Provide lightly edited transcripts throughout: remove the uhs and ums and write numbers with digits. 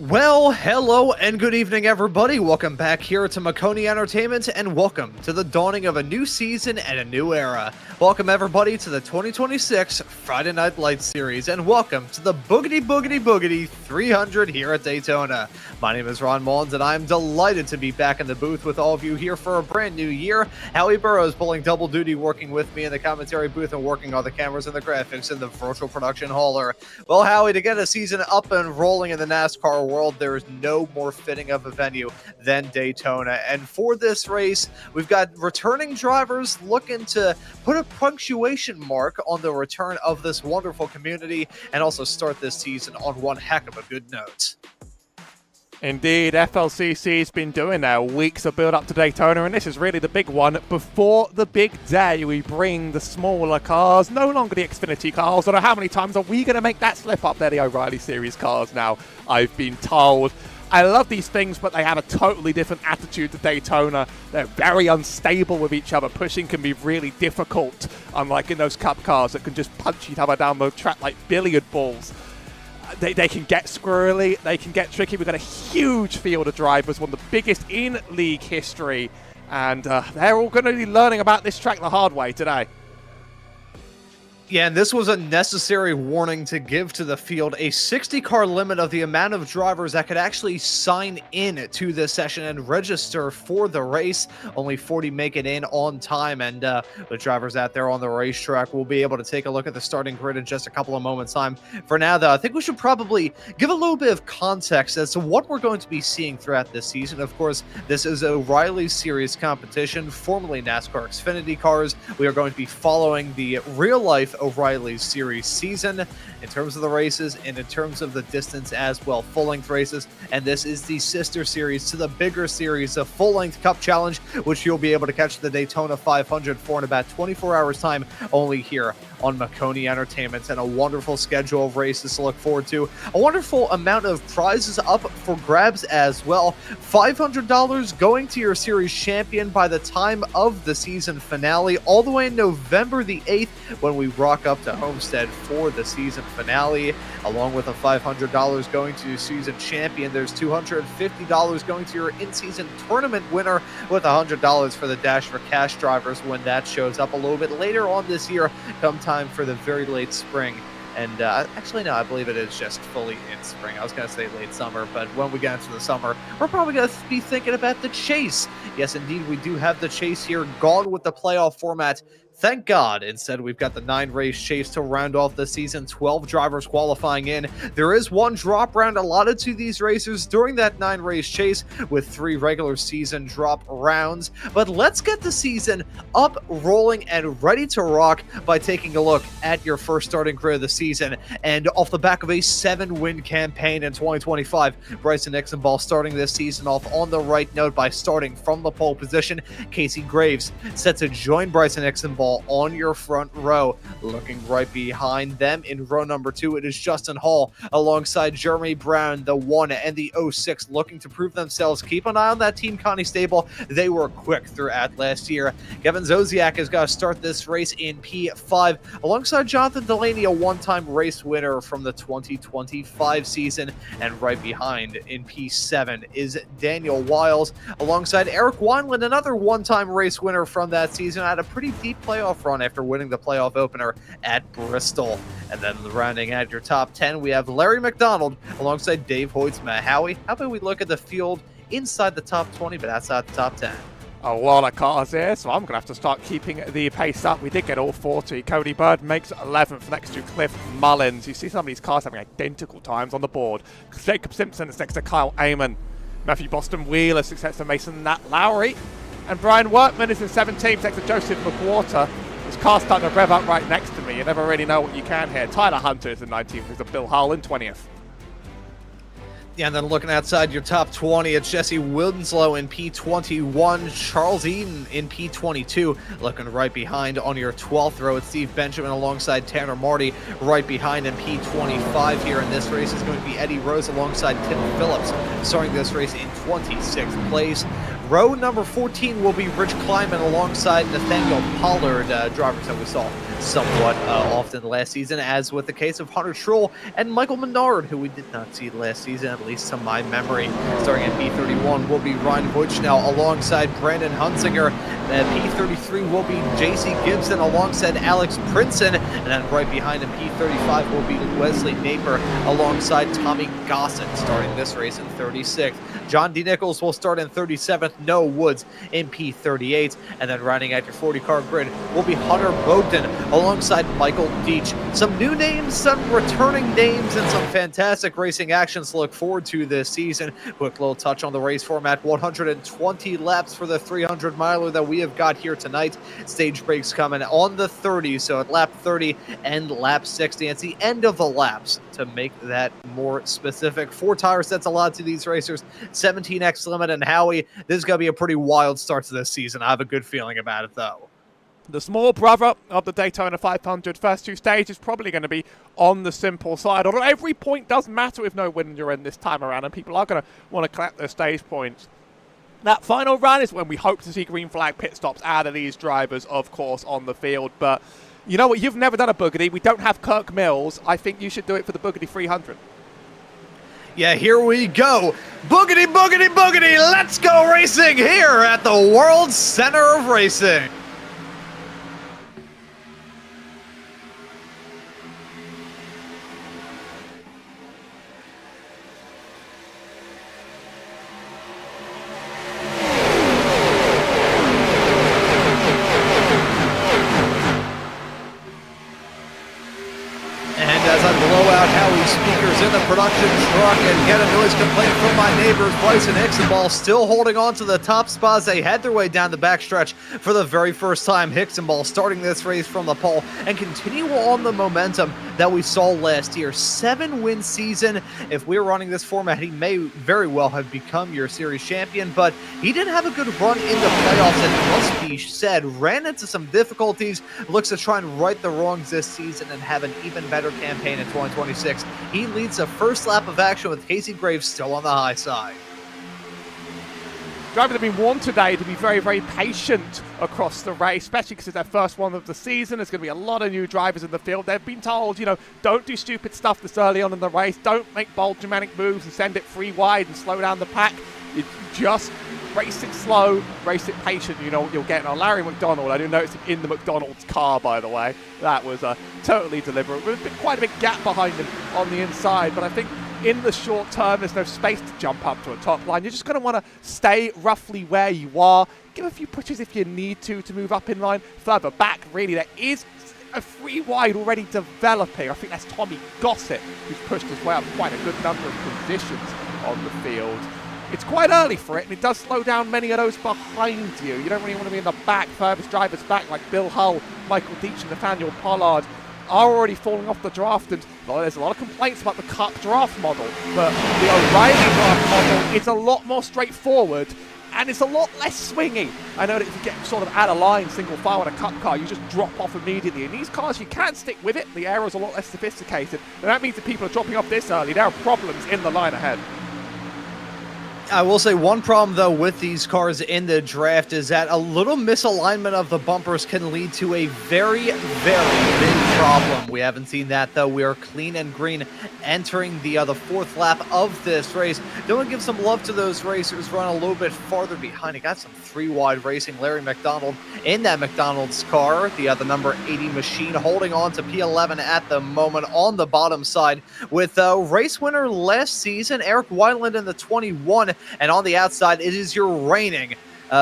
Well, hello and good evening, everybody. Welcome back here to Maconi Entertainment, and welcome to the dawning of a new season and a new era. Welcome, everybody, to the 2026 Friday Night Lights series, and welcome to the Boogity Boogity Boogity 300 here at Daytona. My name is Ron Mullins, and I'm delighted to be back in the booth with all of you here for a brand new year. Howie Burrows pulling double duty, working with me in the commentary booth and working on the cameras and the graphics in the virtual production hauler. Well, Howie, to get a season up and rolling in the NASCAR world, there is no more fitting of a venue than Daytona. And for this race, we've got returning drivers looking to put a punctuation mark on the return of this wonderful community and also start this season on one heck of a good note. Indeed, FLCC's been doing their weeks of build up to Daytona, and this is really the big one. Before the big day, we bring the smaller cars, no longer the Xfinity cars. I don't know how many times are we going to make that slip up? They're the O'Reilly Series cars now, I've been told. I love these things, but they have a totally different attitude to Daytona. They're very unstable with each other. Pushing can be really difficult, unlike in those Cup cars that can just punch each other down the track like billiard balls. They can get squirrely, they can get tricky. We've got a huge field of drivers, one of the biggest in league history, and they're all going to be learning about this track the hard way today. Yeah, and this was a necessary warning to give to the field, a 60-car limit of the amount of drivers that could actually sign in to this session and register for the race. Only 40 make it in on time, and the drivers out there on the racetrack will be able to take a look at the starting grid in just a couple of moments' time. For now, though, I think we should probably give a little bit of context as to what we're going to be seeing throughout this season. Of course, this is O'Reilly Series competition, formerly NASCAR Xfinity Cars. We are going to be following the real-life O'Reilly Series season in terms of the races and in terms of the distance as well, full-length races. And this is the sister series to the bigger series, the full-length Cup Challenge, which you'll be able to catch the Daytona 500 for in about 24 hours time, only here on Maconi Entertainment. And a wonderful schedule of races to look forward to, a wonderful amount of prizes up for grabs as well. $500 going to your series champion by the time of the season finale, all the way in November the 8th when we rock up to Homestead for the season finale. Along with a $500 going to season champion, there's $250 going to your in-season tournament winner, with $100 for the Dash for Cash drivers when that shows up a little bit later on this year, come time for the very late spring. And actually, no, I believe it is just fully in spring. I was going to say late summer, but when we get into the summer, we're probably going to be thinking about the Chase. Yes, indeed, we do have the Chase here, gone with the playoff format. Thank God. Instead, we've got the 9-race chase to round off the season, 12 drivers qualifying in. There is one drop round allotted to these racers during that 9-race chase, with 3 regular season drop rounds. But let's get the season up, rolling, and ready to rock by taking a look at your first starting grid of the season. And off the back of a 7-win campaign in 2025, Bryson Nixonball starting this season off on the right note by starting from the pole position. Casey Graves set to join Bryson Nixonball on your front row. Looking right behind them in row number 2, it is Justin Hall alongside Jeremy Brown, the 1 and the 06, looking to prove themselves. Keep an eye on that Team Connie stable. They were quick throughout last year. Kevin Zosiak has got to start this race in P5 alongside Jonathan Delaney, a one-time race winner from the 2025 season. And right behind in P7 is Daniel Wiles alongside Eric Wineland, another one-time race winner from that season. Had a pretty deep playoff run after winning the playoff opener at Bristol. And then rounding out your top 10, we have Larry McDonald alongside Dave Hoytsma. Howie, how about we look at the field inside the top 20, but outside the top 10? A lot of cars here, so I'm going to have to start keeping the pace up. We did get all 40. Cody Bird makes 11th next to Cliff Mullins. You see some of these cars having identical times on the board. Jacob Simpson is next to Kyle Amon. Matthew Boston Wheeler is next to Mason Nat Lowry. And Brian Workman is in 17th next to Joseph McWhorter. His car's starting to rev up right next to me. You never really know what you can here. Tyler Hunter is in 19th next to Bill Harlan, 20th. Yeah, and then looking outside your top 20, it's Jesse Winslow in P21, Charles Eaton in P22. Looking right behind on your 12th row, it's Steve Benjamin alongside Tanner Marty. Right behind in P25 here in this race is going to be Eddie Rose alongside Tim Phillips, starting this race in 26th place. Row number 14 will be Rich Kleiman alongside Nathaniel Pollard, drivers that we saw somewhat often last season, as with the case of Hunter Trull and Michael Menard, who we did not see last season, at least to my memory. Starting at P31 will be Ryan Wojchnau alongside Brandon Hunsinger. At P33 will be JC Gibson alongside Alex Princeton, and then right behind him, P35 will be Wesley Naper alongside Tommy Gossett, starting this race in 36th. John D. Nichols will start in 37th, Noah Woods in P38, and then rounding out your 40-car grid will be Hunter Bogdan alongside Michael Deach. Some new names, some returning names, and some fantastic racing actions to look forward to this season. Quick little touch on the race format: 120 laps for the 300-miler that we have got here tonight. Stage breaks coming on the 30, so at lap 30 and lap 60. It's the end of the laps, to make that more specific. 4 tire sets allowed to these racers, 17x limit, and Howie, this is going to be a pretty wild start to this season. I have a good feeling about it, though. The small brother of the Daytona 500 first 2 stages is probably going to be on the simple side, although every point does matter with no win you're in this time around, and people are going to want to collect their stage points. That final run is when we hope to see green flag pit stops out of these drivers, of course, on the field. But you know what? You've never done a boogity. We don't have Kirk Mills. I think you should do it for the Boogity 300. Yeah, here we go. Boogity, boogity, boogity. Let's go racing here at the World Center of Racing. Speakers in the production truck and get a noise complaint from my neighbors. Bryson Hicksonball still holding on to the top spots. They head their way down the backstretch for the very first time. Hicksonball starting this race from the pole and continue on the momentum that we saw last year. 7-win season. If we were running this format, he may very well have become your series champion, but he didn't have a good run in the playoffs, and it must be said, ran into some difficulties, looks to try and right the wrongs this season and have an even better campaign in 2026. He leads the first lap of action with Casey Graves still on the high side. Drivers have been warned today to be very, very patient across the race, especially because it's their first one of the season. There's going to be a lot of new drivers in the field. They've been told, don't do stupid stuff this early on in the race. Don't make bold, dramatic moves and send it free wide and slow down the pack. You just race it slow, race it patient. You know what you'll get. Now, Larry McDonald, I didn't notice him in the McDonald's car, by the way. That was totally deliberate. There's been quite a big gap behind him on the inside, but I think in the short term, there's no space to jump up to a top line. You're just going to want to stay roughly where you are. Give a few pushes if you need to move up in line. Further back, really, there is a free wide already developing. I think that's Tommy Gossett, who's pushed his way up quite a good number of positions on the field. It's quite early for it, and it does slow down many of those behind you. You don't really want to be in the back, furthest drivers back, like Bill Hull, Michael Deach, and Nathaniel Pollard are already falling off the draft, and there's a lot of complaints about the Cup draft model, but the O'Reilly draft model is a lot more straightforward, and it's a lot less swingy. I know that if you get sort of out of line single file in a Cup car, you just drop off immediately. In these cars, you can stick with it. The aero's a lot less sophisticated, and that means that people are dropping off this early. There are problems in the line ahead. I will say one problem, though, with these cars in the draft is that a little misalignment of the bumpers can lead to a very, very big problem. We haven't seen that, though. We are clean and green entering the 4th lap of this race. Don't want to give some love to those racers run a little bit farther behind. He got some 3-wide racing. Larry McDonald in that McDonald's car. The other number 80 machine holding on to P11 at the moment on the bottom side with race winner last season, Eric Wineland in the 21. And on the outside, it is your reigning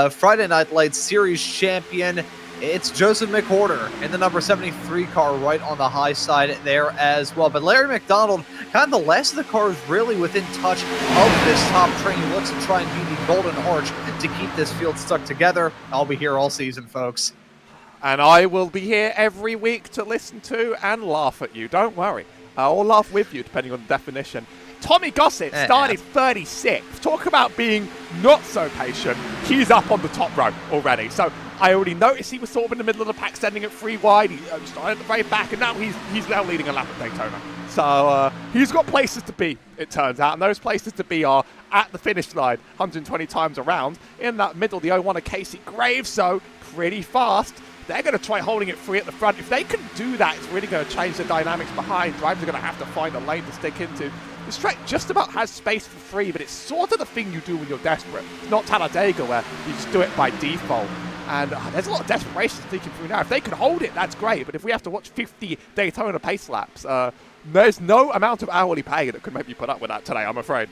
Friday Night Lights Series champion. It's Joseph McWhorter in the number 73 car right on the high side there as well. But Larry McDonald, kind of the last of the cars really within touch of this top train. He looks to try and be the golden arch to keep this field stuck together. I'll be here all season, folks. And I will be here every week to listen to and laugh at you. Don't worry. I'll laugh with you, depending on the definition. Tommy Gossett started 36th. Talk about being not so patient. He's up on the top row already. So I already noticed he was sort of in the middle of the pack, sending it free wide. He started at the very back, and now he's now leading a lap at Daytona. So he's got places to be, it turns out. And those places to be are at the finish line, 120 times around. In that middle, the 01 of Casey Graves, so pretty fast. they're going to try holding it free at the front. If they can do that, it's really going to change the dynamics behind. Drivers are going to have to find a lane to stick into. This track just about has space for free, but it's sort of the thing you do when you're desperate. It's not Talladega where you just do it by default. And there's a lot of desperation sneaking through now. If they can hold it, that's great. But if we have to watch 50 Daytona pace laps, there's no amount of hourly pay that could make me put up with that today, I'm afraid.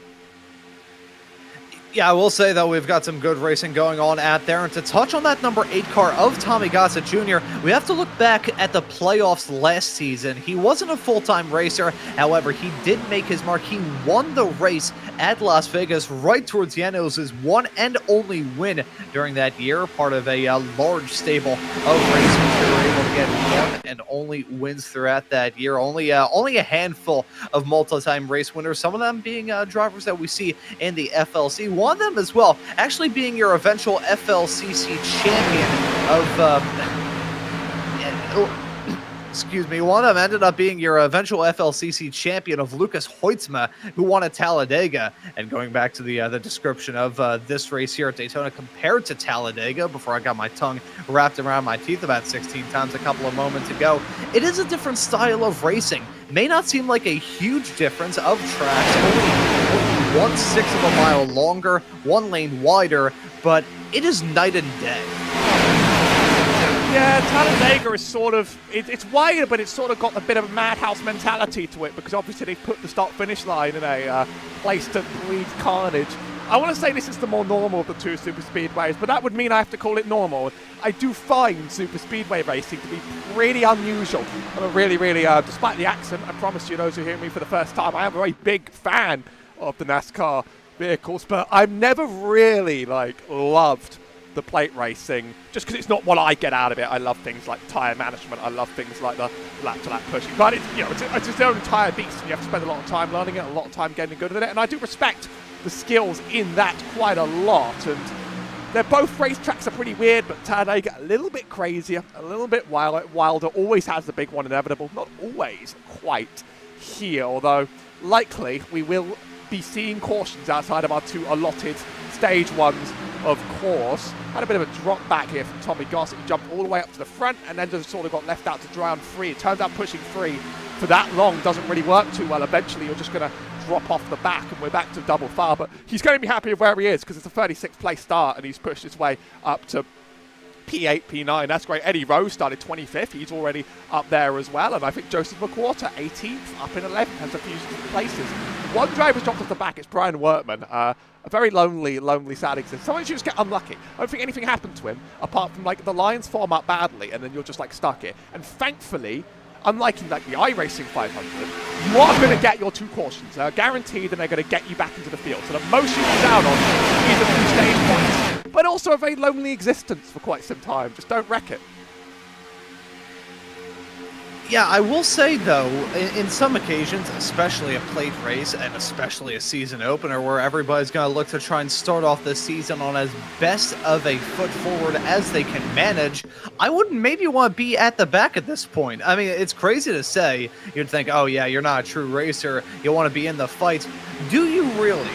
Yeah, I will say, though, we've got some good racing going on out there. And to touch on that number 8 car of Tommy Gossett Jr., we have to look back at the playoffs last season. He wasn't a full-time racer. However, he did make his mark. He won the race at Las Vegas right towards the end. It was his one and only win during that year, part of a large stable of racers who were able to get one and only wins throughout that year. Only a handful of multi-time race winners, some of them being drivers that we see in the FLC. One of them as well, actually being your eventual FLCC champion of, excuse me, one of them ended up being your eventual FLCC champion of Lucas Hoytsma, who won at Talladega. And going back to the description of this race here at Daytona compared to Talladega, before I got my tongue wrapped around my teeth about 16 times a couple of moments ago, it is a different style of racing. May not seem like a huge difference of tracks, only 1/6 of a mile longer, one lane wider, but it is night and day. Yeah, Talladega is sort of, it's wider, but it's sort of got a bit of a madhouse mentality to it, because obviously they've put the start-finish line in a place to breed carnage. I want to say this is the more normal of the two super speedways, but that would mean I have to call it normal. I do find super speedway racing to be pretty unusual. I'm a really, despite the accent, I promise you, those who hear me for the first time, I am a very big fan of the NASCAR vehicles, but I've never really, loved the plate racing, just because it's not what I get out of it. I love things like tire management. I love things like the lap-to-lap pushing. But it's its own entire beast, and you have to spend a lot of time learning it, a lot of time getting good at it. And I do respect the skills in that quite a lot. And they're both racetracks are pretty weird, but Talladega a little bit crazier, a little bit wilder. Always has the big one inevitable. Not always quite here, although likely we will be seeing cautions outside of our two allotted stage ones, of course. Had a bit of a drop back here from Tommy Gossett. He jumped all the way up to the front and then just sort of got left out to dry on free. It turns out pushing free for that long doesn't really work too well. Eventually you're just going to drop off the back and we're back to double file. But he's going to be happy with where he is because it's a 36th place start and he's pushed his way up to P8, P9. That's great. Eddie Rose started 25th. He's already up there as well. And I think Joseph McWhorter, 18th, up in 11th, has a few places. One driver's dropped off the back. It's Brian Wortman. A very lonely, sad existence. Sometimes you just get unlucky. I don't think anything happened to him apart from the lines form up badly and then you're just stuck here. And thankfully, unlike in the iRacing 500, you are going to get your two cautions. They're guaranteed and they're going to get you back into the field. So the most you lose out on is a few stage points, but also a very lonely existence for quite some time. Just don't wreck it. Yeah, I will say, though, in some occasions, especially a plate race and especially a season opener where everybody's going to look to try and start off the season on as best of a foot forward as they can manage, I wouldn't maybe want to be at the back at this point. I mean, it's crazy to say. You'd think, oh, yeah, you're not a true racer. You want to be in the fight. Do you really?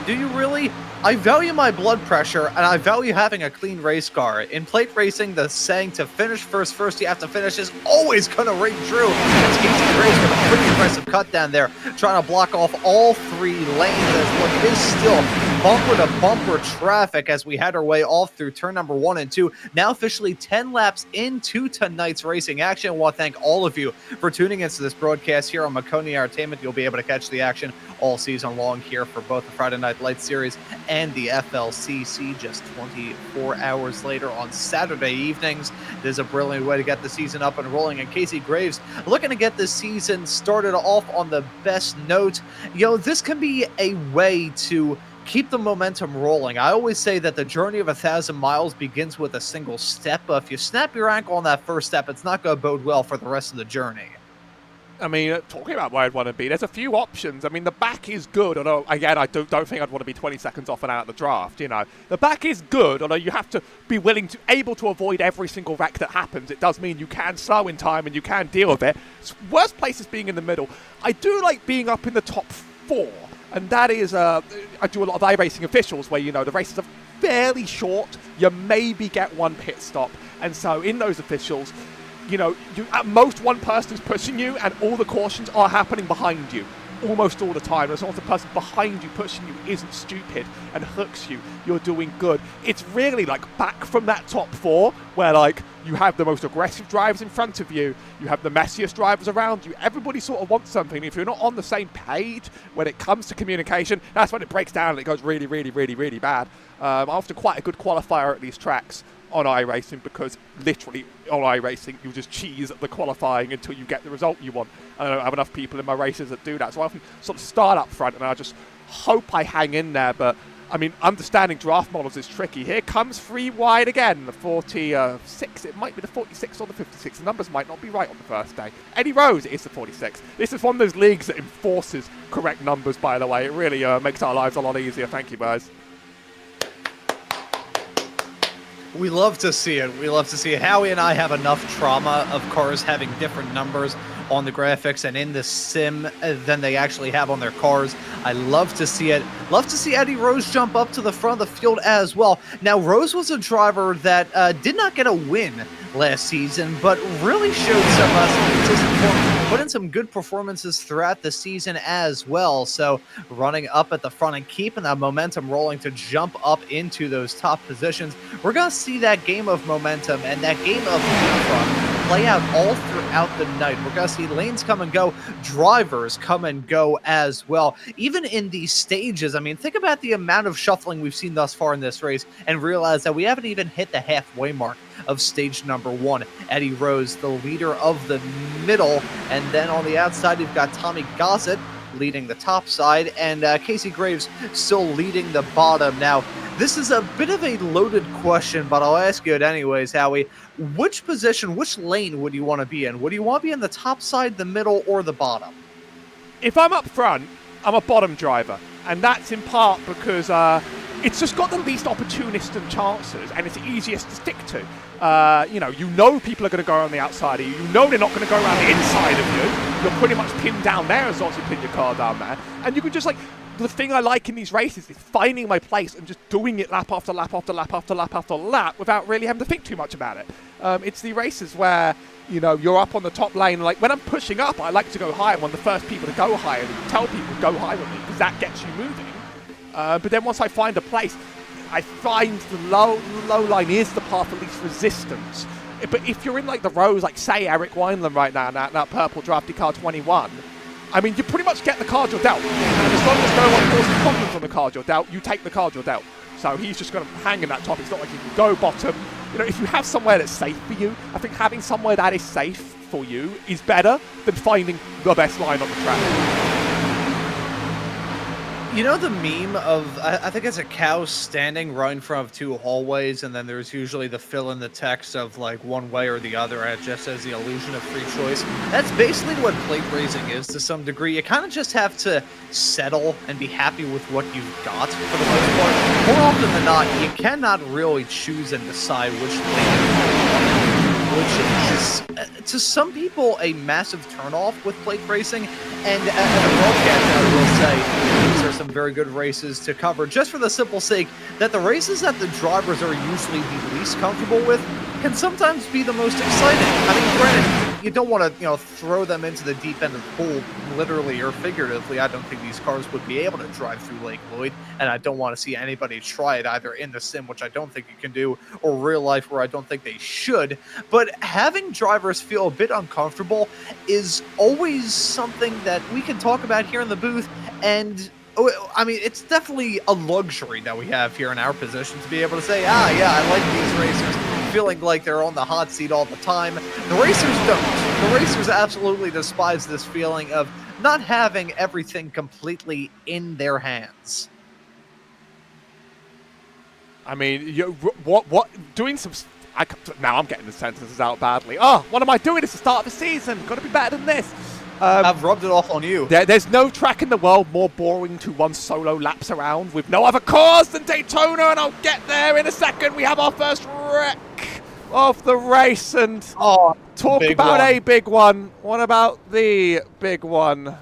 Do you really? I value my blood pressure, and I value having a clean race car. In plate racing, the saying to finish first you have to finish is always going to ring true. It's Casey Graves with a pretty impressive cut down there, trying to block off all three lanes as what is still bumper-to-bumper traffic as we head our way off through turn number 1 and 2. Now officially 10 laps into tonight's racing action. I want to thank all of you for tuning into this broadcast here on Maconi Entertainment. You'll be able to catch the action all season long here for both the Friday Night Lights Series and the FLCC just 24 hours later on Saturday evenings. There's a brilliant way to get the season up and rolling, and Casey Graves looking to get this season started off on the best note. This can be a way to keep the momentum rolling. I always say that the journey of 1,000 miles begins with a single step, but if you snap your ankle on that first step, it's not going to bode well for the rest of the journey. I mean, talking about where I'd want to be, there's a few options. I mean, the back is good, although, again, I don't think I'd want to be 20 seconds off and out of the draft, The back is good, although you have to be able to avoid every single wreck that happens. It does mean you can slow in time and you can deal with it. Worst place is being in the middle. I do like being up in the top 4, and that is, I do a lot of iRacing officials where, the races are fairly short. You maybe get one pit stop. And so in those officials, you know, at most one person is pushing you, and all the cautions are happening behind you. Almost all the time. As long as the person behind you pushing you isn't stupid and hooks you, you're doing good. It's really like back from that top 4 where like you have the most aggressive drivers in front of you, you have the messiest drivers around you. Everybody sort of wants something. If you're not on the same page when it comes to communication, that's when it breaks down and it goes really, really, really, really bad. After quite a good qualifier at these tracks on iRacing, because literally on iRacing you just cheese the qualifying until you get the result you want. I don't have enough people in my races that do that, so I often sort of start up front and I just hope I hang in there. But I mean, understanding draft models is tricky. Here comes 3 wide again, the 46, it might be the 46 or the 56, the numbers might not be right on the first day. Eddie Rose, it is the 46. This is one of those leagues that enforces correct numbers, by the way. It really makes our lives a lot easier. Thank you, guys. We love to see it. We love to see it. Howie and I have enough trauma of cars having different numbers on the graphics and in the sim than they actually have on their cars. I love to see it. Love to see Eddie Rose jump up to the front of the field as well. Now, Rose was a driver that did not get a win last season, but really showed some consistent form, put in some good performances throughout the season as well. So running up at the front and keeping that momentum rolling to jump up into those top positions. We're going to see that game of momentum and that game of front play out all throughout the night. We're going to see lanes come and go, drivers come and go as well. Even in these stages, I mean, think about the amount of shuffling we've seen thus far in this race and realize that we haven't even hit the halfway mark of stage number 1. Eddie Rose, the leader of the middle, and then on the outside, you've got Tommy Gossett leading the top side, and Casey Graves still leading the bottom. Now, this is a bit of a loaded question, but I'll ask you it anyways, Howie. Which position, which lane would you want to be in? Would you want to be in the top side, the middle, or the bottom? If I'm up front, I'm a bottom driver, and that's in part because it's just got the least opportunistic chances, and it's easiest to stick to. You know people are going to go around the outside of you. You know they're not going to go around the inside of you. You're pretty much pinned down there as long as you pin your car down there. And you can just, like, the thing I like in these races is finding my place and just doing it lap after lap after lap after lap after lap without really having to think too much about it. It's the races where, you know, you're up on the top lane. Like, when I'm pushing up, I like to go high. I'm one of the first people to go higher. And tell people, go high with me, because that gets you moving. But then once I find a place, I find the low line is the path of least resistance. But if you're in, like, the rows, like, say, Eric Wineland right now, that purple drafty car 21, I mean, you pretty much get the card you're dealt. And as long as no one causes problems on the card you're dealt, you take the card you're dealt. So he's just going to hang in that top. It's not like he can go bottom. You know, if you have somewhere that's safe for you, I think having somewhere that is safe for you is better than finding the best line on the track. You know the meme of, I think it's a cow standing right in front of 2 hallways, and then there's usually the fill in the text of like one way or the other, and it just says the illusion of free choice. That's basically what plate racing is to some degree. You kind of just have to settle and be happy with what you've got for the most part. More often than not, you cannot really choose and decide which lane you want, which is, to some people, a massive turnoff with plate racing. And at the broadcast, I will say, these are some very good races to cover, just for the simple sake that the races that the drivers are usually the least comfortable with can sometimes be the most exciting. I mean, granted, you don't want to, throw them into the deep end of the pool, literally or figuratively. I don't think these cars would be able to drive through Lake Lloyd, and I don't want to see anybody try it either in the sim, which I don't think you can do, or real life, where I don't think they should. But having drivers feel a bit uncomfortable is always something that we can talk about here in the booth, and I mean, it's definitely a luxury that we have here in our position to be able to say, yeah, I like these racers, feeling like they're on the hot seat all the time. The racers don't. The racers absolutely despise this feeling of not having everything completely in their hands. I mean, doing some... now I'm getting the sentences out badly. Oh, what am I doing? It's the start of the season. Got to be better than this. I've rubbed it off on you. There's no track in the world more boring to run solo laps around with no other cars than Daytona, and I'll get there in a second. We have our first wreck of the race, and talk about a big one. What about the big one?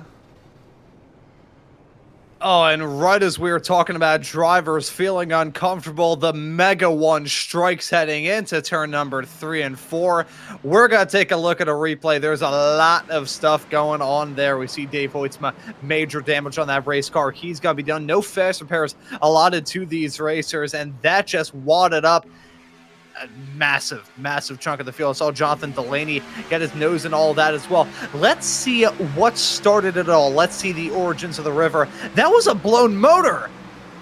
Oh, and right as we were talking about drivers feeling uncomfortable, the Mega One strikes heading into turn number 3 and 4. We're going to take a look at a replay. There's a lot of stuff going on there. We see Dave Hoytsma, major damage on that race car. He's got to be done. No fast repairs allotted to these racers, and that just wadded up a massive chunk of the field. I saw Jonathan Delaney get his nose in all that as well. Let's see what started it all. Let's see the origins of the river. That was a blown motor.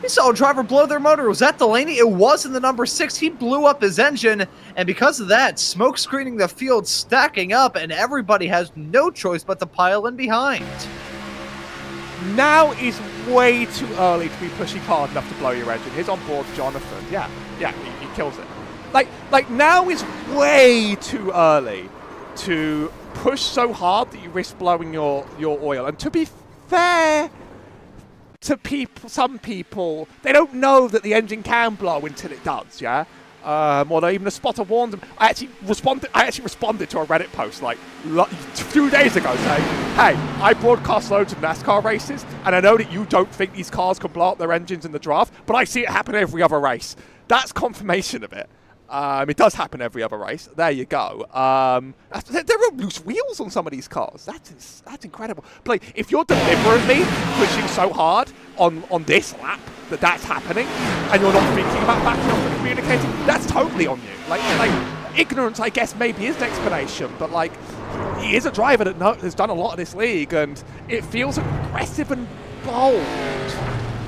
We saw a driver blow their motor. Was that Delaney? It was in the number 6. He blew up his engine, and because of that, smoke screening the field, stacking up, and everybody has no choice but to pile in behind. Now is way too early to be pushing hard enough to blow your engine. Here's on board Jonathan. Yeah, he kills it. Like now is way too early to push so hard that you risk blowing your oil. And to be fair to some people, they don't know that the engine can blow until it does, yeah? Or even a spotter warned them. I actually responded to a Reddit post like 2 days ago saying, hey, I broadcast loads of NASCAR races, and I know that you don't think these cars can blow up their engines in the draft, but I see it happen every other race. That's confirmation of it. It does happen every other race. There you go. There are loose wheels on some of these cars. That's incredible. But like, if you're deliberately pushing so hard on this lap that's happening, and you're not thinking about backing up and communicating, that's totally on you. Like ignorance, I guess, maybe is an explanation, but like, he is a driver that has done a lot of this league, and it feels aggressive and bold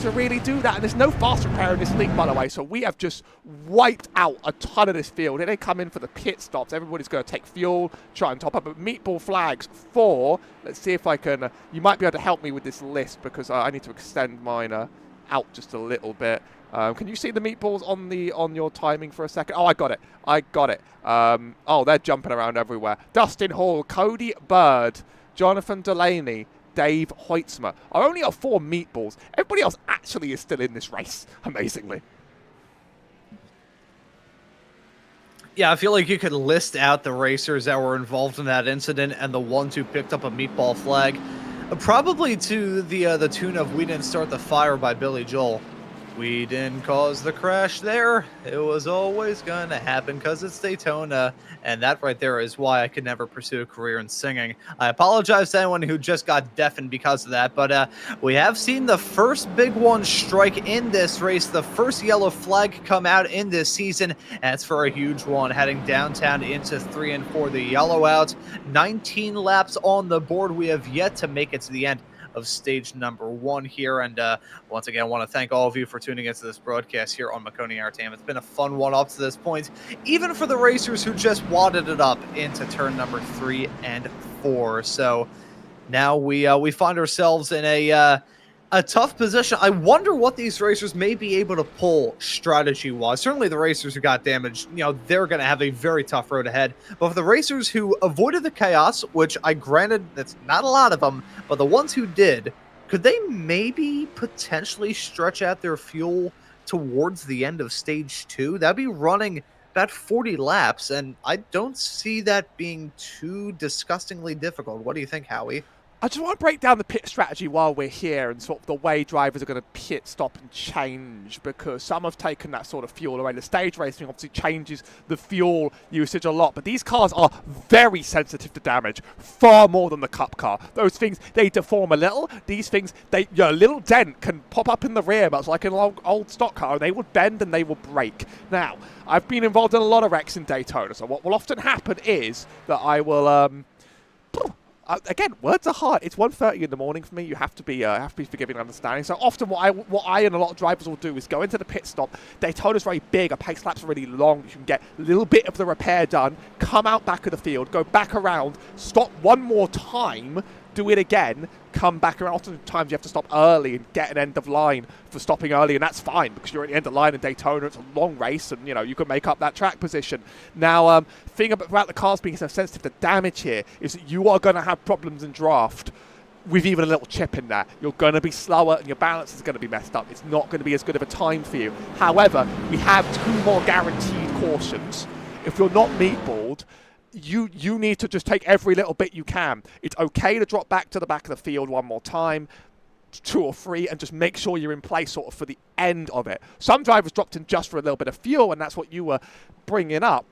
to really do that. And there's no fast repair in this league, by the way, so we have just wiped out a ton of this field. Here they come in for the pit stops. Everybody's going to take fuel, try and top up. But meatball flags 4. Let's see if I can you might be able to help me with this list, because I need to extend mine out just a little bit. Can you see the meatballs on your timing for a second? Oh, I got it. Oh, they're jumping around everywhere. Dustin Hall, Cody Bird, Jonathan Delaney, Dave Hoytsma are only at 4 meatballs. Everybody else actually is still in this race, amazingly. Yeah, I feel like you could list out the racers that were involved in that incident and the ones who picked up a meatball flag, probably to the tune of "We Didn't Start the Fire" by Billy Joel. We didn't cause the crash there. It was always gonna happen because it's Daytona. And that right there is why I could never pursue a career in singing. I apologize to anyone who just got deafened because of that. But we have seen the first big one strike in this race. The first yellow flag come out in this season. And it's for a huge one heading downtown into 3 and 4. The yellow out. 19 laps on the board. We have yet to make it to the end of stage number 1 here. And once again, I want to thank all of you for tuning into this broadcast here on Maconi Entertainment. It's been a fun one up to this point, even for the racers who just wadded it up into turn number 3 and 4. So now we find ourselves in a tough position. I wonder what these racers may be able to pull strategy-wise. Certainly the racers who got damaged, they're going to have a very tough road ahead. But for the racers who avoided the chaos, which I granted that's not a lot of them, but the ones who did, could they maybe potentially stretch out their fuel towards the end of stage 2? That'd be running about 40 laps, and I don't see that being too disgustingly difficult. What do you think, Howie? I just want to break down the pit strategy while we're here and sort of the way drivers are going to pit stop and change, because some have taken that sort of fuel away. The stage racing obviously changes the fuel usage a lot, but these cars are very sensitive to damage, far more than the Cup car. Those things, they deform a little. These things, a little dent can pop up in the rear, much like an old stock car. They will bend and they will break. Now, I've been involved in a lot of wrecks in Daytona, so what will often happen is that I will... again, words are hard. It's 1:30 in the morning for me. You have to be forgiving and understanding. So often what I and a lot of drivers will do is go into the pit stop. Daytona's very big. Our pace laps are really long. You can get a little bit of the repair done, come out back of the field, go back around, stop one more time, do it again, come back around. Oftentimes you have to stop early and get an end of line for stopping early, and that's fine because you're at the end of line in Daytona. It's a long race, and you can make up that track position. Now, thing about the cars being so sensitive to damage here is that you are going to have problems in draft with even a little chip in there. You're going to be slower and your balance is going to be messed up. It's not going to be as good of a time for you. However, we have 2 more guaranteed cautions. If you're not meatballed, you need to just take every little bit you can. It's okay to drop back to the back of the field one more time. 2 or 3 and just make sure you're in place sort of for the end of it. Some drivers dropped in just for a little bit of fuel, and that's what you were bringing up.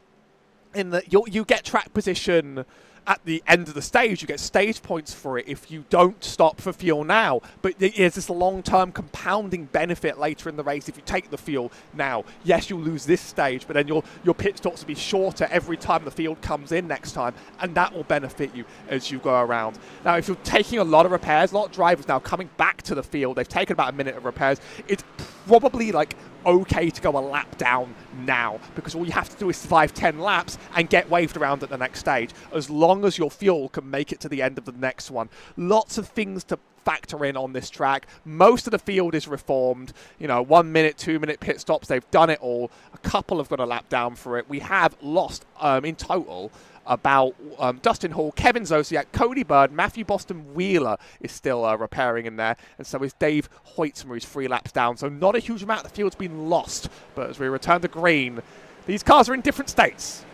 In that you get track position at the end of the stage, you get stage points for it if you don't stop for fuel now. But there's this long-term compounding benefit later in the race if you take the fuel now. Yes, you'll lose this stage, but then your pit stops will be shorter every time the field comes in next time, and that will benefit you as you go around. Now, if you're taking a lot of repairs, a lot of drivers now coming back to the field, they've taken about a minute of repairs, it's probably like okay to go a lap down now, because all you have to do is survive 10 laps and get waved around at the next stage, as long as your fuel can make it to the end of the next one. Lots of things to factor in on this track. Most of the field is reformed. 1 minute, 2 minute pit stops, they've done it all. A couple have got a lap down for it. We have lost in total about Dustin Hall, Kevin Zosiak, Cody Bird, Matthew Boston Wheeler is still repairing in there, and so is Dave Hoytsma, who's 3 laps down. So not a huge amount of the field's been lost, but as we return to green, these cars are in different states.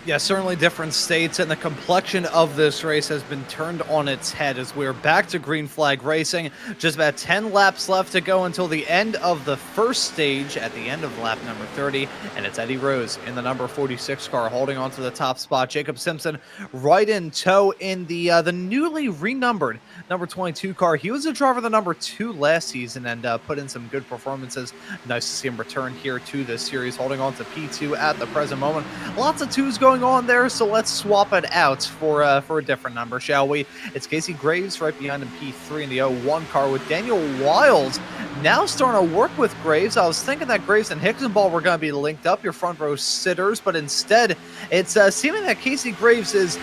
Yeah, certainly different states, and the complexion of this race has been turned on its head as we're back to green flag racing. Just about 10 laps left to go until the end of the first stage at the end of lap number 30, and it's Eddie Rose in the number 46 car holding on to the top spot. Jacob Simpson right in tow in the newly renumbered number 22 car. He was a driver of the number 2 last season and put in some good performances. Nice to see him return here to this series, holding on to P2 at the present moment. Lots of 2s going on there, so let's swap it out for a different number, shall we? It's Casey Graves right behind him, P3 in the 01 car, with Daniel Wiles now starting to work with Graves. I was thinking that Graves and Hicksonball were going to be linked up, your front row sitters, but instead it's seeming that Casey Graves is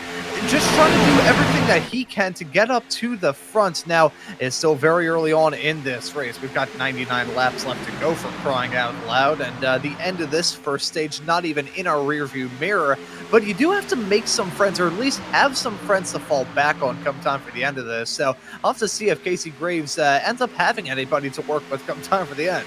just trying to do everything that he can to get up to the front. Now, it's still very early on in this race. We've got 99 laps left to go, for crying out loud, and the end of this first stage not even in our rearview mirror. But you do have to make some friends, or at least have some friends to fall back on come time for the end of this. So I'll have to see if Casey Graves ends up having anybody to work with come time for the end.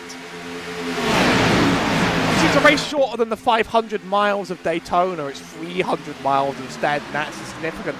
It's a race shorter than the 500 miles of Daytona. It's 300 miles instead, and that's a significant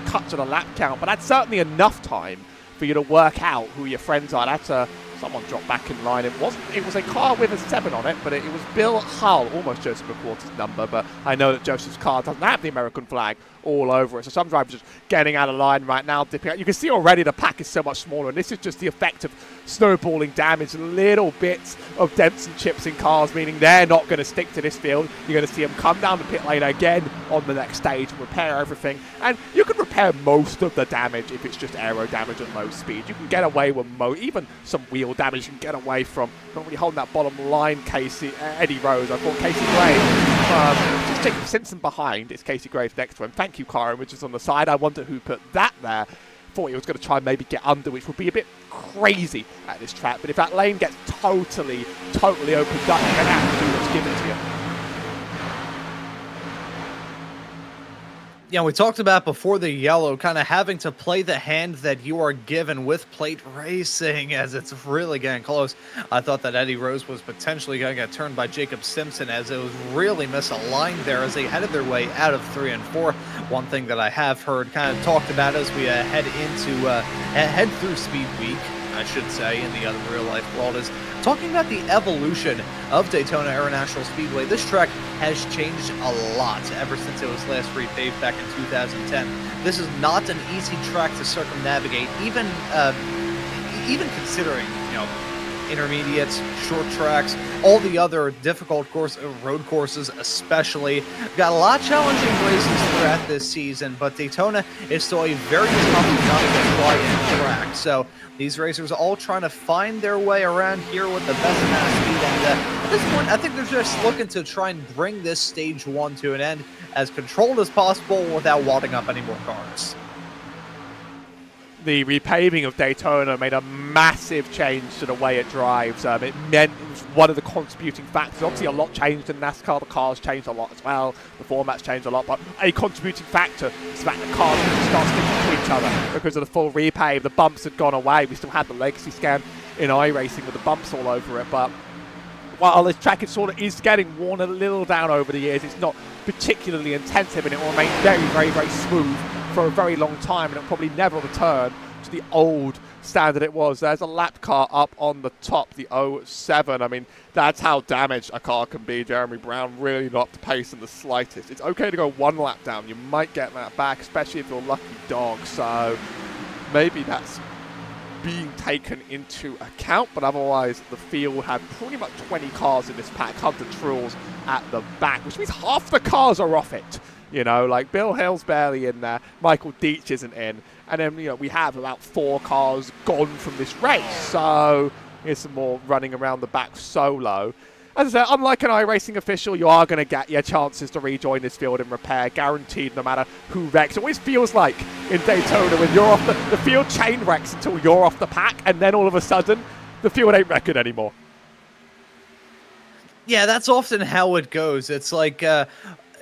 cut to the lap count. But that's certainly enough time for you to work out who your friends are. That's someone dropped back in line. It was a car with a 7 on it, but it was Bill Hull, almost Joseph McQuarters' number, but I know that Joseph's car doesn't have the American flag all over it. So some drivers just getting out of line right now, dipping out. You can see already the pack is so much smaller, and this is just the effect of snowballing damage, little bits of dents and chips in cars, meaning they're not going to stick to this field. You're going to see them come down the pit lane again on the next stage, repair everything, and you can repair most of the damage if it's just aero damage at low speed. You can get away with even some wheel damage you can get away from. Not really holding that bottom line, Eddie Rose. I thought Casey Graves, just Jacob Simpson behind. It's Casey Graves next to him. Thank you, Karen, which is on the side. I wonder who put that there. Thought he was going to try and maybe get under, which would be a bit crazy at this track. But if that lane gets totally opened up, you're going to have to do what's given to you. Yeah, we talked about before the yellow, kind of having to play the hand that you are given with plate racing as it's really getting close. I thought that Eddie Rose was potentially going to get turned by Jacob Simpson, as it was really misaligned there as they headed their way out of 3 and 4. One thing that I have heard kind of talked about as we head through Speed Week, I should say, in the other real life world, is talking about the evolution of Daytona International Speedway. This track has changed a lot ever since it was last repaved back in 2010. This is not an easy track to circumnavigate, even considering, intermediates, short tracks, all the other difficult road courses especially. Got a lot of challenging races throughout this season, but Daytona is still a very tough, not a quiet track. So these racers are all trying to find their way around here with the best amount of speed. And at this point, I think they're just looking to try and bring this stage 1 to an end as controlled as possible without wadding up any more cars. The repaving of Daytona made a massive change to the way it drives. It meant it was one of the contributing factors. Obviously, a lot changed in NASCAR. The cars changed a lot as well. The formats changed a lot. But a contributing factor is the fact that cars didn't start sticking to each other because of the full repave. The bumps had gone away. We still had the legacy scan in iRacing with the bumps all over it. But while this track is getting worn a little down over the years, it's not particularly intensive, and it will remain very, very, very smooth for a very long time, and it'll probably never return to the old standard it was. There's a lap car up on the top, the 07. I mean, that's how damaged a car can be. Jeremy Brown really not up to pace in the slightest. It's okay to go one lap down. You might get that back, especially if you're lucky dog. So maybe that's being taken into account, but otherwise the field had pretty much 20 cars in this pack. Hunter Truex at the back, which means half the cars are off it. You know, like Bill Hill's barely in there, Michael Deitch isn't in, and then, you know, we have about 4 cars gone from this race, so here's some more running around the back solo. As I said, unlike an iRacing official, you are going to get your chances to rejoin this field in repair, guaranteed no matter who wrecks. It always feels like in Daytona when you're off the field chain wrecks until you're off the pack, and then all of a sudden, the field ain't wrecking anymore. Yeah, that's often how it goes. It's like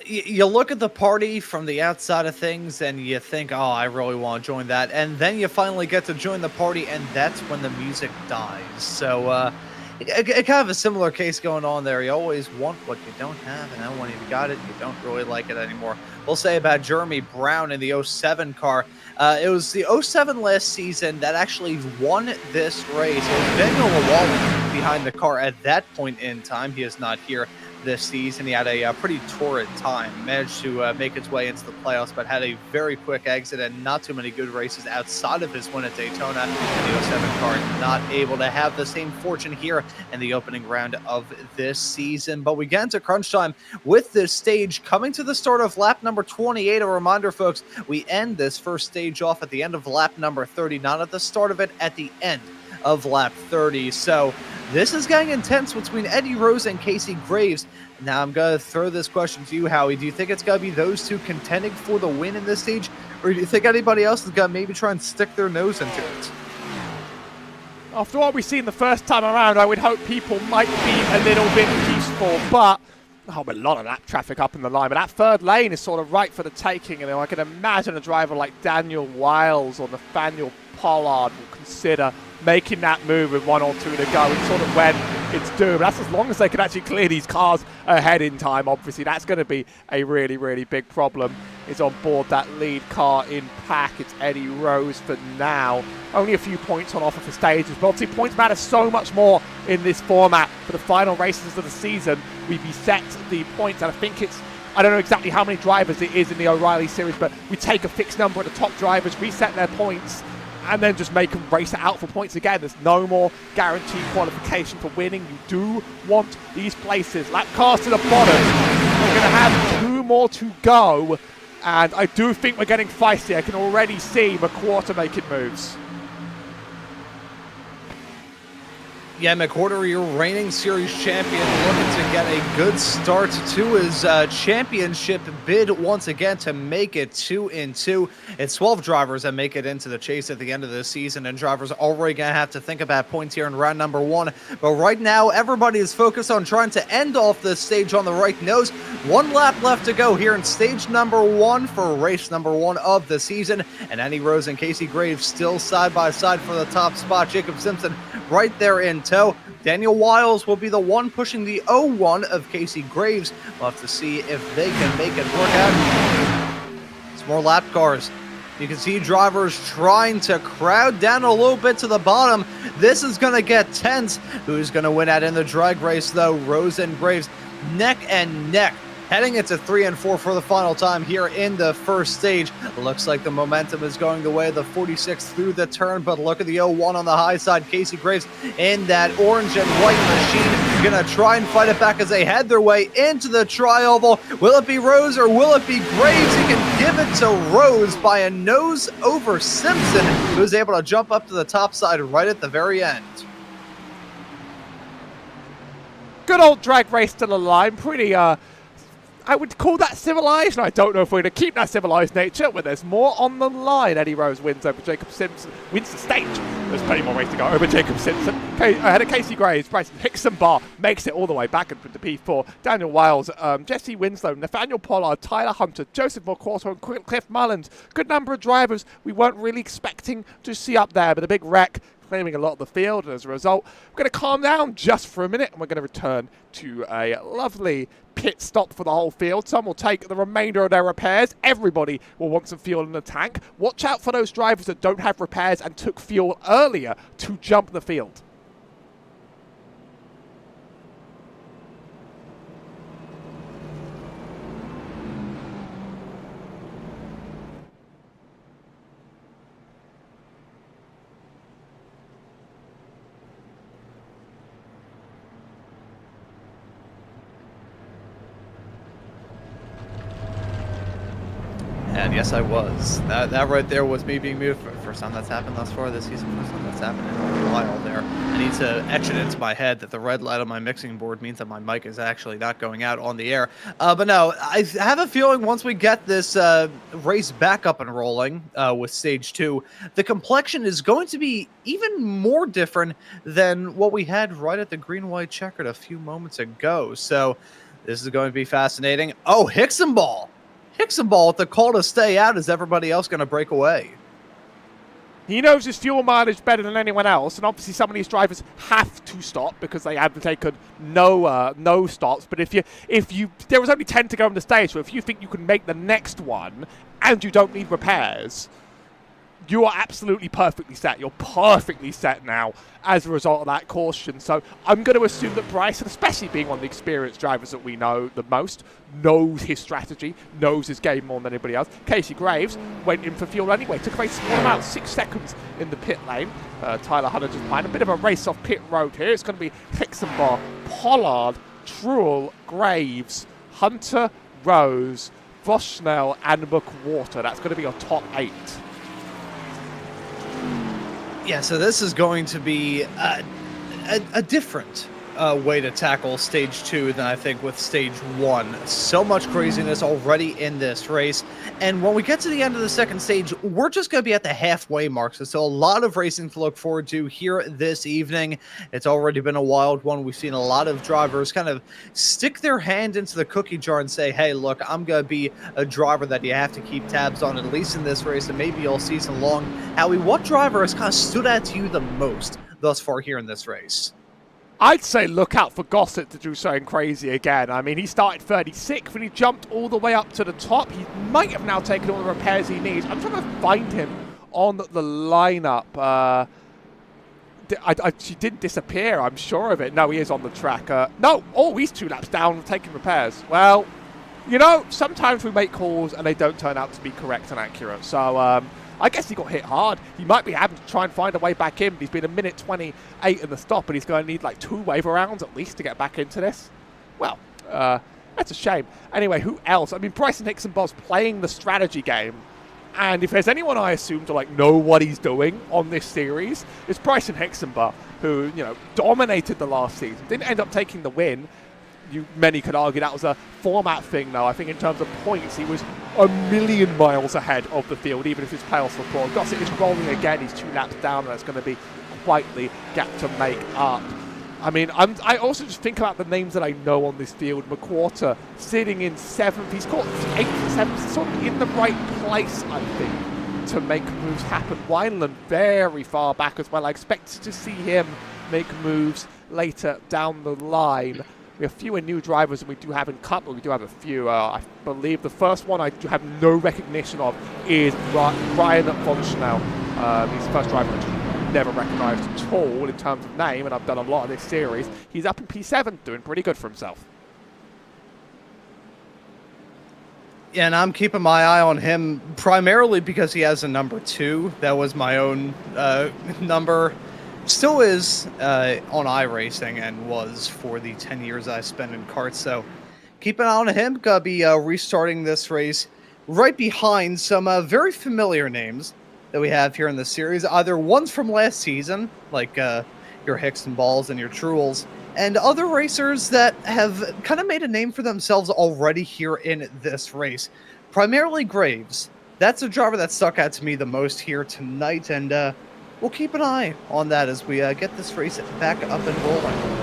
you look at the party from the outside of things and you think, oh, I really want to join that. And then you finally get to join the party, and that's when the music dies. So kind of a similar case going on there. You always want what you don't have, and then when you've got it, you don't really like it anymore. We'll say about Jeremy Brown in the 07 car. It was the 07 last season that actually won this race. It was Daniel Llewellyn behind the car at that point in time. He is not here this season. He had a pretty torrid time. Managed to make his way into the playoffs, but had a very quick exit and not too many good races outside of his win at Daytona. And the 07 car not able to have the same fortune here in the opening round of this season. But we get into crunch time with this stage coming to the start of lap number 28. A reminder, folks, we end this first stage off at the end of lap number 30, not at the start of it, at the end of lap 30. So this is getting intense between Eddie Rose and Casey Graves. Now I'm going to throw this question to you, Howie. Do you think it's going to be those two contending for the win in this stage? Or do you think anybody else is going to maybe try and stick their nose into it? After what we've seen the first time around, I would hope people might be a little bit peaceful, but a lot of that traffic up in the line. But that third lane is sort of right for the taking, and I can imagine a driver like Daniel Wiles or Nathaniel Pollard will consider making that move with 1 or 2 to go. It's sort of when it's due. That's as long as they can actually clear these cars ahead in time. Obviously, that's going to be a really, really big problem. Is on board that lead car in pack. It's Eddie Rose for now. Only a few points on offer for stages, but obviously points matter so much more in this format. For the final races of the season, we reset the points, and I think it's, I don't know exactly how many drivers it is in the O'Reilly Series, but we take a fixed number of the top drivers, reset their points, and then just make them race it out for points again. There's no more guaranteed qualification for winning. You do want these places. Lap cars to the bottom. We're going to have 2 more to go, and I do think we're getting feisty. I can already see McWhorter making moves. Yeah, McWhorter, your reigning series champion, looking to get a good start to his championship bid once again to make it 2-2. It's 12 drivers that make it into the chase at the end of the season, and drivers are already going to have to think about points here in round number 1. But right now, everybody is focused on trying to end off this stage on the right nose. 1 lap left to go here in stage number 1 for race number 1 of the season. And Eddie Rose and Casey Graves still side by side for the top spot. Jacob Simpson right there in tow. Daniel Wiles will be the one pushing the 01 of Casey Graves. We'll have to see if they can make it work out. It's more lap cars. You can see drivers trying to crowd down a little bit to the bottom. This is going to get tense. Who's going to win out in the drag race, though? Rose and Graves neck and neck. Heading into 3 and 4 for the final time here in the first stage. Looks like the momentum is going the way of the 46 through the turn, but look at the 01 on the high side. Casey Graves in that orange and white machine. Gonna try and fight it back as they head their way into the tri-oval. Will it be Rose or will it be Graves? He can give it to Rose by a nose over Simpson, who's able to jump up to the top side right at the very end. Good old drag race to the line. Pretty, I would call that civilized, and I don't know if we're going to keep that civilized nature, where there's more on the line. Eddie Rose wins over Jacob Simpson, wins the stage. There's plenty more race to go over Jacob Simpson. Ahead of Casey Graves, Bryson Hickson-Barr makes it all the way back into the P4. Daniel Wiles, Jesse Winslow, Nathaniel Pollard, Tyler Hunter, Joseph McWhorter, and Cliff Mullins. Good number of drivers we weren't really expecting to see up there, but a big wreck claiming a lot of the field, and as a result, we're going to calm down just for a minute, and we're going to return to a lovely pit stop for the whole field. Some will take the remainder of their repairs. Everybody will want some fuel in the tank. Watch out for those drivers that don't have repairs and took fuel earlier to jump the field. And yes, I was. That right there was me being muted. First time that's happened thus far this season. First time that's happened in a while there. I need to etch it into my head that the red light on my mixing board means that my mic is actually not going out on the air. But no, I have a feeling once we get this race back up and rolling with Stage 2, the complexion is going to be even more different than what we had right at the green-white checkered a few moments ago. So this is going to be fascinating. Oh, Hicksonball! Hicksonball with the call to stay out. Is everybody else going to break away? He knows his fuel mileage better than anyone else, and obviously some of these drivers have to stop because they haven't taken no stops. But if you there was only 10 to go on the stage, so if you think you can make the next one and you don't need repairs, you are absolutely perfectly set. You're perfectly set now as a result of that caution. So I'm going to assume that Bryson, especially being one of the experienced drivers that we know the most, knows his strategy, knows his game more than anybody else. Casey Graves went in for fuel anyway. Took a very small amount, 6 seconds in the pit lane. Tyler Hunter just behind. A bit of a race off pit road here. It's going to be Hicksonball, Pollard, Truel, Graves, Hunter, Rose, Voshnell, and McWhorter. That's going to be your top 8. Yeah, so this is going to be a different way to tackle Stage 2 than I think with Stage 1. So much craziness already in this race. And when we get to the end of the second stage, we're just going to be at the halfway mark. So a lot of racing to look forward to here this evening. It's already been a wild one. We've seen a lot of drivers kind of stick their hand into the cookie jar and say, hey, look, I'm going to be a driver that you have to keep tabs on, at least in this race, and maybe all season long. Howie, what driver has kind of stood out to you the most thus far here in this race? I'd say look out for Gossett to do something crazy again. I mean, he started 36th when he jumped all the way up to the top. He might have now taken all the repairs he needs. I'm trying to find him on the lineup. She didn't disappear, I'm sure of it. No, he is on the track. No, he's 2 laps down taking repairs. Well, you know, sometimes we make calls and they don't turn out to be correct and accurate. So, I guess he got hit hard. He might be having to try and find a way back in, but he's been a minute 28 in the stop, and he's going to need like 2 wave rounds at least to get back into this. Well, that's a shame. Anyway, who else? I mean, Bryson Hicksonball's playing the strategy game, and if there's anyone I assume to like know what he's doing on this series, it's Bryson Hicksonball, who, you know, dominated the last season. Didn't end up taking the win. Many could argue that was a format thing, though. I think in terms of points, he was a million miles ahead of the field, even if his playoffs were poor. Gossett is rolling again. He's 2 laps down, and that's going to be quite the gap to make up. I mean, I also just think about the names that I know on this field. McWhorter sitting in 7th. He's caught 8th and 7th. Sort of in the right place, I think, to make moves happen. Wineland very far back as well. I expect to see him make moves later down the line. We have fewer new drivers than we do have in Cup, but we do have a few. I believe the first one I do have no recognition of is Ryan Voshnell. He's the first driver I just never recognised at all in terms of name, and I've done a lot of this series. He's up in P7, doing pretty good for himself. Yeah, and I'm keeping my eye on him primarily because he has a number 2. That was my own number. Still is on iRacing and was for the 10 years I spent in karts. So keep an eye on him. Gonna be restarting this race right behind some very familiar names that we have here in the series. Either ones from last season, like your Hicksonballs and your Truels, and other racers that have kind of made a name for themselves already here in this race. Primarily Graves. That's a driver that stuck out to me the most here tonight, and we'll keep an eye on that as we get this race back up and rolling.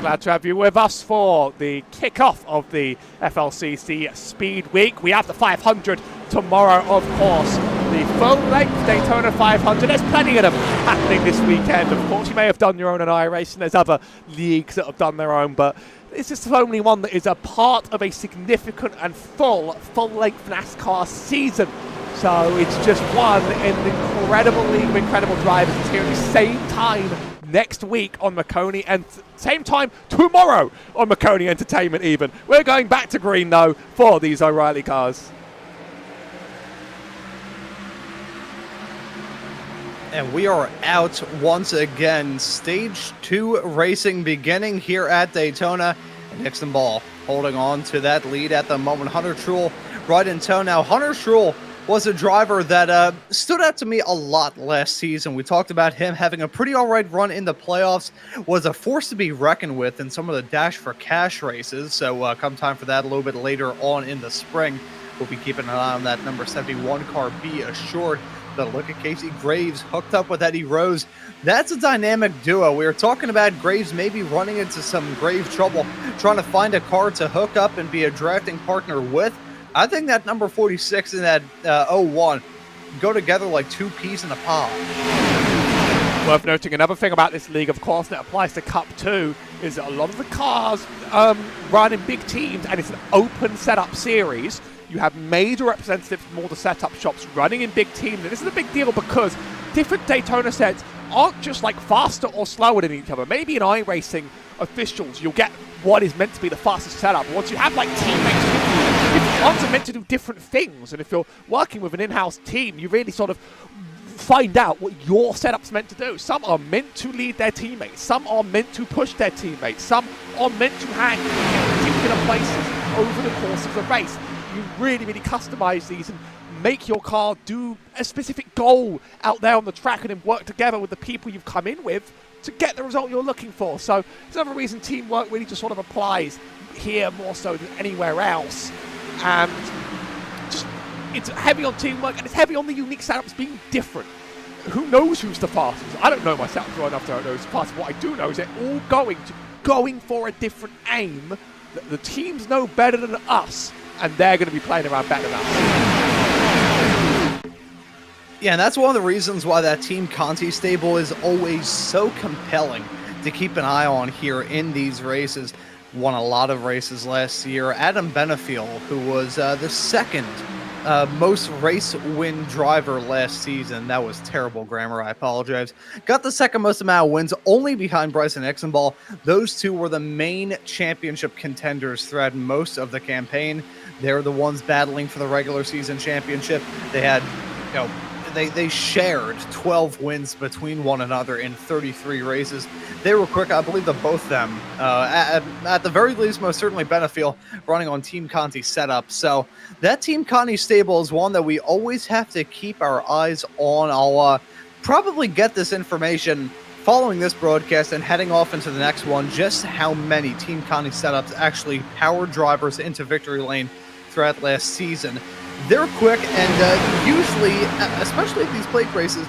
Glad to have you with us for the kickoff of the FLCC Speed Week. We have the 500 tomorrow, of course. the full-length Daytona 500. There's plenty of them happening this weekend. Of course, you may have done your own in iRacing. There's other leagues that have done their oin, but this is the only one that is a part of a significant and full-length NASCAR season. So it's just one in the incredible league of incredible drivers. It's here at the same time next week on Maconi, and same time tomorrow on Maconi Entertainment even. We're going back to green, though, for these O'Reilly cars. And we are out once again. Stage 2 racing beginning here at Daytona. Nixon Ball holding on to that lead at the moment. Hunter Truex right in tow now. Hunter Truex was a driver that stood out to me a lot last season. We talked about him having a pretty all right run in the playoffs, was a force to be reckoned with in some of the Dash for Cash races. So come time for that a little bit later on in the spring, we'll be keeping an eye on that number 71 car, be assured. But look at Casey Graves hooked up with Eddie Rose. That's a dynamic duo. We were talking about Graves maybe running into some grave trouble, trying to find a car to hook up and be a drafting partner with. I think that number 46 and that 01 go together like two peas in a pod. Worth noting another thing about this league, of course, that applies to Cup 2, is that a lot of the cars run in big teams, and it's an open setup series. You have major representatives from all the setup shops running in big teams. And this is a big deal because different Daytona sets aren't just like faster or slower than each other. Maybe in iRacing officials, you'll get what is meant to be the fastest setup. Once you have like teammates with you, different ones are meant to do different things. And if you're working with an in-house team, you really sort of find out what your setup's meant to do. Some are meant to lead their teammates. Some are meant to push their teammates. Some are meant to hang in particular places over the course of the race. You really, really customize these and make your car do a specific goal out there on the track and then work together with the people you've come in with to get the result you're looking for. So it's another reason teamwork really just sort of applies here more so than anywhere else. And just it's heavy on teamwork and it's heavy on the unique setups being different. Who knows who's the fastest? I don't know myself well enough to know who's the fastest. What I do know is they're all going for a different aim. The teams know better than us, and they're going to be playing around better than us. Yeah, and that's one of the reasons why that Team Conti stable is always so compelling to keep an eye on here in these races. Won a lot of races last year. Adam Benefiel, who was the second most race win driver last season. That was terrible grammar, I apologize. Got the second most amount of wins, only behind Bryson Exenball. Those two were the main championship contenders throughout most of the campaign. They're the ones battling for the regular season championship. They had, they shared 12 wins between one another in 33 races. They were quick. I believe that both of them, at the very least, most certainly Benefiel, running on Team Conti setup. So that Team Conti stable is one that we always have to keep our eyes on. I'll probably get this information following this broadcast and heading off into the next one, just how many Team Conti setups actually powered drivers into victory lane throughout last season. They're quick, and usually, especially at these plate races,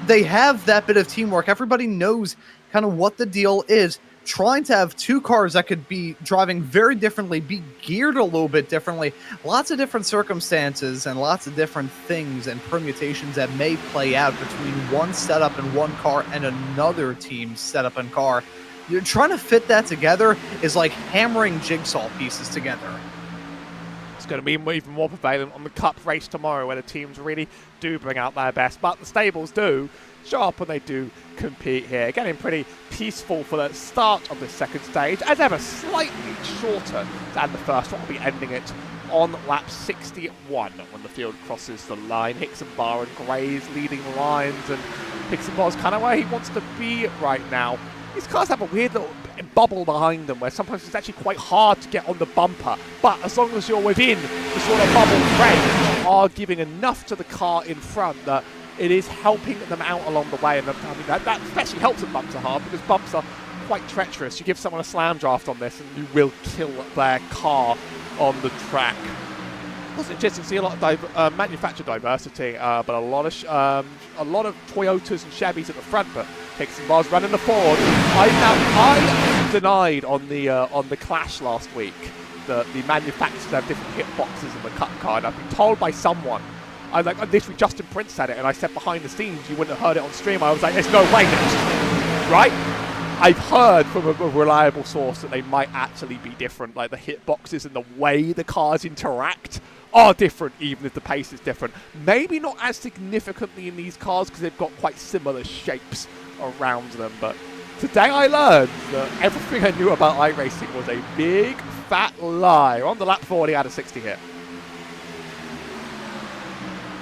they have that bit of teamwork. Everybody knows kind of what the deal is. Trying to have two cars that could be driving very differently, be geared a little bit differently, lots of different circumstances and lots of different things and permutations that may play out between one setup and one car and another team's setup and car. You're trying to fit that together is like hammering jigsaw pieces together. It's going to be even more prevalent on the Cup race tomorrow, where the teams really do bring out their best, but the stables do show up when they do compete here. Getting pretty peaceful for the start of the second stage, as ever slightly shorter than the first one. We'll be ending it on lap 61 when the field crosses the line. Hickson-Barr and Grays leading the lines, and Hickson-Barr's kind of where he wants to be right now. These cars have a weird little bubble behind them where sometimes it's actually quite hard to get on the bumper, but as long as you're within the sort of bubble range, you are giving enough to the car in front that it is helping them out along the way. And I mean, that especially helps when bumps are hard, because bumps are quite treacherous. You give someone a slam draft on this and you will kill their car on the track. It was interesting to see a lot of manufacturer diversity, but a lot of Toyotas and Chevys at the front, but Hickson-Barr's running the Ford. I denied on the Clash last week that the manufacturers have different hitboxes in the Cup car, and I've been told by someone, I literally Justin Prince said it, and I said behind the scenes, you wouldn't have heard it on stream. I was like, there's no way, right? I've heard from a reliable source that they might actually be different, like the hitboxes and the way the cars interact are different, even if the pace is different. Maybe not as significantly in these cars because they've got quite similar shapes around them, but today I learned that everything I knew about iRacing was a big fat lie. On the lap 40 out of 60 here.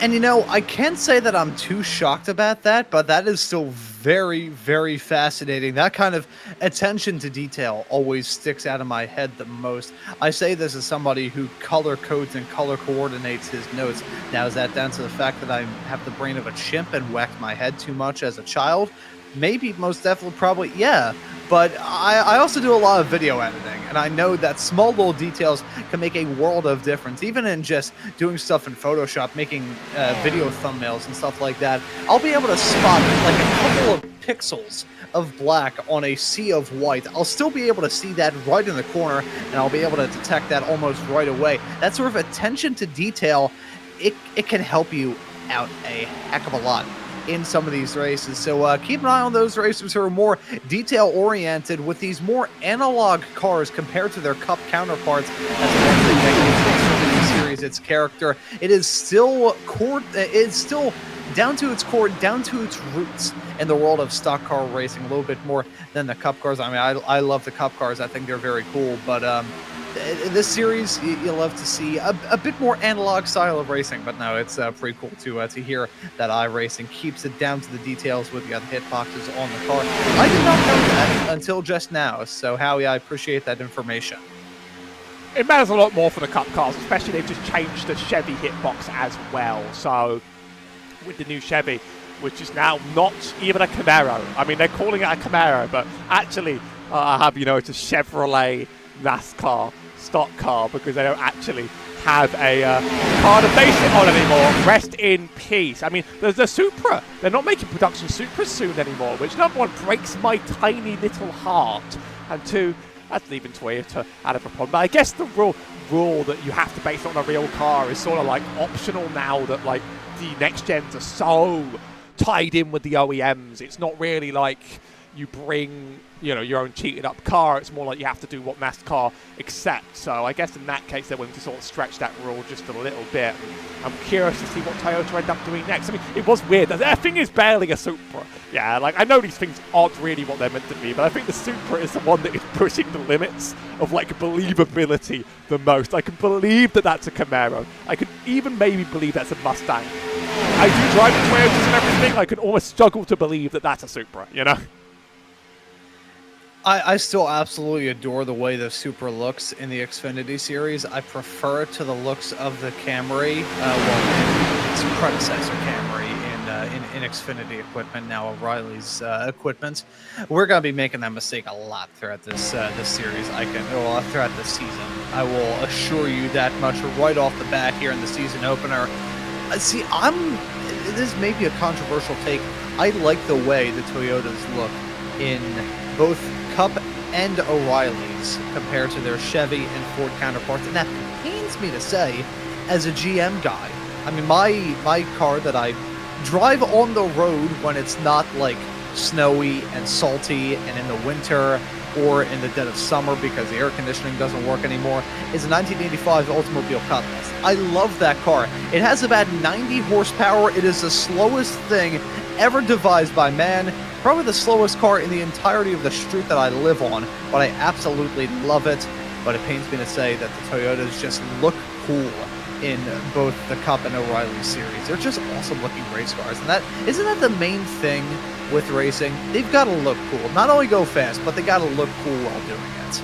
And you know, I can't say that I'm too shocked about that, but that is still very, very fascinating. That kind of attention to detail always sticks out of my head the most. I say this as somebody who color codes and color coordinates his notes. Now, is that down to the fact that I have the brain of a chimp and whacked my head too much as a child? Maybe, most definitely, probably, yeah. But I also do a lot of video editing, and I know that small little details can make a world of difference. Even in just doing stuff in Photoshop, making video thumbnails and stuff like that, I'll be able to spot like a couple of pixels of black on a sea of white. I'll still be able to see that right in the corner, and I'll be able to detect that almost right away. That sort of attention to detail, it can help you out a heck of a lot in some of these races. So keep an eye on those racers who are more detail-oriented with these more analog cars compared to their Cup counterparts. As eventually making Xfinity Series its character, it is still down to its core, down to its roots in the world of stock car racing, a little bit more than the Cup cars. I mean, I love the Cup cars. I think they're very cool, but this series, you'll love to see a bit more analog style of racing, but no, it's pretty cool to hear that iRacing keeps it down to the details with the other hitboxes on the car. I did not know that until just now, so Howie, I appreciate that information. It matters a lot more for the Cup cars, especially they've just changed the Chevy hitbox as well. So with the new Chevy, which is now not even a Camaro. I mean, they're calling it a Camaro, but actually, I have, it's a Chevrolet NASCAR stock car because they don't actually have a car to base it on anymore. Rest in peace. I mean, there's the Supra. They're not making production Supras soon anymore, which number one breaks my tiny little heart, and two, that's leaving Toyota out of a problem. But I guess the rule that you have to base it on a real car is sort of like optional now that like the next gens are so tied in with the OEMs. It's not really like you bring your own cheated up car. It's more like you have to do what NASCAR accepts. So I guess in that case they're willing to sort of stretch that rule just a little bit. I'm curious to see what Toyota end up doing next. I mean, it was weird. That thing is barely a Supra. Yeah, like I know these things aren't really what they're meant to be, but I think the Supra is the one that is pushing the limits of like believability the most. I can believe that that's a Camaro. I could even maybe believe that's a Mustang. I do drive the Toyotas and everything. I could almost struggle to believe that that's a Supra, I still absolutely adore the way the Supra looks in the Xfinity Series. I prefer it to the looks of the Camry, its predecessor Camry in Xfinity equipment, now O'Reilly's equipment. We're going to be making that mistake a lot throughout this series. Throughout the season. I will assure you that much right off the bat here in the season opener. See, this may be a controversial take. I like the way the Toyotas look in both Cup and O'Reilly's compared to their Chevy and Ford counterparts, and that pains me to say as a GM guy. I mean, my car that I drive on the road when it's not like snowy and salty and in the winter or in the dead of summer because the air conditioning doesn't work anymore is a 1985 Oldsmobile Cutlass. I love that car. It has about 90 horsepower. It is the slowest thing ever devised by man. Probably the slowest car in the entirety of the street that I live on, but I absolutely love it. But it pains me to say that the Toyotas just look cool in both the Cup and O'Reilly series. They're just awesome looking race cars, and isn't that the main thing with racing? They've got to look cool. Not only go fast, but they got to look cool while doing it.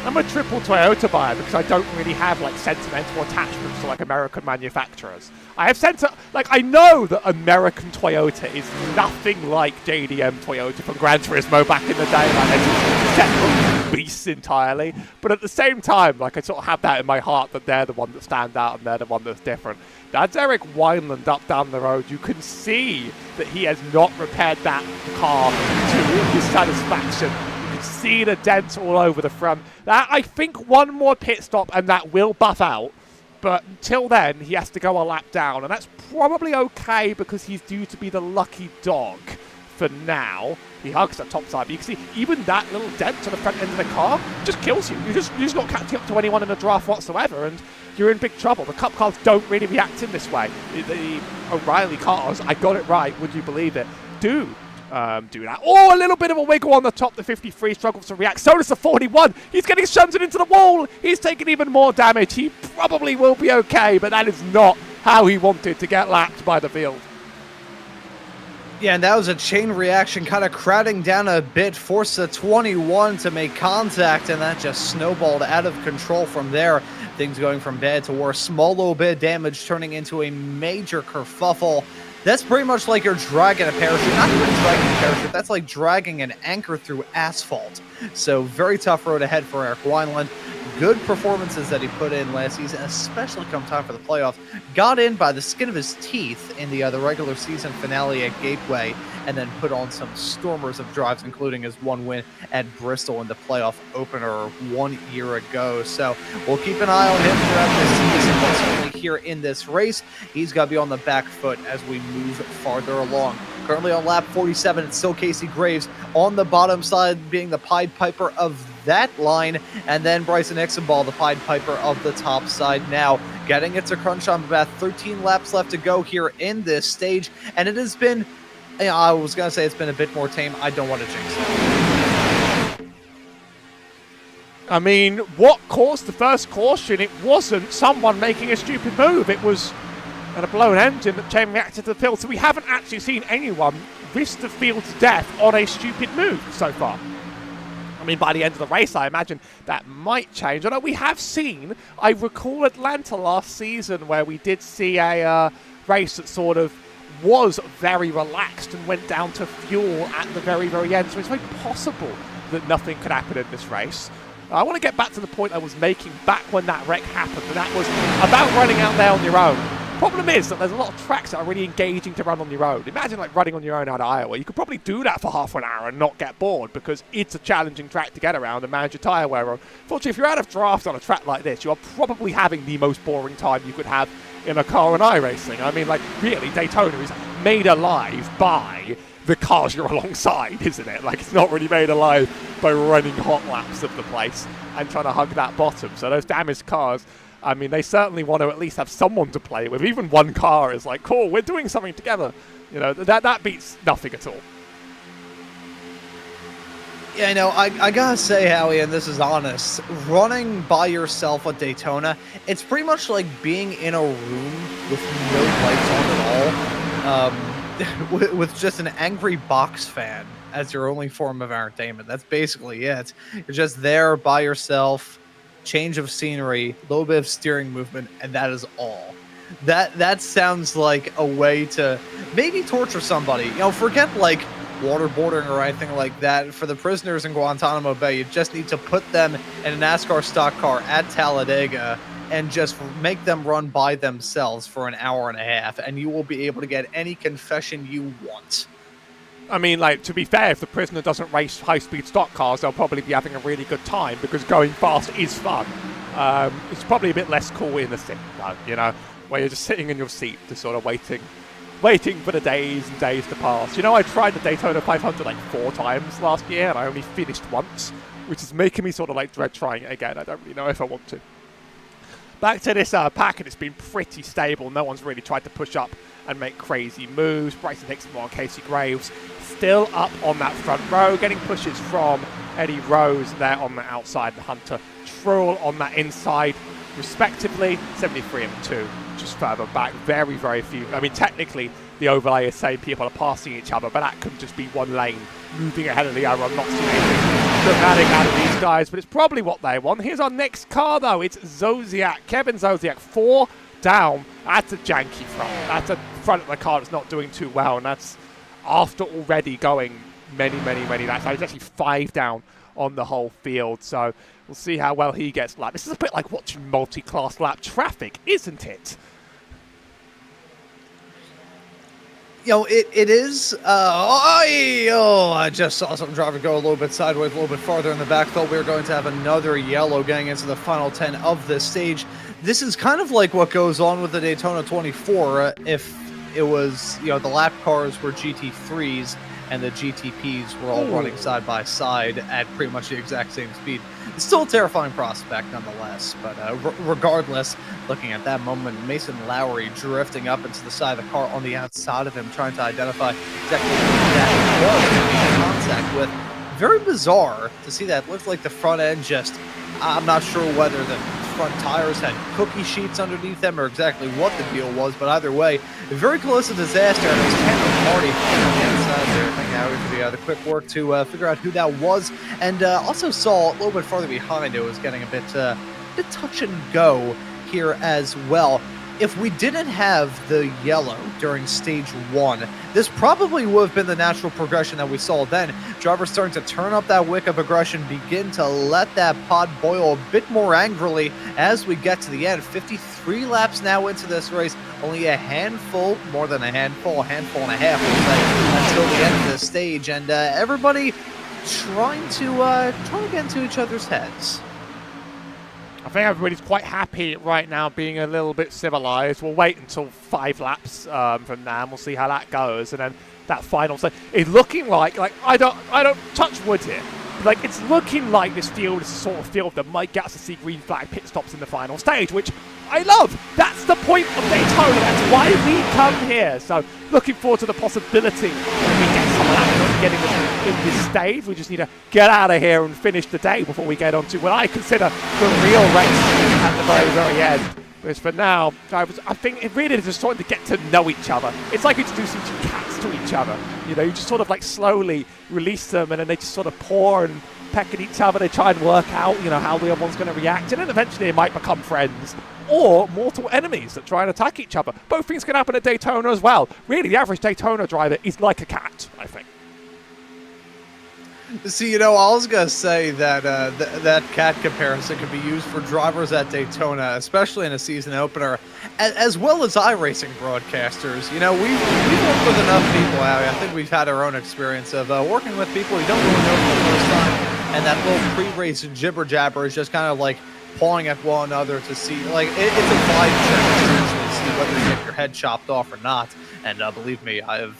I'm a triple Toyota buyer because I don't really have like sentimental attachments to like American manufacturers. I have I know that American Toyota is nothing like JDM Toyota from Gran Turismo back in the day. Like they're just separate beasts entirely. But at the same time, like I sort of have that in my heart that they're the one that stand out and they're the one that's different. That's Eric Wineland up down the road. You can see that he has not repaired that car to his satisfaction. See the dents all over the front. That I think one more pit stop and that will buff out. But until then, he has to go a lap down, and that's probably okay because he's due to be the lucky dog for now. He hugs the top side, but you can see even that little dent to the front end of the car just kills you. You're just not catching up to anyone in the draft whatsoever, and you're in big trouble. The Cup cars don't really react in this way. The O'Reilly cars, I got it right, would you believe it, do that. Oh, a little bit of a wiggle on the top. The 53 struggles to react. So does the 41. He's getting shunted into the wall. He's taking even more damage. He probably will be okay, but that is not how he wanted to get lapped by the field. Yeah, and that was a chain reaction, kind of crowding down a bit, forced the 21 to make contact, and that just snowballed out of control from there. Things going from bad to worse. Small little bit of damage turning into a major kerfuffle. That's pretty much like you're dragging a parachute. Not even dragging a parachute, that's like dragging an anchor through asphalt. So very tough road ahead for Eric Wineland. Good performances that he put in last season, especially come time for the playoffs. Got in by the skin of his teeth in the regular season finale at Gateway, and then put on some stormers of drives, including his one win at Bristol in the playoff opener 1 year ago. So we'll keep an eye on him throughout this season, but certainly here in this race, he's got to be on the back foot as we move farther along. Currently on lap 47, it's still Casey Graves on the bottom side, being the Pied Piper of that line, and then Bryson Ixenball, the Pied Piper of the top side now. Getting it to crunch on about 13 laps left to go here in this stage, and it has been, I was going to say it's been a bit more tame. I don't want to jinx it. I mean, what caused the first caution? It wasn't someone making a stupid move. It was a blown engine that chain reacted to the field. So we haven't actually seen anyone risk the field's death on a stupid move so far. I mean, by the end of the race, I imagine that might change. Although we have seen, I recall Atlanta last season where we did see a race that sort of was very relaxed and went down to fuel at the very, very end. So it's very possible that nothing could happen in this race. I want to get back to the point I was making back when that wreck happened, and that was about running out there on your own. Problem is that there's a lot of tracks that are really engaging to run on your own. Imagine like running on your own out of Iowa. You could probably do that for half an hour and not get bored because it's a challenging track to get around and manage your tyre wear on. Fortunately, if you're out of draft on a track like this, you are probably having the most boring time you could have in a car and iRacing. I mean, like, really, Daytona is made alive by the cars you're alongside, isn't it? Like, it's not really made alive by running hot laps of the place and trying to hug that bottom. So those damaged cars, I mean, they certainly want to at least have someone to play with. Even one car is like, cool, we're doing something together. You know, that beats nothing at all. Yeah, I gotta say, Howie, and this is honest, running by yourself at Daytona, it's pretty much like being in a room with no lights on at all, with just an angry box fan as your only form of entertainment. That's basically it. You're just there by yourself, change of scenery, a little bit of steering movement, and that is all. That sounds like a way to maybe torture somebody. Forget like waterboarding or anything like that. For the prisoners in Guantanamo Bay, you just need to put them in a NASCAR stock car at Talladega and just make them run by themselves for an hour and a half, and you will be able to get any confession you want. I mean, like, to be fair, if the prisoner doesn't race high-speed stock cars, they'll probably be having a really good time because going fast is fun. It's probably a bit less cool in the sim, where you're just sitting in your seat, just sort of waiting for the days and days to pass. I tried the Daytona 500 like 4 times last year, and I only finished once, which is making me sort of like dread trying it again. I don't really know if I want to. Back to this pack, and it's been pretty stable. No one's really tried to push up and make crazy moves. Bryson Ixenball and Casey Graves still up on that front row, getting pushes from Eddie Rose there on the outside, and Hunter Truex on that inside, respectively. 73 and 2, just further back. Very, very few. I mean, technically, the overlay is saying people are passing each other, but that could just be one lane moving ahead of the other. I'm not seeing anything dramatic out of these guys, but it's probably what they want. Here's our next car, though. It's Zodiac. Kevin Zodiac, 4 down. That's a janky front. That's a front of the car that's not doing too well, and that's after already going many laps. He's actually 5 down on the whole field, so we'll see how well he gets lapped. This is a bit like watching multi-class lap traffic, isn't it? It is. I just saw some driver go a little bit sideways, a little bit farther in the back. Thought we were going to have another yellow getting into the final 10 of this stage. this is kind of like what goes on with the Daytona 24 if it was, the lap cars were GT3s and the GTPs were all running side by side at pretty much the exact same speed. It's still a terrifying prospect nonetheless, but regardless, looking at that moment, Mason Lowry drifting up into the side of the car on the outside of him, trying to identify exactly who that was making contact with. Very bizarre to see that. It looked like the front end just, I'm not sure whether the front tires had cookie sheets underneath them or exactly what the deal was, but either way, very close to disaster. And it was Tanner Hardy on the outside there. Thank you for the quick work to figure out who that was, and also saw a little bit farther behind it was getting a bit touch and go here as well. If we didn't have the yellow during stage 1, this probably would have been the natural progression that we saw then. Drivers starting to turn up that wick of aggression, begin to let that pot boil a bit more angrily as we get to the end. 53 laps now into this race, only a handful, more than a handful and a half, we'll say, until the end of the stage, and everybody trying to get into each other's heads. I think everybody's quite happy right now being a little bit civilized. We'll wait until 5 laps from now and we'll see how that goes. And then that final stage is looking like I don't touch wood here. Like, it's looking like this field is the sort of field that might get us to see green flag pit stops in the final stage, which I love. That's the point of Daytona. That's why we come here. So looking forward to the possibility that we get some of that getting in this stage. We just need to get out of here and finish the day before we get on to what I consider the real race at the very, very end. Whereas for now, I think it really is just starting to get to know each other. It's like introducing 2 cats to each other. You just sort of like slowly release them and then they just sort of paw and peck at each other. They try and work out, how the other one's going to react. And then eventually they might become friends or mortal enemies that try and attack each other. Both things can happen at Daytona as well. Really, the average Daytona driver is like a cat, I think. See, I was going to say that that cat comparison could be used for drivers at Daytona, especially in a season opener, as well as iRacing broadcasters. We've worked with enough people, Allie. I think we've had our own experience of working with people you don't really know for the first time, and that little pre-race jibber-jabber is just kind of like pawing at one another to see, like, it's a vibe check essentially to see whether you get your head chopped off or not. And believe me, I've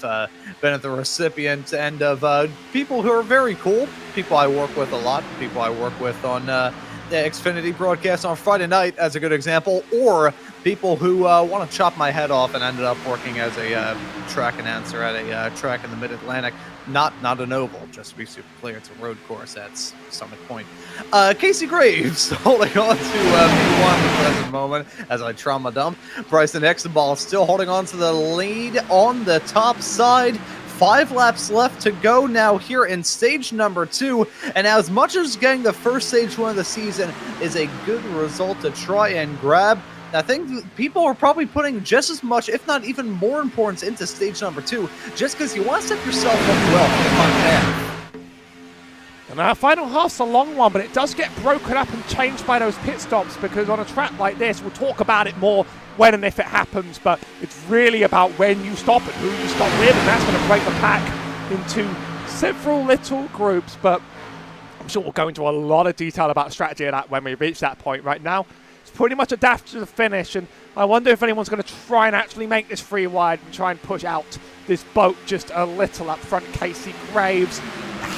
been at the recipient end of people who are very cool, people I work with a lot, people I work with on the Xfinity broadcast on Friday night, as a good example, or people who want to chop my head off and ended up working as a track announcer at a track in the Mid-Atlantic. Not an oval, just to be super clear. It's a road course at Summit Point. Casey Graves holding on to P1 at the present moment as I trauma dump. Bryson Hexenball still holding on to the lead on the top side. 5 laps left to go now here in stage number 2. And as much as getting the first stage win of the season is a good result to try and grab, I think people are probably putting just as much, if not even more importance into stage number 2, just because you want to set yourself up well for the fun path. And our final half's a long one, but it does get broken up and changed by those pit stops, because on a track like this, we'll talk about it more when and if it happens, but it's really about when you stop and who you stop with, and that's going to break the pack into several little groups. But I'm sure we'll go into a lot of detail about strategy of that when we reach that point. Right now, it's pretty much a dash to the finish, and I wonder if anyone's going to try and actually make this 3 wide and try and push out this boat just a little up front. Casey Graves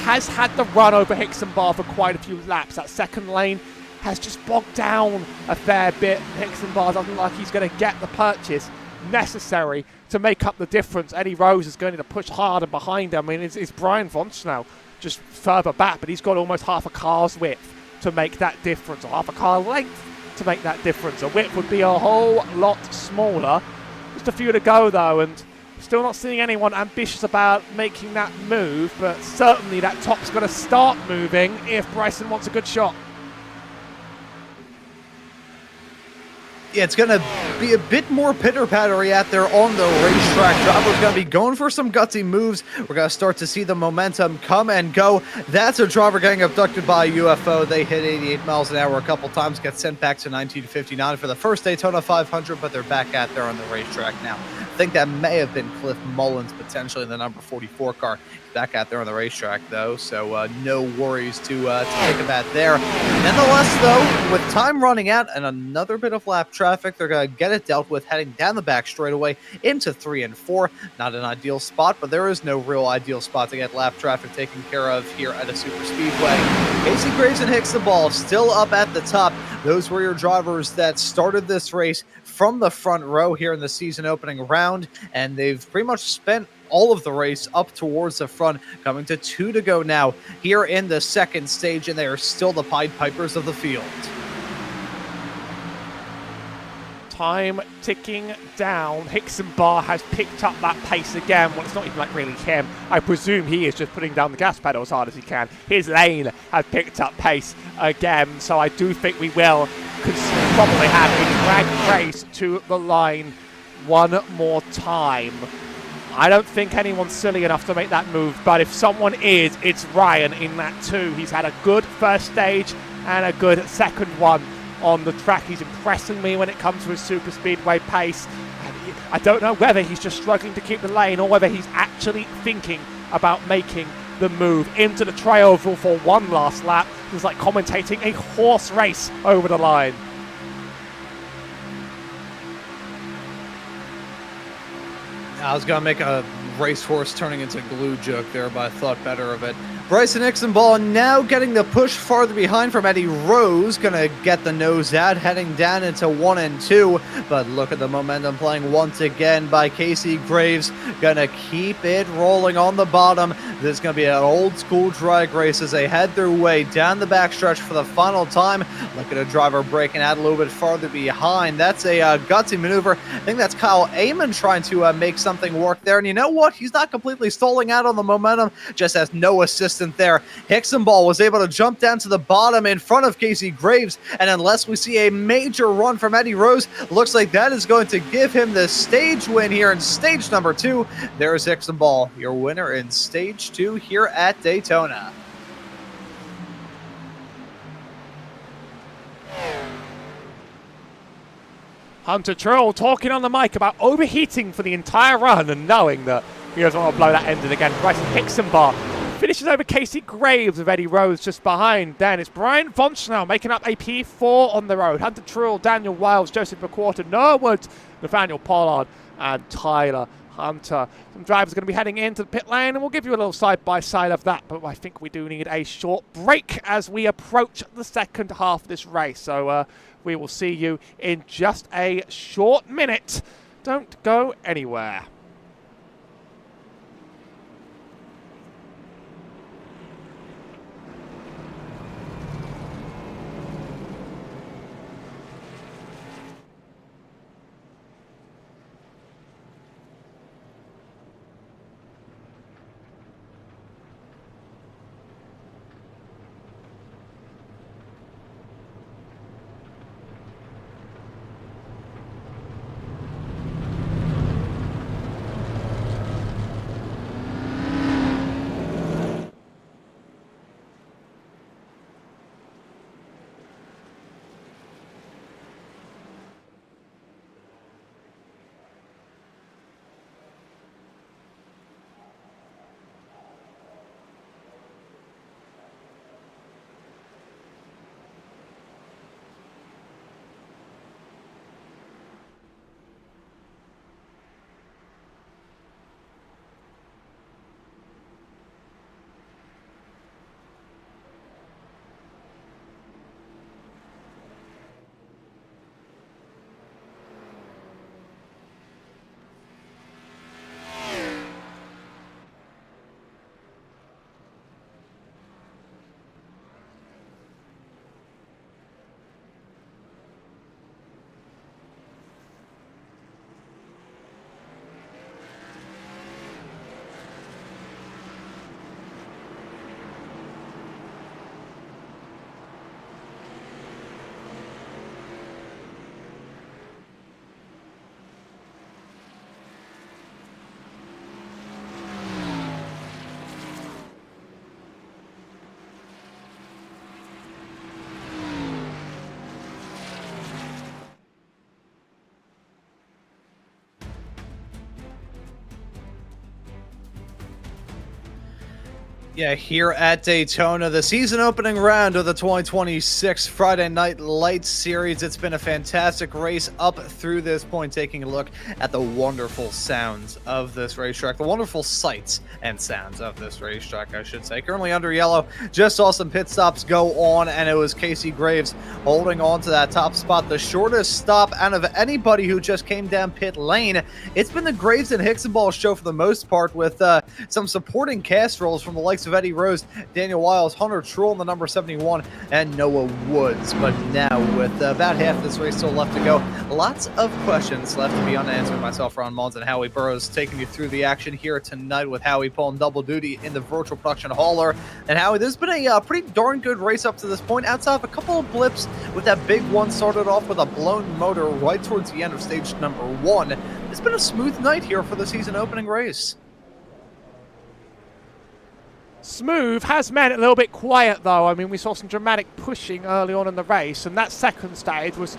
has had the run over Hixenbar for quite a few laps. That second lane has just bogged down a fair bit. Hixenbar doesn't look like he's going to get the purchase necessary to make up the difference. Eddie Rose is going to push hard and behind him. I mean, it's Brian Vonch now just further back, but he's got almost half a car's width to make that difference, or half a car length to make that difference. A width would be a whole lot smaller. Just a few to go though, and still not seeing anyone ambitious about making that move, but certainly that top's going to start moving if Bryson wants a good shot. Yeah, it's going to be a bit more pitter-pattery out there on the racetrack. Drivers going to be going for some gutsy moves. We're going to start to see the momentum come and go. That's a driver getting abducted by a UFO. They hit 88 miles an hour a couple times, get sent back to 1959 for the first Daytona 500, but they're back out there on the racetrack now. think that may have been Cliff Mullins, potentially in the number 44 car. He's back out there on the racetrack, though, so no worries to think about there. Nonetheless, though, with time running out and another bit of lap traffic, they're going to get it dealt with heading down the back straightaway into 3 and 4. Not an ideal spot, but there is no real ideal spot to get lap traffic taken care of here at a super speedway. Casey Graves and Hixenball still up at the top. Those were your drivers that started this race from the front row here in the season opening round, and they've pretty much spent all of the race up towards the front, coming to 2 to go now here in the second stage, and they are still the Pied Pipers of the field. Time ticking down. Hixenball has picked up that pace again. Well, it's not even like really him. I presume he is just putting down the gas pedal as hard as he can. His lane has picked up pace again, so I do think we will probably have a drag race to the line one more time. I don't think anyone's silly enough to make that move, but if someone is, it's Ryan in that too. He's had a good first stage and a good second one on the track. He's impressing me when it comes to his super speedway pace. I don't know whether he's just struggling to keep the lane or whether he's actually thinking about making the move into the trail for one last lap. It's like commentating a horse race over the line. I was going to make a racehorse turning into glue joke there, but I thought better of it. Bryson Hixenball now getting the push farther behind from Eddie Rose. Going to get the nose out, heading down into 1 and 2. But look at the momentum playing once again by Casey Graves. Going to keep it rolling on the bottom. This is going to be an old school drag race as they head their way down the backstretch for the final time. Look at a driver breaking out a little bit farther behind. That's a gutsy maneuver. I think that's Kyle Amon trying to make something work there. And you know what? He's not completely stalling out on the momentum, just has no assistance there. Hixenball was able to jump down to the bottom in front of Casey Graves, and unless we see a major run from Eddie Rose, looks like that is going to give him the stage win here in stage number 2. There's Hixenball, your winner in stage 2 here at Daytona. Hunter Trull talking on the mic about overheating for the entire run and knowing that he doesn't want to blow that engine again. Bryson Hixenball finishes over Casey Graves with Eddie Rose just behind. Then it's Brian Vonschnell making up a P4 on the road. Hunter Trull, Daniel Wiles, Joseph McQuarter, Noah Woods, Nathaniel Pollard, and Tyler Hunter. Some drivers are going to be heading into the pit lane, and we'll give you a little side-by-side of that, but I think we do need a short break as we approach the second half of this race. So we will see you in just a short minute. Don't go anywhere. Yeah, here at Daytona, the season opening round of the 2026 Friday Night Lights Series. It's been a fantastic race up through this point, taking a look at the wonderful sounds of this racetrack, the wonderful sights and sounds of this racetrack, I should say. Currently under yellow, just saw some pit stops go on, and it was Casey Graves holding on to that top spot. The shortest stop out of anybody who just came down pit lane. It's been the Graves and Hicksonball show for the most part, with some supporting cast rolls from the likes of Eddie Rose, Daniel Wiles, Hunter Trull in the number 71, and Noah Woods. But now, with about half this race still left to go, lots of questions left to be unanswered. Myself, Ron Mullins, and Howie Burrows taking you through the action here tonight, with Howie pulling double duty in the virtual production hauler. And Howie, there's been a pretty darn good race up to this point, outside of a couple of blips, with that big one started off with a blown motor right towards the end of stage number 1. It's been a smooth night here for the season opening race. Smooth has meant a little bit quiet, though. I mean, we saw some dramatic pushing early on in the race, and that second stage was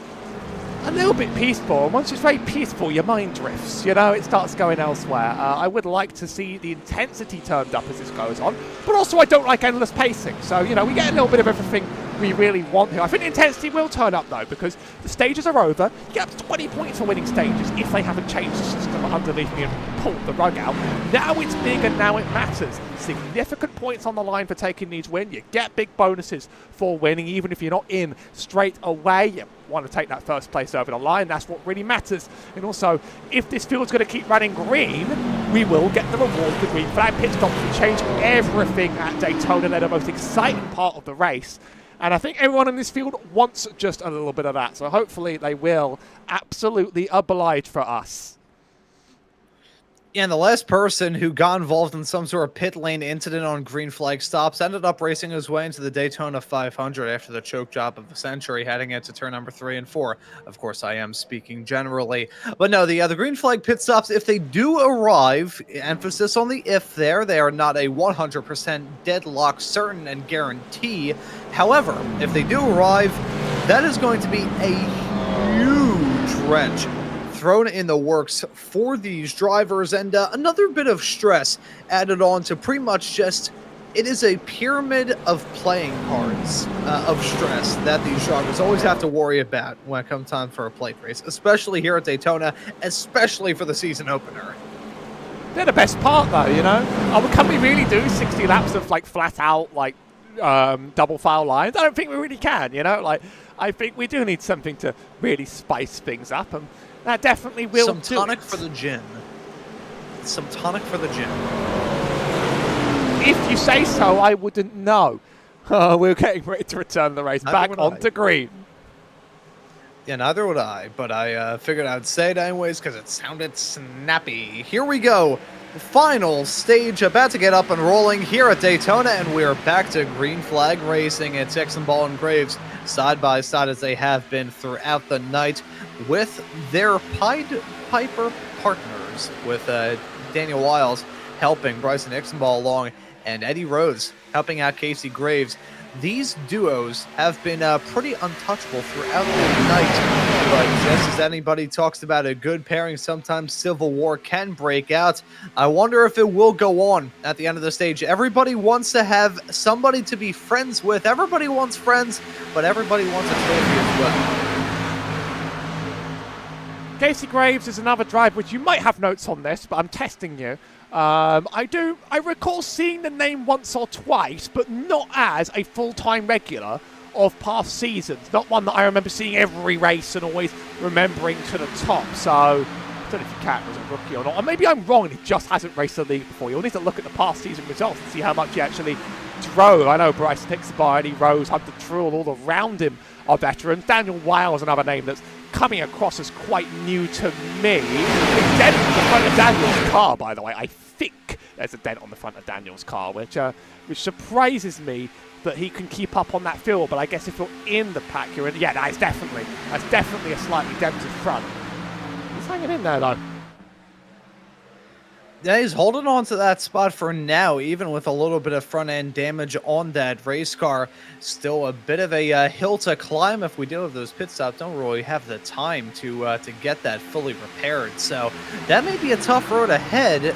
a little bit peaceful. And once it's very peaceful, your mind drifts, you know, it starts going elsewhere. I would like to see the intensity turned up as this goes on, but also I don't like endless pacing. So, you know, we get a little bit of everything we really want here. I think the intensity will turn up, though, because the stages are over. You get up to 20 points for winning stages if they haven't changed the system underneath me and pulled the rug out. Now it's big and now it matters. Significant points on the line for taking these wins. You get big bonuses for winning, even if you're not in straight away. You want to take that first place over the line. That's what really matters. And also, if this field's going to keep running green, we will get the reward for green flag pit stops. We change everything at Daytona. They're the most exciting part of the race. And I think everyone in this field wants just a little bit of that. So hopefully they will absolutely oblige for us. Yeah, and the last person who got involved in some sort of pit lane incident on green flag stops ended up racing his way into the Daytona 500 after the choke job of the century, heading into turn number 3 and 4. Of course, I am speaking generally. But no, the green flag pit stops, if they do arrive, emphasis on the if there, they are not a 100% deadlock certain and guarantee. However, if they do arrive, that is going to be a huge wrench thrown in the works for these drivers, and another bit of stress added on to pretty much just, it is a pyramid of playing cards of stress that these drivers always have to worry about when it comes time for a plate race, especially here at Daytona, especially for the season opener. They're the best part, though, you know? Can we really do 60 laps of, like, flat out, like, double file lines? I don't think we really can, you know? Like, I think we do need something to really spice things up, and that definitely will do. Some tonic for the gin. Some tonic for the gin. If you say so, I wouldn't know. We're getting ready to return the race back onto green. Yeah, neither would I, but I figured I'd say it anyways because it sounded snappy. Here we go. Final stage about to get up and rolling here at Daytona, and we're back to green flag racing. It's Hicksonball and Graves side by side as they have been throughout the night, with their Pied Piper partners, with Daniel Wiles helping Bryson Hicksonball along, and Eddie Rose helping out Casey Graves. These duos have been pretty untouchable throughout the night, but just as anybody talks about a good pairing, sometimes civil war can break out. I wonder if it will go on at the end of the stage. Everybody wants to have somebody to be friends with. Everybody wants friends, but everybody wants a trophy as well. Casey Graves is another driver, which you might have notes on this, but I'm testing you. I recall seeing the name once or twice, but not as a full-time regular of past seasons. Not one that I remember seeing every race and always remembering to the top. So, I don't know if you count as a rookie or not. Or maybe I'm wrong and he just hasn't raced the league before. You'll need to look at the past season results and see how much he actually drove. I know Bryson Hicksonball, Eddie Rose, Hunter Trull, all around him are veterans. Daniel Wiles is another name that's coming across as quite new to me. A dent on the front of Daniel's car, by the way. I think there's a dent on the front of Daniel's car, which surprises me that he can keep up on that field. But I guess if you're in the pack, you're in. Yeah, that's definitely a slightly dented front. He's hanging in there, though. Yeah, he's holding on to that spot for now, even with a little bit of front-end damage on that race car. Still a bit of a hill to climb if we do have those pit stops. Don't really have the time to get that fully repaired. So that may be a tough road ahead.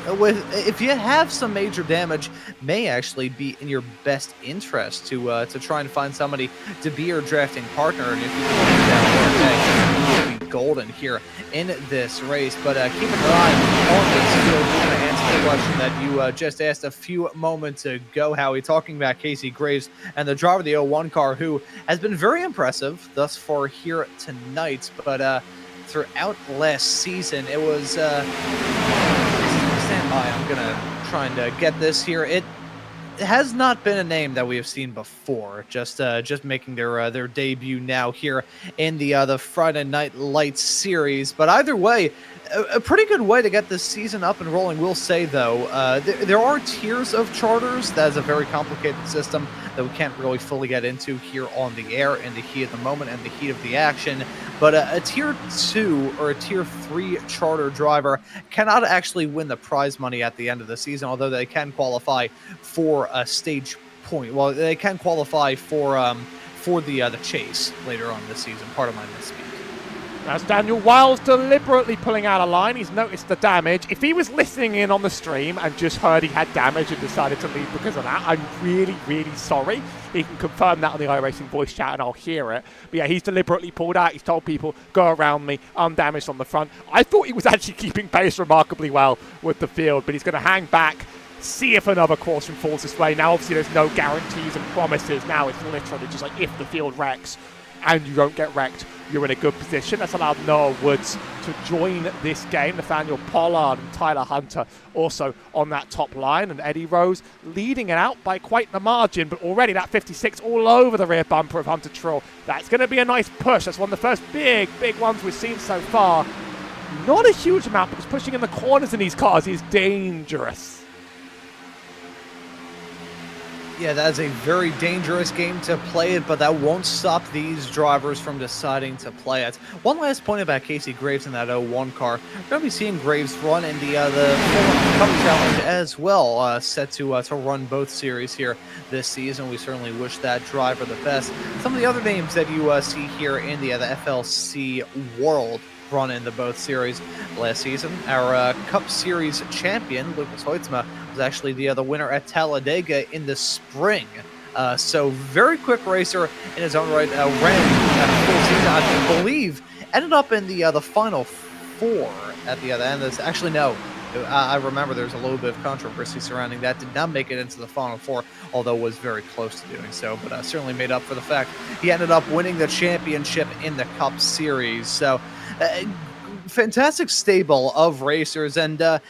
If you have some major damage, may actually be in your best interest to try and find somebody to be your drafting partner. And if you can make that work, you'll be golden here in this race. But keep an eye on this field. Answer the question that you just asked a few moments ago, Howie, talking about Casey Graves and the driver of the 01 car, who has been very impressive thus far here tonight. But throughout last season, it was stand by. I'm gonna try and get this here. It has not been a name that we have seen before. Just making their debut now here in the Friday Night Lights series. But either way, a pretty good way to get this season up and rolling. We'll say though, there are tiers of charters. That is a very complicated system that we can't really fully get into here on the air in the heat of the moment and the heat of the action. But a tier 2 or a tier 3 charter driver cannot actually win the prize money at the end of the season, although they can qualify for a stage point. Well, they can qualify for the chase later on this season. Part of my misspeak. That's Daniel Wiles deliberately pulling out a line. He's noticed the damage. If he was listening in on the stream and just heard he had damage and decided to leave because of that, I'm really, really sorry. He can confirm that on the iRacing voice chat and I'll hear it. But yeah, he's deliberately pulled out. He's told people, go around me. I'm damaged on the front. I thought he was actually keeping pace remarkably well with the field, but he's going to hang back, see if another caution falls this way. Now, obviously, there's no guarantees and promises. Now it's literally just like if the field wrecks and you don't get wrecked, you're in a good position. That's allowed Noah Woods to join this game. Nathaniel Pollard and Tyler Hunter also on that top line. And Eddie Rose leading it out by quite the margin. But already that 56 all over the rear bumper of Hunter Trill. That's going to be a nice push. That's one of the first big ones we've seen so far. Not a huge amount, because pushing in the corners in these cars is dangerous. Yeah, that is a very dangerous game to play it, but that won't stop these drivers from deciding to play it. One last point about Casey Graves in that 01 car. We're going to be seeing Graves run in the Cup Challenge as well, set to run both series here this season. We certainly wish that driver the best. Some of the other names that you see here in the FLC world run in the both series last season. Our Cup Series champion, Lucas Hoytsma, was actually the winner at Talladega in the spring. So very quick racer in his own right. Ran full season, I believe, ended up in the Final Four at the other end. Actually, no. I remember there's a little bit of controversy surrounding that. Did not make it into the Final Four, although was very close to doing so. But certainly made up for the fact he ended up winning the championship in the Cup Series. So fantastic stable of racers and a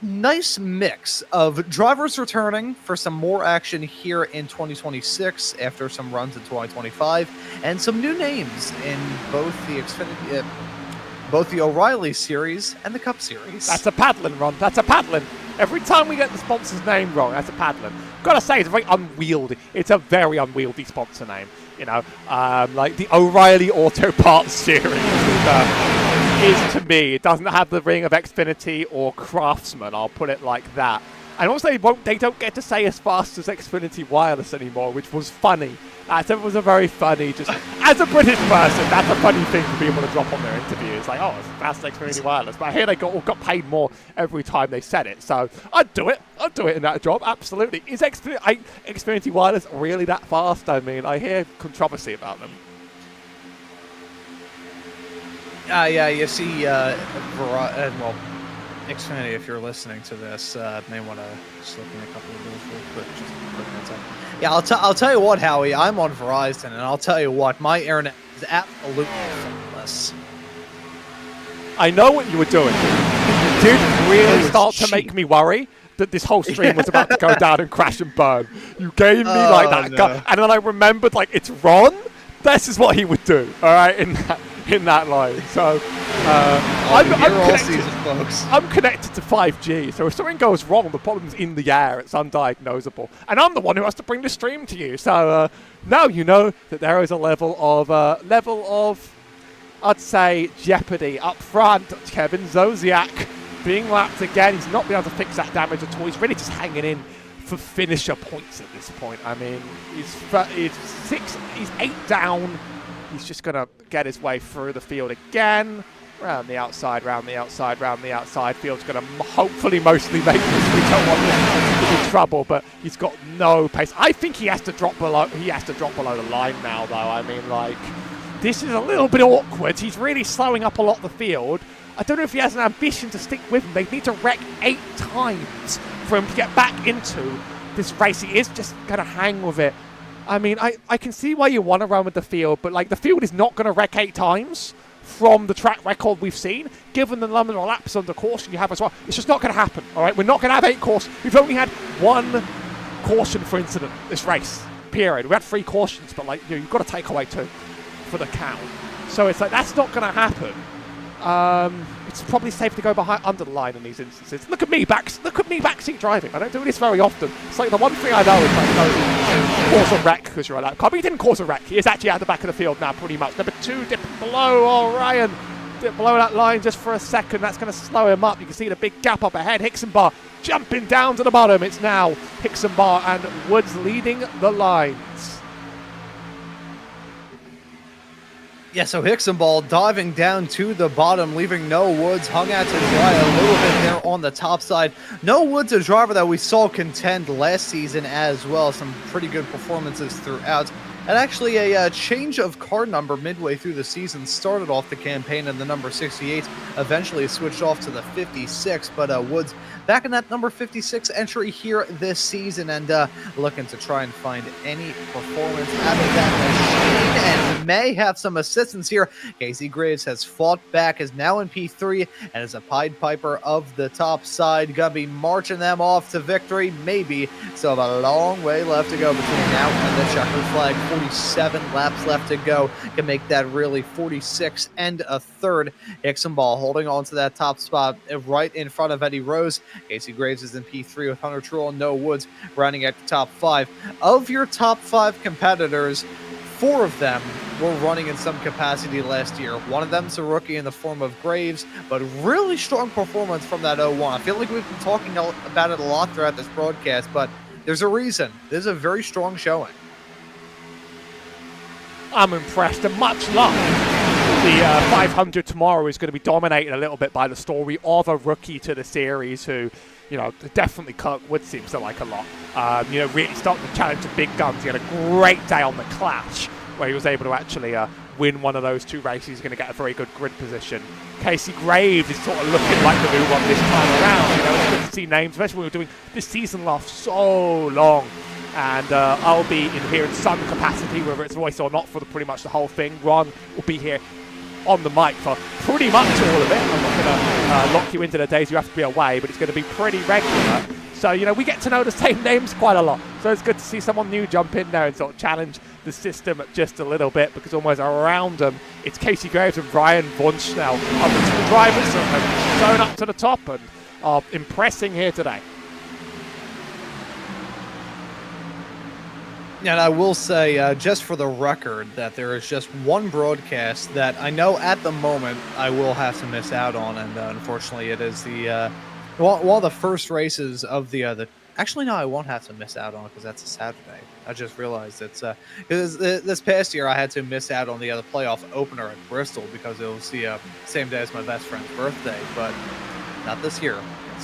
nice mix of drivers returning for some more action here in 2026 after some runs in 2025, and some new names in both the Xfinity, both the O'Reilly Series and the Cup Series. That's a paddling, Ron. That's a paddling. Every time we get the sponsor's name wrong, that's a paddling. Gotta say, it's very unwieldy. It's a very unwieldy sponsor name. You know, like the O'Reilly Auto Parts Series is to me. It doesn't have the ring of Xfinity or Craftsman. I'll put it like that. And also, they don't get to say as fast as Xfinity Wireless anymore, which was funny. So it was a very funny, just as a British person, that's a funny thing for people to drop on their interview. It's like, oh, it's fast Xfinity Wireless. But here they got paid more every time they said it. So I'd do it. I'd do it in that job, absolutely. Is Xfinity Wireless really that fast? I mean, I hear controversy about them. Yeah, you see, well, Xfinity, if you're listening to this, may want to slip in a couple of those real quick. Just quick heads up. Yeah, I'll tell you what, Howie, I'm on Verizon, and I'll tell you what, my internet is absolutely flawless. I know what you were doing. You did really start to make me worry that this whole stream was about to go down and crash and burn. You gave me like that, no. And then I remembered, like, it's Ron. This is what he would do, all right, in that line. So I'm connected to 5G, so if something goes wrong, the problem's in the air. It's undiagnosable, and I'm the one who has to bring the stream to you. So now you know that there is a level of I'd say jeopardy up front. Kevin Zosiak being lapped again. He's not been able to fix that damage at all. He's really just hanging in for finisher points at this point. I mean, he's 8 down. He's just going to get his way through the field again. Round the outside, round the outside, round the outside. Field's going to hopefully mostly make this. We don't want him to be trouble, but he's got no pace. I think he has to drop below. He has to drop below the line now, though. I mean, like, this is a little bit awkward. He's really slowing up a lot of the field. I don't know if he has an ambition to stick with him. They need to wreck 8 times for him to get back into this race. He is just going to hang with it. I mean, I can see why you want to run with the field, but like the field is not going to wreck 8 times from the track record we've seen, given the number of laps under caution you have as well. It's just not going to happen, all right? We're not going to have 8 cautions. We've only had 1 caution for incident this race, period. We had 3 cautions, but like, you've got to take away 2 for the count. So it's like, that's not going to happen. It's probably safe to go under the line in these instances. Look at me backseat driving. I don't do this very often. It's like the one thing I know is like, cause a wreck because you're a lap car. But he didn't cause a wreck. He is actually at the back of the field now, pretty much. Number 2 dipping below. Oh, Ryan dipped below that line just for a second. That's going to slow him up. You can see the big gap up ahead. Hixenbar jumping down to the bottom. It's now Hixenbar and Woods leading the lines. Yeah, so Hixenball diving down to the bottom, leaving Noah Woods hung out to dry a little bit there on the top side. Noah Woods, a driver that we saw contend last season as well. Some pretty good performances throughout. And actually a change of car number midway through the season. Started off the campaign in the number 68, eventually switched off to the 56, but Woods back in that number 56 entry here this season, and looking to try and find any performance out of that machine, and may have some assistance here. Casey Graves has fought back, is now in P3, and is a Pied Piper of the top side. Gonna be marching them off to victory, maybe. So a long way left to go between now and the checkered flag. 47 laps left to go. Can make that really 46 and a third. Hixenball holding on to that top spot right in front of Eddie Rose. Casey Graves is in P3 with Hunter Truex and Noah Woods rounding at the top 5. Of your top 5 competitors, 4 of them were running in some capacity last year. One of them's a rookie in the form of Graves, but really strong performance from that 01. I feel like we've been talking about it a lot throughout this broadcast, but there's a reason. This is a very strong showing. I'm impressed, and much luck. The 500 tomorrow is going to be dominated a little bit by the story of a rookie to the series who, you know, definitely Kirk Wood seems to like a lot. You know, really starting to challenge the big guns. He had a great day on the Clash where he was able to actually win one of those 2 races. He's going to get a very good grid position. Casey Graves is sort of looking like the new one this time around. You know, it's good to see names, especially when we're doing this season last so long. And I'll be in here in some capacity, whether it's voice or not, for pretty much the whole thing. Ron will be here on the mic for pretty much all of it. I'm not going to lock you into the days you have to be away, but it's going to be pretty regular. So, you know, we get to know the same names quite a lot. So it's good to see someone new jump in there and sort of challenge the system just a little bit, because almost around them, it's Casey Graves and Brian Wunsch now. The 2 drivers have shown up to the top and are impressing here today. And I will say, just for the record, that there is just one broadcast that I know at the moment I will have to miss out on, and unfortunately it is the one of the first races of the actually, no, I won't have to miss out on it because that's a Saturday. I just realized it's this past year I had to miss out on the other playoff opener at Bristol because it was the same day as my best friend's birthday, but not this year.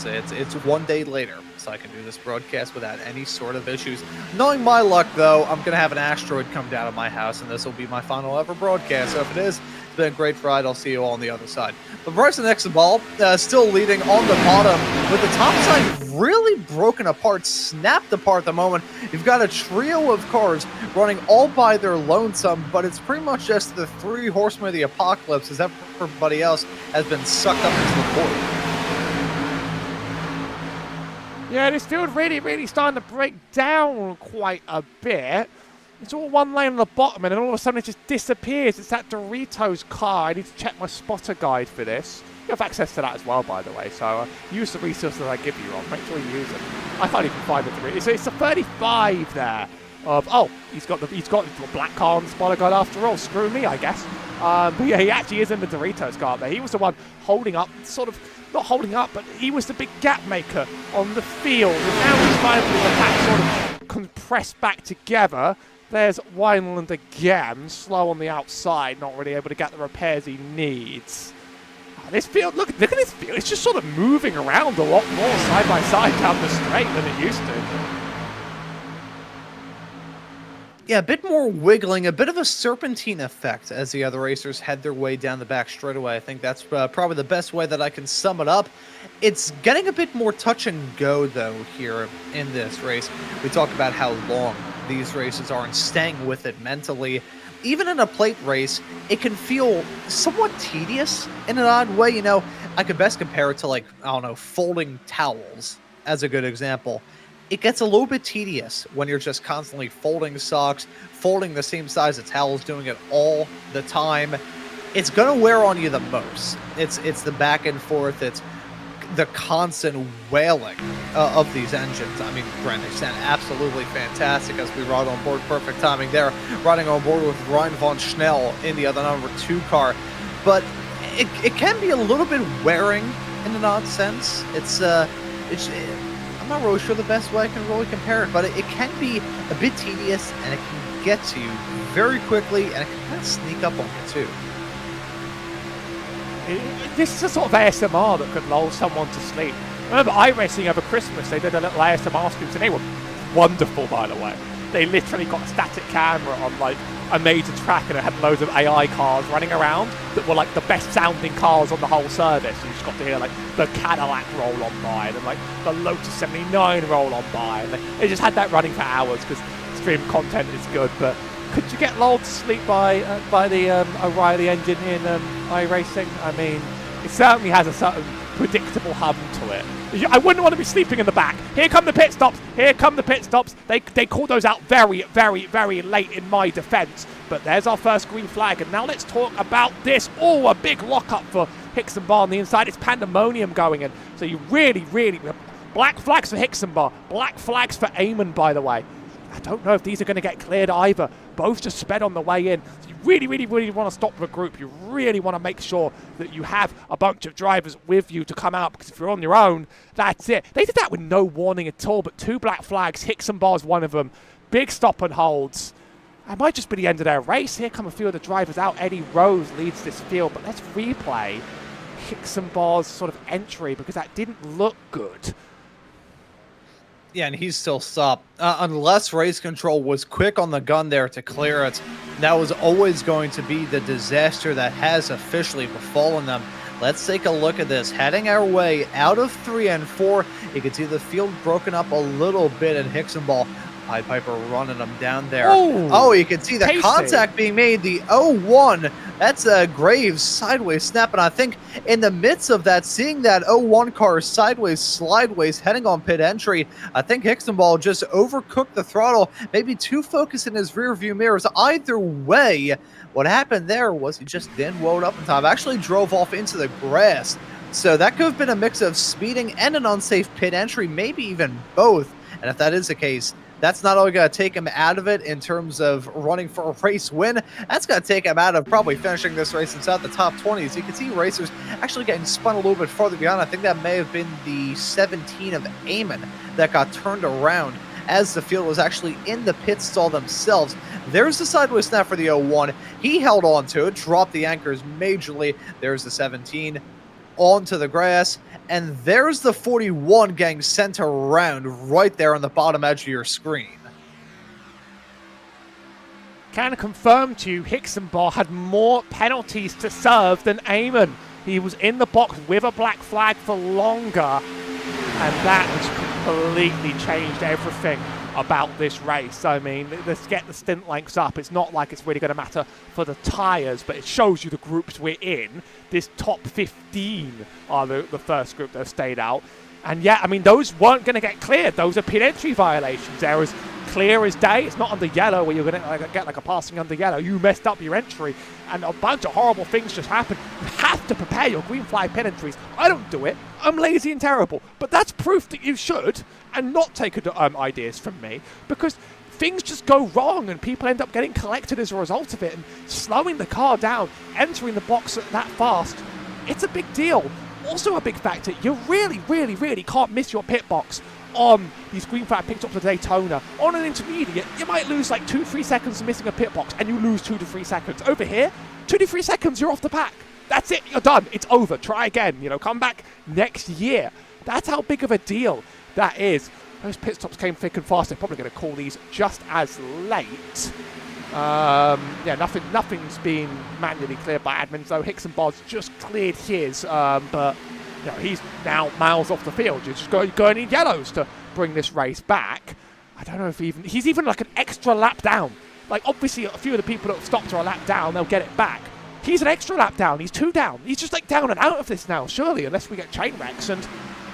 It's one day later, so I can do this broadcast without any sort of issues. Knowing my luck, though, I'm going to have an asteroid come down on my house, and this will be my final ever broadcast. So if it is, it's been a great ride. I'll see you all on the other side. But Bryson Hixenball still leading on the bottom, with the top side really broken apart, snapped apart at the moment. You've got a trio of cars running all by their lonesome, but it's pretty much just the 3 horsemen of the apocalypse as everybody else has been sucked up into the void. Yeah, this field really starting to break down quite a bit. It's all one lane on the bottom, and then all of a sudden it just disappears. It's that Doritos car. I need to check my spotter guide for this. You have access to that as well, by the way, so use the resources I give you, Ron. Make sure you use them. I can't even find the Doritos. It's a 35 there. He's got the black car on the spotter guide after all. Screw me, I guess. But yeah, he actually is in the Doritos car there. He was the one holding up, sort of not holding up, but he was the big gap maker on the field. And now he's finally the pack sort of compressed back together. There's Wineland again, slow on the outside, not really able to get the repairs he needs. This field, look at this field, it's just sort of moving around a lot more side by side down the straight than it used to. Yeah, a bit more wiggling, a bit of a serpentine effect as the other racers head their way down the back straightaway. I think that's probably the best way that I can sum it up. It's getting a bit more touch and go, though, here in this race. We talk about how long these races are and staying with it mentally. Even in a plate race, it can feel somewhat tedious in an odd way. You know, I could best compare it to, like, I don't know, folding towels as a good example. It gets a little bit tedious when you're just constantly folding socks, folding the same size of towels, doing it all the time. It's going to wear on you the most. It's the back and forth. It's the constant wailing of these engines. I mean, Grand Extent, absolutely fantastic as we ride on board. Perfect timing there. Riding on board with Ryan von Schnell in the other number 2 car. But it can be a little bit wearing in an odd sense. I'm not really sure the best way I can really compare it, but it can be a bit tedious, and it can get to you very quickly, and it can kind of sneak up on you too. This is a sort of ASMR that could lull someone to sleep. Remember iRacing over Christmas, they did a little ASMR stream, and they were wonderful, by the way. They literally got a static camera on like a major track, and it had loads of AI cars running around that were like the best sounding cars on the whole service. You just got to hear like the Cadillac roll on by, and like the Lotus 79 roll on by, and they just had that running for hours because stream content is good. But could you get lulled to sleep by the O'Reilly engine in iRacing? I mean, it certainly has a certain predictable hum to it. I wouldn't want to be sleeping in the back. Here come the pit stops. Here come the pit stops. They called those out very, very, very late in my defense. But there's our first green flag. And now let's talk about this. Oh, a big lockup for Hixenbar on the inside. It's pandemonium going in. So you really, really... Black flags for Hixenbar. Black flags for Eamon, by the way. I don't know if these are going to get cleared either. Both just sped on the way in. So you really, really, really want to stop the group. You really want to make sure that you have a bunch of drivers with you to come out, because if you're on your own, that's it. They did that with no warning at all, but 2 black flags. Hixenbar's one of them. Big stop and holds. It might just be the end of their race. Here come a few of the drivers out. Eddie Rose leads this field, but let's replay Hixenbar's sort of entry, because that didn't look good. Yeah, and he's still stopped. Unless race control was quick on the gun there to clear it, that was always going to be the disaster that has officially befallen them. Let's take a look at this. Heading our way out of 3 and 4, you can see the field broken up a little bit, and Hixenbar, Pied Piper running them down there. Oh, you can see the tasty contact being made. The 0-1, that's Graves sideways snap. And I think in the midst of that, seeing that 0-1 car sideways, slideways, heading on pit entry, I think Hixenbar just overcooked the throttle, maybe too focused in his rear view mirrors. Either way, what happened there was he just didn't load up in time, actually drove off into the grass. So that could have been a mix of speeding and an unsafe pit entry, maybe even both. And if that is the case, that's not only going to take him out of it in terms of running for a race win, that's going to take him out of probably finishing this race inside the top 20s. You can see racers actually getting spun a little bit farther beyond. I think that may have been the 17 of Eamon that got turned around as the field was actually in the pit stall themselves. There's the sideways snap for the 0-1. He held on to it, dropped the anchors majorly. There's the 17 onto the grass. And there's the 41 getting sent around right there on the bottom edge of your screen. Can confirm to you, Hixenbar had more penalties to serve than Eamon. He was in the box with a black flag for longer, and that has completely changed everything about this race. I mean, let's get the stint lengths up. It's not like it's really going to matter for the tyres, but it shows you the groups we're in. This top 15 are the first group that have stayed out. And yeah, I mean, those weren't going to get cleared. Those are pit entry violations. They're as clear as day. It's not under yellow where you're going to get like a passing under yellow. You messed up your entry, and a bunch of horrible things just happened. You have to prepare your green flag pit entries. I don't do it. I'm lazy and terrible. But that's proof that you should, and not take ideas from me, because things just go wrong and people end up getting collected as a result of it, and slowing the car down, entering the box that fast, it's a big deal. also a big factor. You really, really, really can't miss your pit box on these green flag pit stops at Daytona. On an intermediate, you might lose like 2-3 seconds missing a pit box, and you lose 2 to 3 seconds. Over here, 2 to 3 seconds, you're off the pack. That's it, you're done. It's over. Try again. Come back next year. That's how big of a deal that is. Those pit stops came thick and fast. They're probably going to call these just as late. Nothing's been manually cleared by admins, though. Hicks and Bod's just cleared his, but he's now miles off the field. You're just going to need yellows to bring this race back. I don't know if he's even like an extra lap down. Like, obviously, a few of the people that have stopped are a lap down. They'll get it back. He's an extra lap down. He's 2 down. He's just like down and out of this now, surely, unless we get chain wrecks. And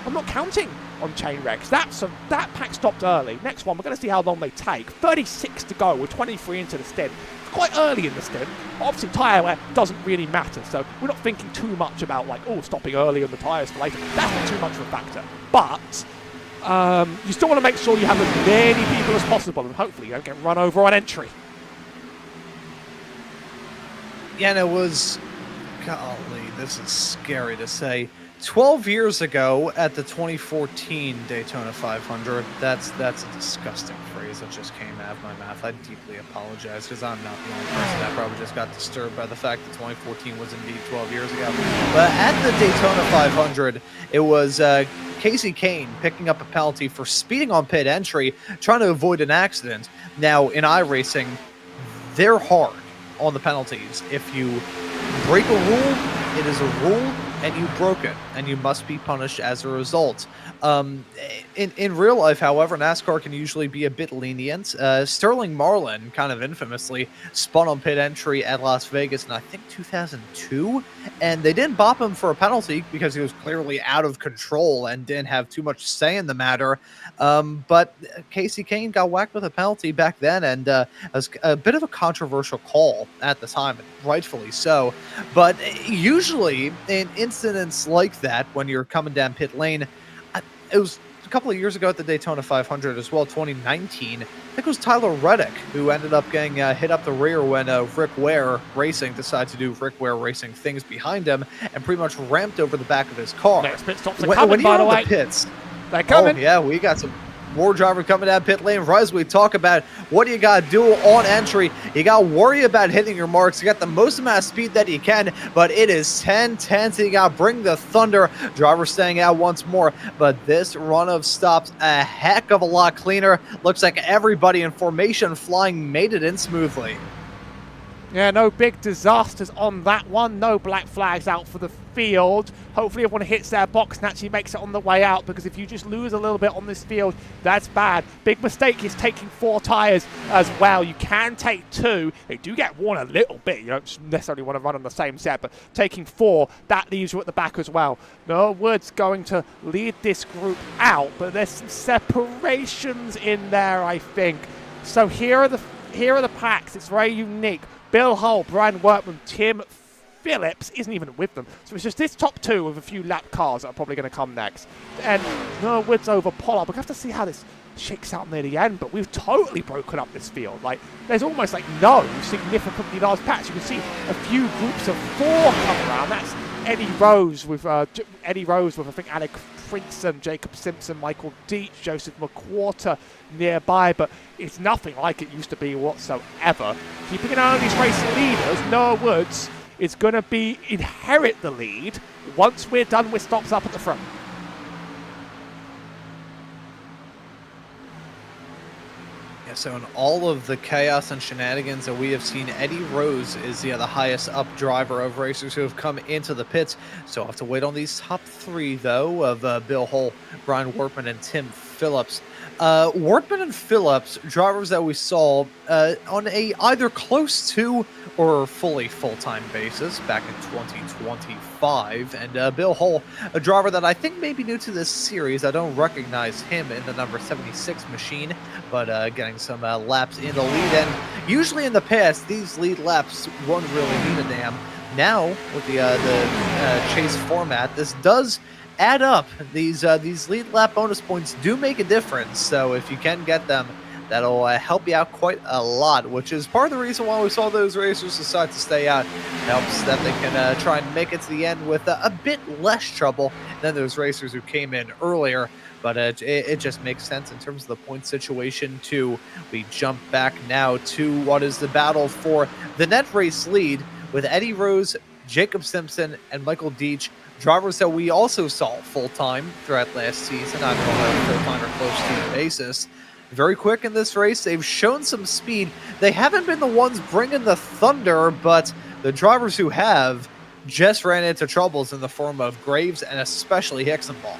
I'm not counting on chain wrecks. That pack stopped early. Next one, we're going to see how long they take. 36 to go. We're 23 into the stint. It's quite early in the stint. Obviously, tyre wear doesn't really matter, so we're not thinking too much about, like, stopping early on the tyres for later. That's not too much of a factor. But you still want to make sure you have as many people as possible, and hopefully you don't get run over on entry. Yeah, and it was, golly, this is scary to say. 12 years ago at the 2014 Daytona 500, that's a disgusting phrase that just came out of my mouth. I deeply apologize, because I'm not the only person that probably just got disturbed by the fact that 2014 was indeed 12 years ago. But at the Daytona 500, it was Casey Kane picking up a penalty for speeding on pit entry, trying to avoid an accident. Now, in iRacing, they're hard on the penalties. If you break a rule, it is a rule, and you broke it, and you must be punished as a result. In real life, however, NASCAR can usually be a bit lenient. Sterling Marlin, kind of infamously, spun on pit entry at Las Vegas in, I think, 2002, and they didn't bop him for a penalty because he was clearly out of control and didn't have too much say in the matter. But Casey Kane got whacked with a penalty back then, and it was a bit of a controversial call at the time, rightfully so. But usually, in incidents like that, when you're coming down pit lane, it was a couple of years ago at the Daytona 500 as well, 2019. I think it was Tyler Reddick who ended up getting hit up the rear when Rick Ware Racing decided to do Rick Ware Racing things behind him and pretty much ramped over the back of his car. Next pit stops are coming, by the way. Pits, they're coming. Oh, yeah, we got some more drivers coming down pit lane. Right as we talk about what you got to do on entry, you got to worry about hitting your marks. You got the most amount of speed that you can, but it is 10-10, so you got to bring the thunder. Driver staying out once more, but this run of stops a heck of a lot cleaner. Looks like everybody in formation flying made it in smoothly. Yeah, no big disasters on that one. No black flags out for the field. Hopefully everyone hits their box and actually makes it on the way out, because if you just lose a little bit on this field, that's bad. Big mistake is taking 4 tires as well. You can take 2. They do get worn a little bit. You don't necessarily want to run on the same set, but taking 4, that leaves you at the back as well. No Wood's going to lead this group out, but there's some separations in there, I think. So here are the packs. It's very unique. Bill Hull, Brian Workman, Tim Phillips isn't even with them. So it's just this top 2 with a few lap cars that are probably going to come next. And Noah Woods over Pollard. We're going to have to see how this shakes out near the end, but we've totally broken up this field. Like, there's almost like no significantly large patch. You can see a few groups of 4 come around. That's Eddie Rose with I think Alec Princeton, Jacob Simpson, Michael Deach, Joseph McQuarter nearby, but it's nothing like it used to be whatsoever. Keeping an eye on these race leaders, Noah Woods is going to inherit the lead once we're done with stops up at the front. Yeah, so in all of the chaos and shenanigans that we have seen, Eddie Rose is the highest up driver of racers who have come into the pits. So I'll have to wait on these top 3, though, of Bill Hull, Brian Workman, and Tim Phillips. Workman and Phillips, drivers that we saw on a either close to or fully full-time basis back in 2025. And Bill Hull, a driver that I think may be new to this series. I don't recognize him in the number 76 machine, but getting some laps in the lead. And usually in the past, these lead laps won't really mean a damn. Now, with the chase format, this does add up. These lead lap bonus points do make a difference. So if you can get them, that'll help you out quite a lot, which is part of the reason why we saw those racers decide to stay out. It helps that they can try and make it to the end with a bit less trouble than those racers who came in earlier. But it just makes sense in terms of the point situation, too. We jump back now to what is the battle for the net race lead with Eddie Rose, Jacob Simpson, and Michael Deach, drivers that we also saw full-time throughout last season, either on a full-time or close-to basis. Very quick in this race. They've shown some speed. They haven't been the ones bringing the thunder, but the drivers who have just ran into troubles in the form of Graves and especially Hixenbaugh.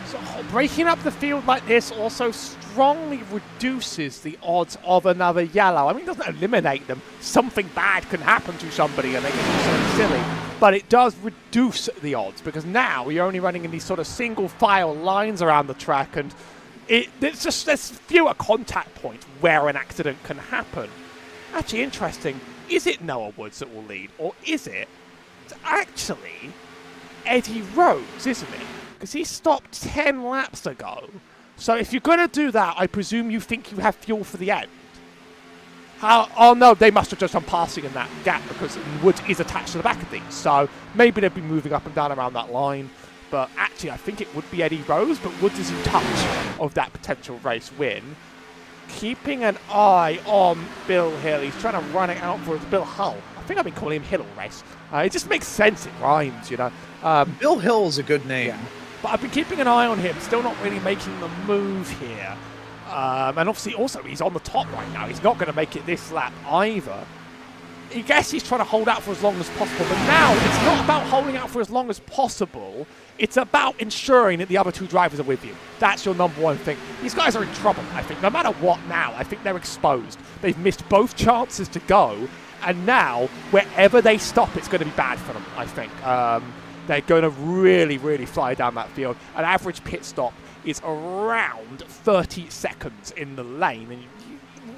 So breaking up the field like this also strongly reduces the odds of another yellow. I mean, it doesn't eliminate them. Something bad can happen to somebody and they can do something silly. But it does reduce the odds because now you're only running in these sort of single file lines around the track, and there's fewer contact points where an accident can happen. Actually interesting, is it Noah Woods that will lead, or is it actually Eddie Rose, isn't it? Because he stopped 10 laps ago. So if you're going to do that, I presume you think you have fuel for the end. Oh no, they must have just done passing in that gap because Woods is attached to the back of these. So maybe they'd be moving up and down around that line. But actually, I think it would be Eddie Rose, but Woods is in touch of that potential race win. Keeping an eye on Bill Hill. He's trying to run it out for Bill Hull. I think I've been calling him Hill all race. It just makes sense. It rhymes, you know. Bill Hill is a good name. Yeah. But I've been keeping an eye on him, still not really making the move here. And obviously, also, he's on the top right now. He's not going to make it this lap either. I guess he's trying to hold out for as long as possible. But now, it's not about holding out for as long as possible. It's about ensuring that the other two drivers are with you. That's your number one thing. These guys are in trouble, I think. No matter what now, I think they're exposed. They've missed both chances to go. And now, wherever they stop, it's going to be bad for them, I think. They're going to really, really fly down that field. An average pit stop is around 30 seconds in the lane. And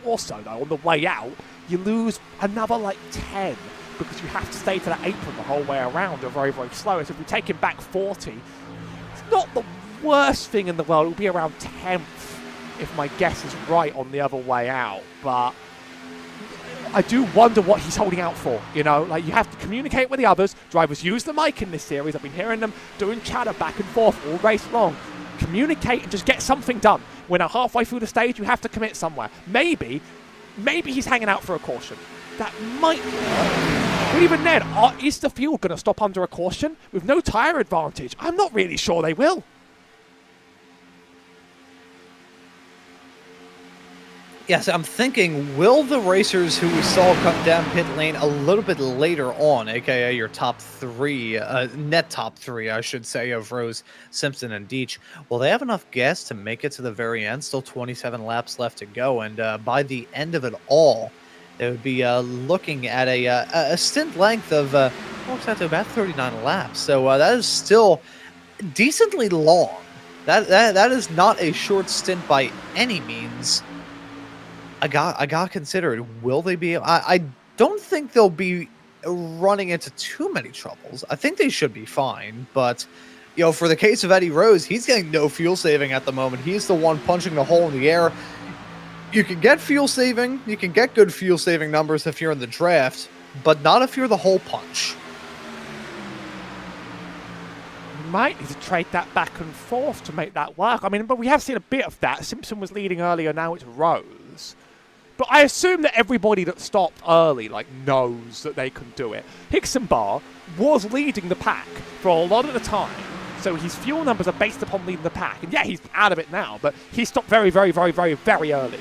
also, though, on the way out, you lose another, 10 because you have to stay to that apron the whole way around. You're very, very slow. So if we take him back 40, it's not the worst thing in the world. It will be around 10th if my guess is right on the other way out. But I do wonder what he's holding out for, you know? You have to communicate with the others. Drivers use the mic in this series. I've been hearing them doing chatter back and forth all race long. Communicate and just get something done. When they're halfway through the stage, you have to commit somewhere. Maybe he's hanging out for a caution. That might work. But even then, is the field going to stop under a caution? With no tyre advantage? I'm not really sure they will. Yes, I'm thinking, will the racers who we saw come down pit lane a little bit later on, aka your top three, net top three, I should say, of Rose, Simpson, and Deach, will they have enough gas to make it to the very end? Still 27 laps left to go, and by the end of it all, they would be looking at a stint length of works out to about 39 laps. So that is still decently long. That is not a short stint by any means. I got considered. Will they be? I don't think they'll be running into too many troubles. I think they should be fine. But for the case of Eddie Rose, he's getting no fuel saving at the moment. He's the one punching the hole in the air. You can get fuel saving. You can get good fuel saving numbers if you're in the draft, but not if you're the hole punch. Might need to trade that back and forth to make that work. I mean, but we have seen a bit of that. Simpson was leading earlier. Now it's Rose. But I assume that everybody that stopped early, knows that they can do it. Hixenbaugh was leading the pack for a lot of the time, so his fuel numbers are based upon leading the pack. And yeah, he's out of it now, but he stopped very, very, very, very, very early.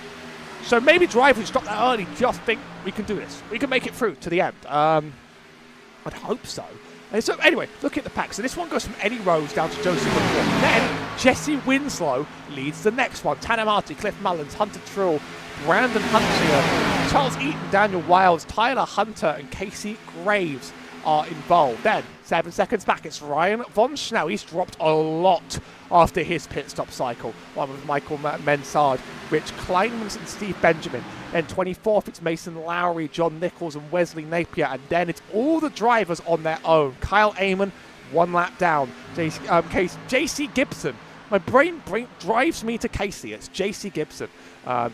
So maybe drivers who stopped that early just think, we can do this. We can make it through to the end. I'd hope so. And so anyway, look at the pack. So this one goes from Eddie Rose down to Joseph Woodward. Then Jesse Winslow leads the next one. Tanner Marty, Cliff Mullins, Hunter Trull, Brandon Hunter, Charles Eaton, Daniel Wiles, Tyler Hunter, and Casey Graves are involved. Then, 7 seconds back, it's Ryan Von Schnell. He's dropped a lot after his pit stop cycle. One with Michael Mensard, Rich Kleinmans, and Steve Benjamin. Then 24th, it's Mason Lowry, John Nichols, and Wesley Napier. And then it's all the drivers on their own. Kyle Amon, 1 lap down. JC Gibson my brain drives me to Casey. It's JC Gibson,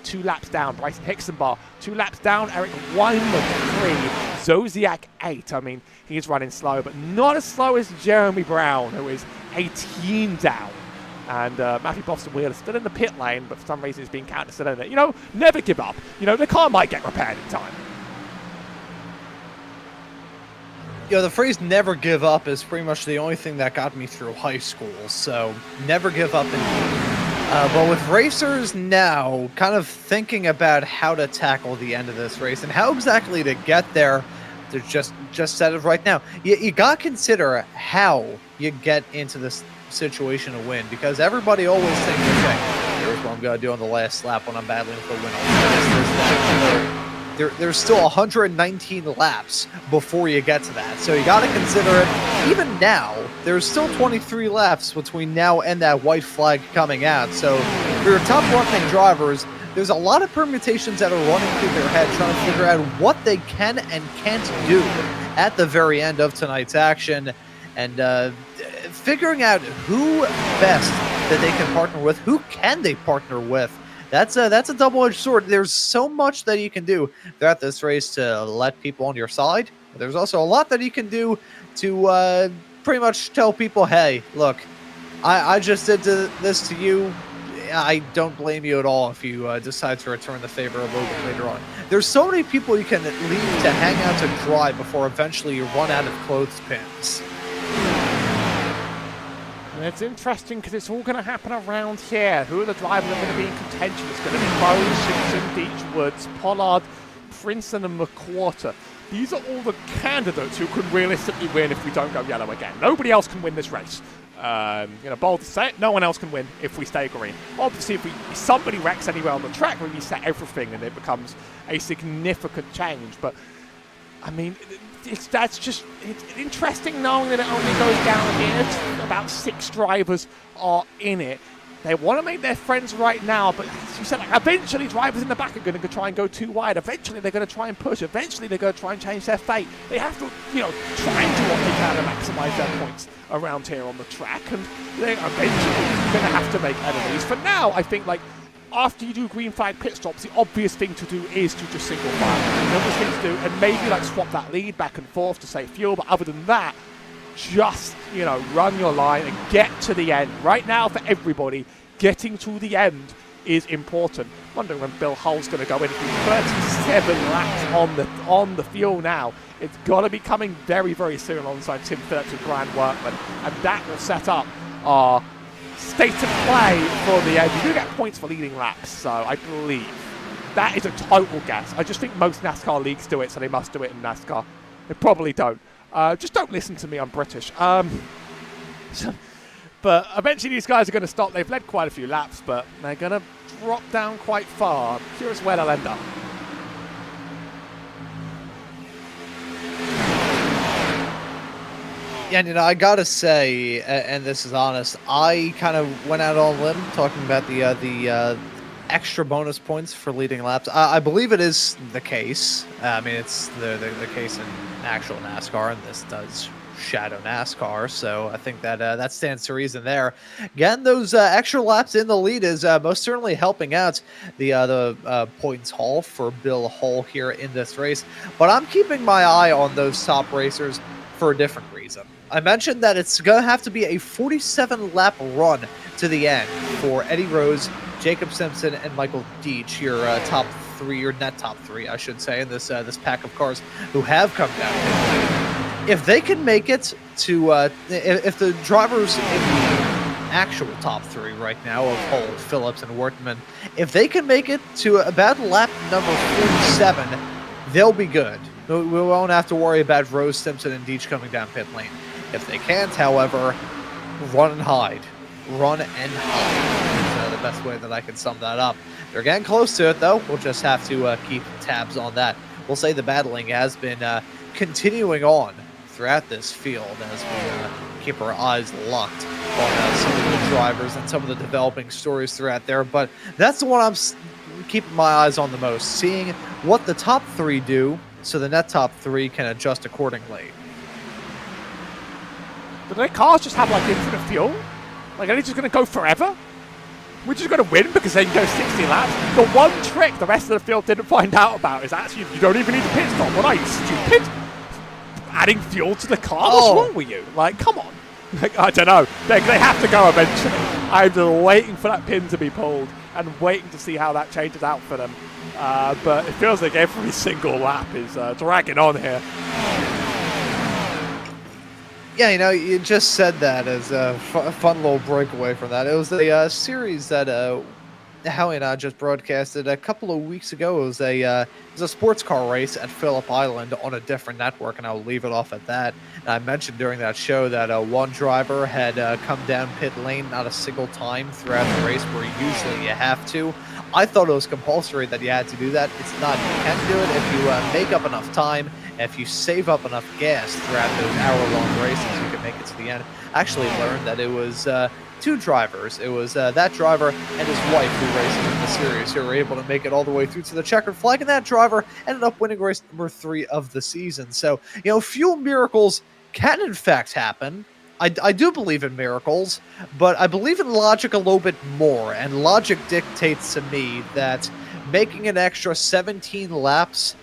2 laps down. Bryson Hixenbar, 2 laps down. Eric Weinman, 3. Zodiac, 8. I mean, he's running slow, but not as slow as Jeremy Brown, who is 18 down. And Matthew Boston Wheeler still in the pit lane, but for some reason he's being counted in it. You know, never give up. You know, the car might get repaired in time. You know, the phrase never give up is pretty much the only thing that got me through high school, so never give up indeed. But with racers now kind of thinking about how to tackle the end of this race and how exactly to get there, to just said it right now. You got to consider how you get into this situation to win, because everybody always thinks, okay, here's what I'm going to do on the last lap when I'm battling for the win. There's still 119 laps before you get to that. So you got to consider it. Even now, there's still 23 laps between now and that white flag coming out. So for your top running drivers, there's a lot of permutations that are running through their head trying to figure out what they can and can't do at the very end of tonight's action. And figuring out who best that they can partner with, who can they partner with. That's a double-edged sword. There's so much that you can do throughout this race to let people on your side. But there's also a lot that you can do to pretty much tell people, hey, look, I just did this to you. I don't blame you at all if you decide to return the favor a little bit later on. There's so many people you can leave to hang out to dry before eventually you run out of clothespins. And it's interesting because it's all going to happen around here. Who are the drivers that are going to be in contention? It's going to be Bowes, Simpson, Deech, Woods, Pollard, Princeton, and McWhorter. These are all the candidates who could realistically win if we don't go yellow again. Nobody else can win this race. Bold to say it, no one else can win if we stay green. Obviously, if somebody wrecks anywhere on the track, we reset everything and it becomes a significant change. But, I mean, it's interesting knowing that it only goes down here. It's about 6 drivers are in it. They want to make their friends right now, but as you said, eventually drivers in the back are going to try and go too wide. Eventually they're going to try and push. Eventually they're going to try and change their fate. They have to, try and do what they can to maximise their points around here on the track, and they're eventually going to have to make enemies. For now, I think, after you do green flag pit stops, the obvious thing to do is to just single file. The obvious thing to do, and maybe swap that lead back and forth to save fuel, but other than that, just, run your line and get to the end. Right now, for everybody, getting to the end is important. Wondering when Bill Hull's going to go in. 37 laps on the fuel now. It's got to be coming very, very soon alongside Tim Phillips and Brian Workman, and that will set up our state of play for the end. You do get points for leading laps, so I believe that is a total guess. I just think most NASCAR leagues do it, so they must do it in NASCAR. They probably don't. Just don't listen to me, I'm British. But eventually these guys are going to stop. They've led quite a few laps, but they're going to drop down quite far. I'm curious where they'll end up. Yeah, and I gotta say, and this is honest, I kind of went out on a limb talking about the extra bonus points for leading laps. I believe it is the case. I mean, it's the case in actual NASCAR, and this does shadow NASCAR, so I think that that stands to reason there. Again, those extra laps in the lead is most certainly helping out the points haul for Bill Hull here in this race, but I'm keeping my eye on those top racers for a different reason. I mentioned that it's going to have to be a 47-lap run to the end for Eddie Rose, Jacob Simpson, and Michael Deech, your top 3, your net top 3, I should say, in this this pack of cars who have come down. If they can make it to, if the drivers in the actual top 3 right now of Hull, Phillips, and Wortman, if they can make it to about lap number 47, they'll be good. We won't have to worry about Rose, Simpson, and Deech coming down pit lane. If they can't, however, run and hide. Run and hide is the best way that I can sum that up. They're getting close to it, though. We'll just have to keep tabs on that. We'll say the battling has been continuing on throughout this field as we keep our eyes locked on some of the drivers and some of the developing stories throughout there. But that's the one I'm keeping my eyes on the most, seeing what the top 3 do so the net top 3 can adjust accordingly. Do their cars just have infinite fuel? Like, are they just going to go forever? We're just going to win because they can go 60 laps? The one trick the rest of the field didn't find out about is actually you don't even need a pit stop. What are you, stupid? Adding fuel to the car? What's wrong with you? Like, come on. Like, I don't know. They have to go eventually. I'm just waiting for that pin to be pulled and waiting to see how that changes out for them. But it feels like every single lap is dragging on here. Yeah, you know, you just said that as a fun little breakaway from that. It was a series that Howie and I just broadcasted a couple of weeks ago. It was a sports car race at Phillip Island on a different network, and I'll leave it off at that. And I mentioned during that show that one driver had come down pit lane not a single time throughout the race, where usually you have to. I thought it was compulsory that you had to do that. It's not. You can do it if you make up enough time. If you save up enough gas throughout those hour-long races, you can make it to the end. I actually learned that it was two drivers. It was that driver and his wife who races in the series who were able to make it all the way through to the checkered flag, and that driver ended up winning race number 3 of the season. So, you know, fuel miracles can in fact happen. I do believe in miracles, but I believe in logic a little bit more, and logic dictates to me that making an extra 17 laps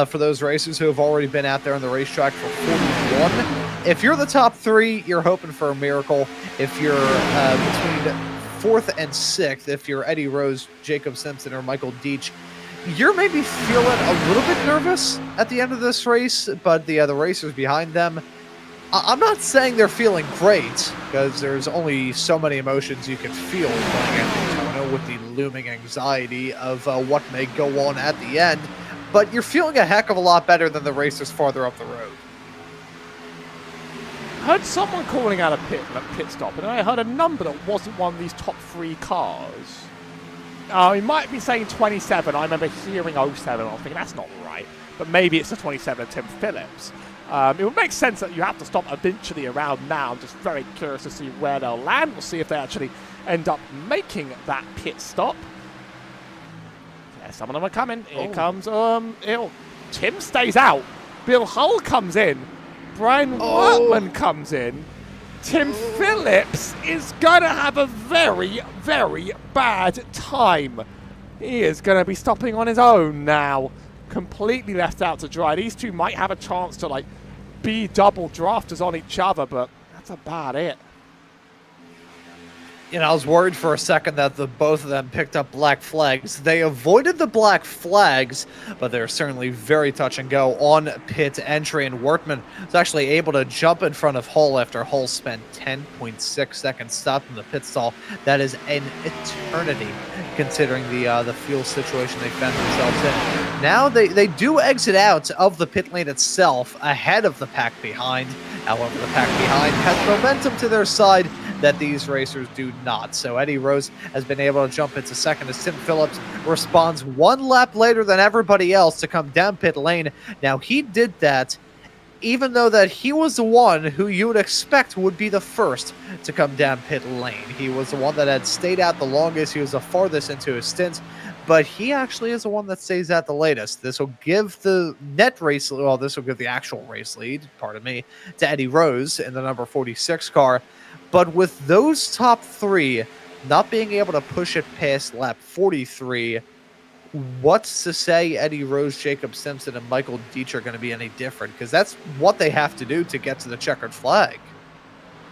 for those racers who have already been out there on the racetrack for 41. If you're the top 3, you're hoping for a miracle. If you're between 4th and 6th, if you're Eddie Rose, Jacob Simpson, or Michael Deach, you're maybe feeling a little bit nervous at the end of this race, but the racers behind them, I'm not saying they're feeling great, because there's only so many emotions you can feel going at Daytona with the looming anxiety of what may go on at the end. But you're feeling a heck of a lot better than the racers farther up the road. I heard someone calling out a pit stop, and I heard a number that wasn't one of these top 3 cars. He might be saying 27. I remember hearing 07. I was thinking, that's not right. But maybe it's the 27 Tim Phillips. It would make sense that you have to stop eventually around now. I'm just very curious to see where they'll land. We'll see if they actually end up making that pit stop. Yeah, some of them are coming. Here comes, Tim stays out. Bill Hull comes in. Brian Workman comes in. Tim Phillips is going to have a very, very bad time. He is going to be stopping on his own now. Completely left out to dry. These two might have a chance to, like, be double drafters on each other, but that's about it. You know, I was worried for a second that both of them picked up black flags. They avoided the black flags, but they're certainly very touch and go on pit entry, and Workman was actually able to jump in front of Hull after Hull spent 10.6 seconds stopped in the pit stall. That is an eternity, considering the fuel situation they found themselves in. Now they do exit out of the pit lane itself ahead of the pack behind. However, the pack behind has momentum to their side that these racers do not. So Eddie Rose has been able to jump into second as Tim Phillips responds 1 lap later than everybody else to come down pit lane. Now, he did that even though that he was the one who you would expect would be the first to come down pit lane. He was the one that had stayed out the longest. He was the farthest into his stint, but he actually is the one that stays out the latest. This will give the net race, well, this will give the actual race lead, pardon me, to Eddie Rose in the number 46 car. But with those top 3 not being able to push it past lap 43, what's to say Eddie Rose, Jacob Simpson, and Michael Deach are going to be any different? Because that's what they have to do to get to the checkered flag.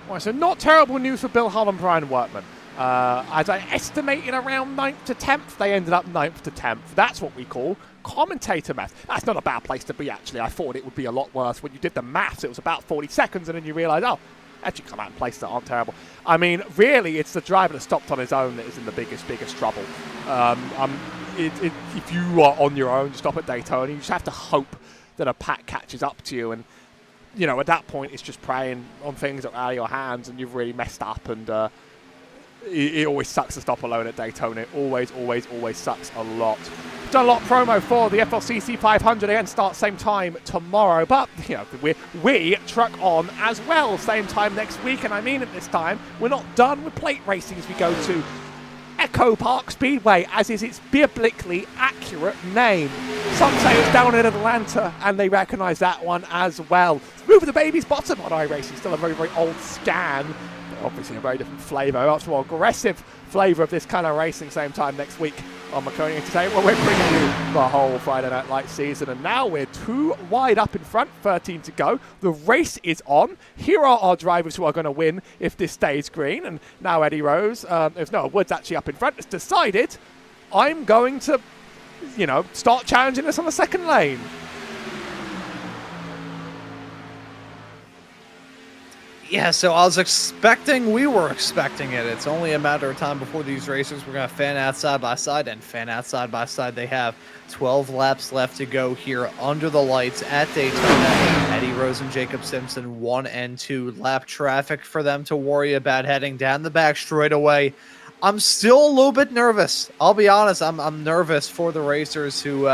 Well, so not terrible news for Bill Hull and Brian Workman. As I estimated around 9th to 10th, they ended up 9th to 10th. That's what we call commentator math. That's not a bad place to be, actually. I thought it would be a lot worse. When you did the maths, it was about 40 seconds, and then you realise, oh, actually come out in places that aren't terrible. I mean, really, it's the driver that stopped on his own that is in the biggest trouble. If you are on your own, stop at Daytona, you just have to hope that a pack catches up to you. And, you know, at that point, it's just praying on things that are out of your hands and you've really messed up. And it always sucks to stop alone at Daytona. It always sucks a lot. We've done a lot of promo for the FLCC 500. Again, start same time tomorrow. But, you know, we truck on as well, same time next week. And I mean at this time, we're not done with plate racing as we go to Echo Park Speedway, as is its biblically accurate name. Some say it's down in Atlanta, and they recognise that one as well. Move the baby's bottom on iRacing, still a very, very old scan. Obviously a very different flavour, a much more aggressive flavour of this kind of racing. Same time next week on Maconi Entertainment, where we're bringing you the whole Friday Night Lights season. And now we're 2 wide up in front, 13 to go. The race is on. Here are our drivers who are going to win if this stays green. And now Eddie Rose, there's Noah Woods actually up in front, has decided I'm going to, start challenging us on the second lane. Yeah, so we were expecting it. It's only a matter of time before these racers were going to fan out side by side, and fan out side by side they have. 12 laps left to go here under the lights at Daytona. Eddie Rose and Jacob Simpson, 1 and 2 lap traffic for them to worry about heading down the back straightaway. I'm still a little bit nervous. I'll be honest, I'm nervous for the racers who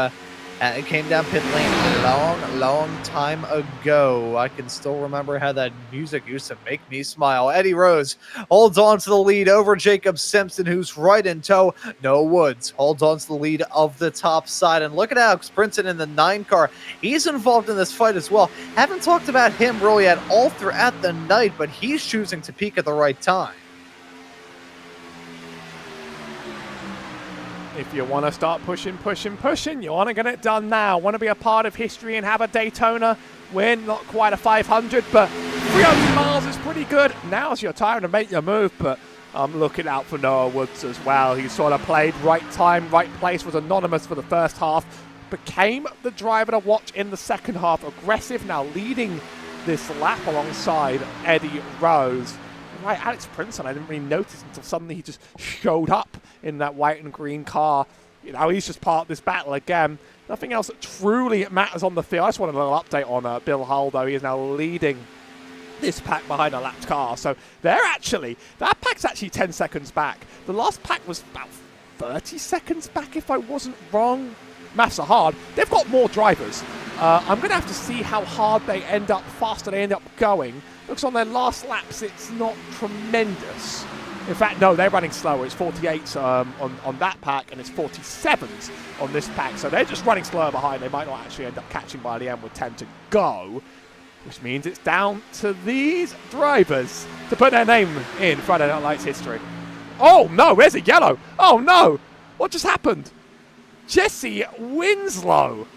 came down pit lane a long time ago. I can still remember how that music used to make me smile. Eddie Rose holds on to the lead over Jacob Simpson, who's right in tow. Noah Woods holds on to the lead of the top side. And look at Alex Brinson in the 9 car. He's involved in this fight as well. Haven't talked about him really at all throughout the night, but he's choosing to peak at the right time. If you want to start pushing, you want to get it done now, want to be a part of history and have a Daytona win, not quite a 500, but 300 miles is pretty good. Now's your time to make your move, but I'm looking out for Noah Woods as well. He sort of played right time, right place, was anonymous for the first half, became the driver to watch in the second half. Aggressive, now leading this lap alongside Eddie Rose. Right, Alex Brinson, I didn't really notice until suddenly he just showed up in that white and green car. He's just part of this battle again. Nothing else that truly matters on the field. I just wanted a little update on Bill Hull, though. He is now leading this pack behind a lapped car. So that pack's actually 10 seconds back. The last pack was about 30 seconds back, if I wasn't wrong. Maths are hard. They've got more drivers. I'm going to have to see how hard they end up, faster they end up going. Looks on their last laps, it's not tremendous. In fact, no, they're running slower. It's 48s on that pack, and it's 47s on this pack. So they're just running slower behind. They might not actually end up catching by the end with 10 to go, which means it's down to these drivers to put their name in Friday Night Lights history. Oh, no, where's it yellow? Oh, no. What just happened? Jesse Winslow.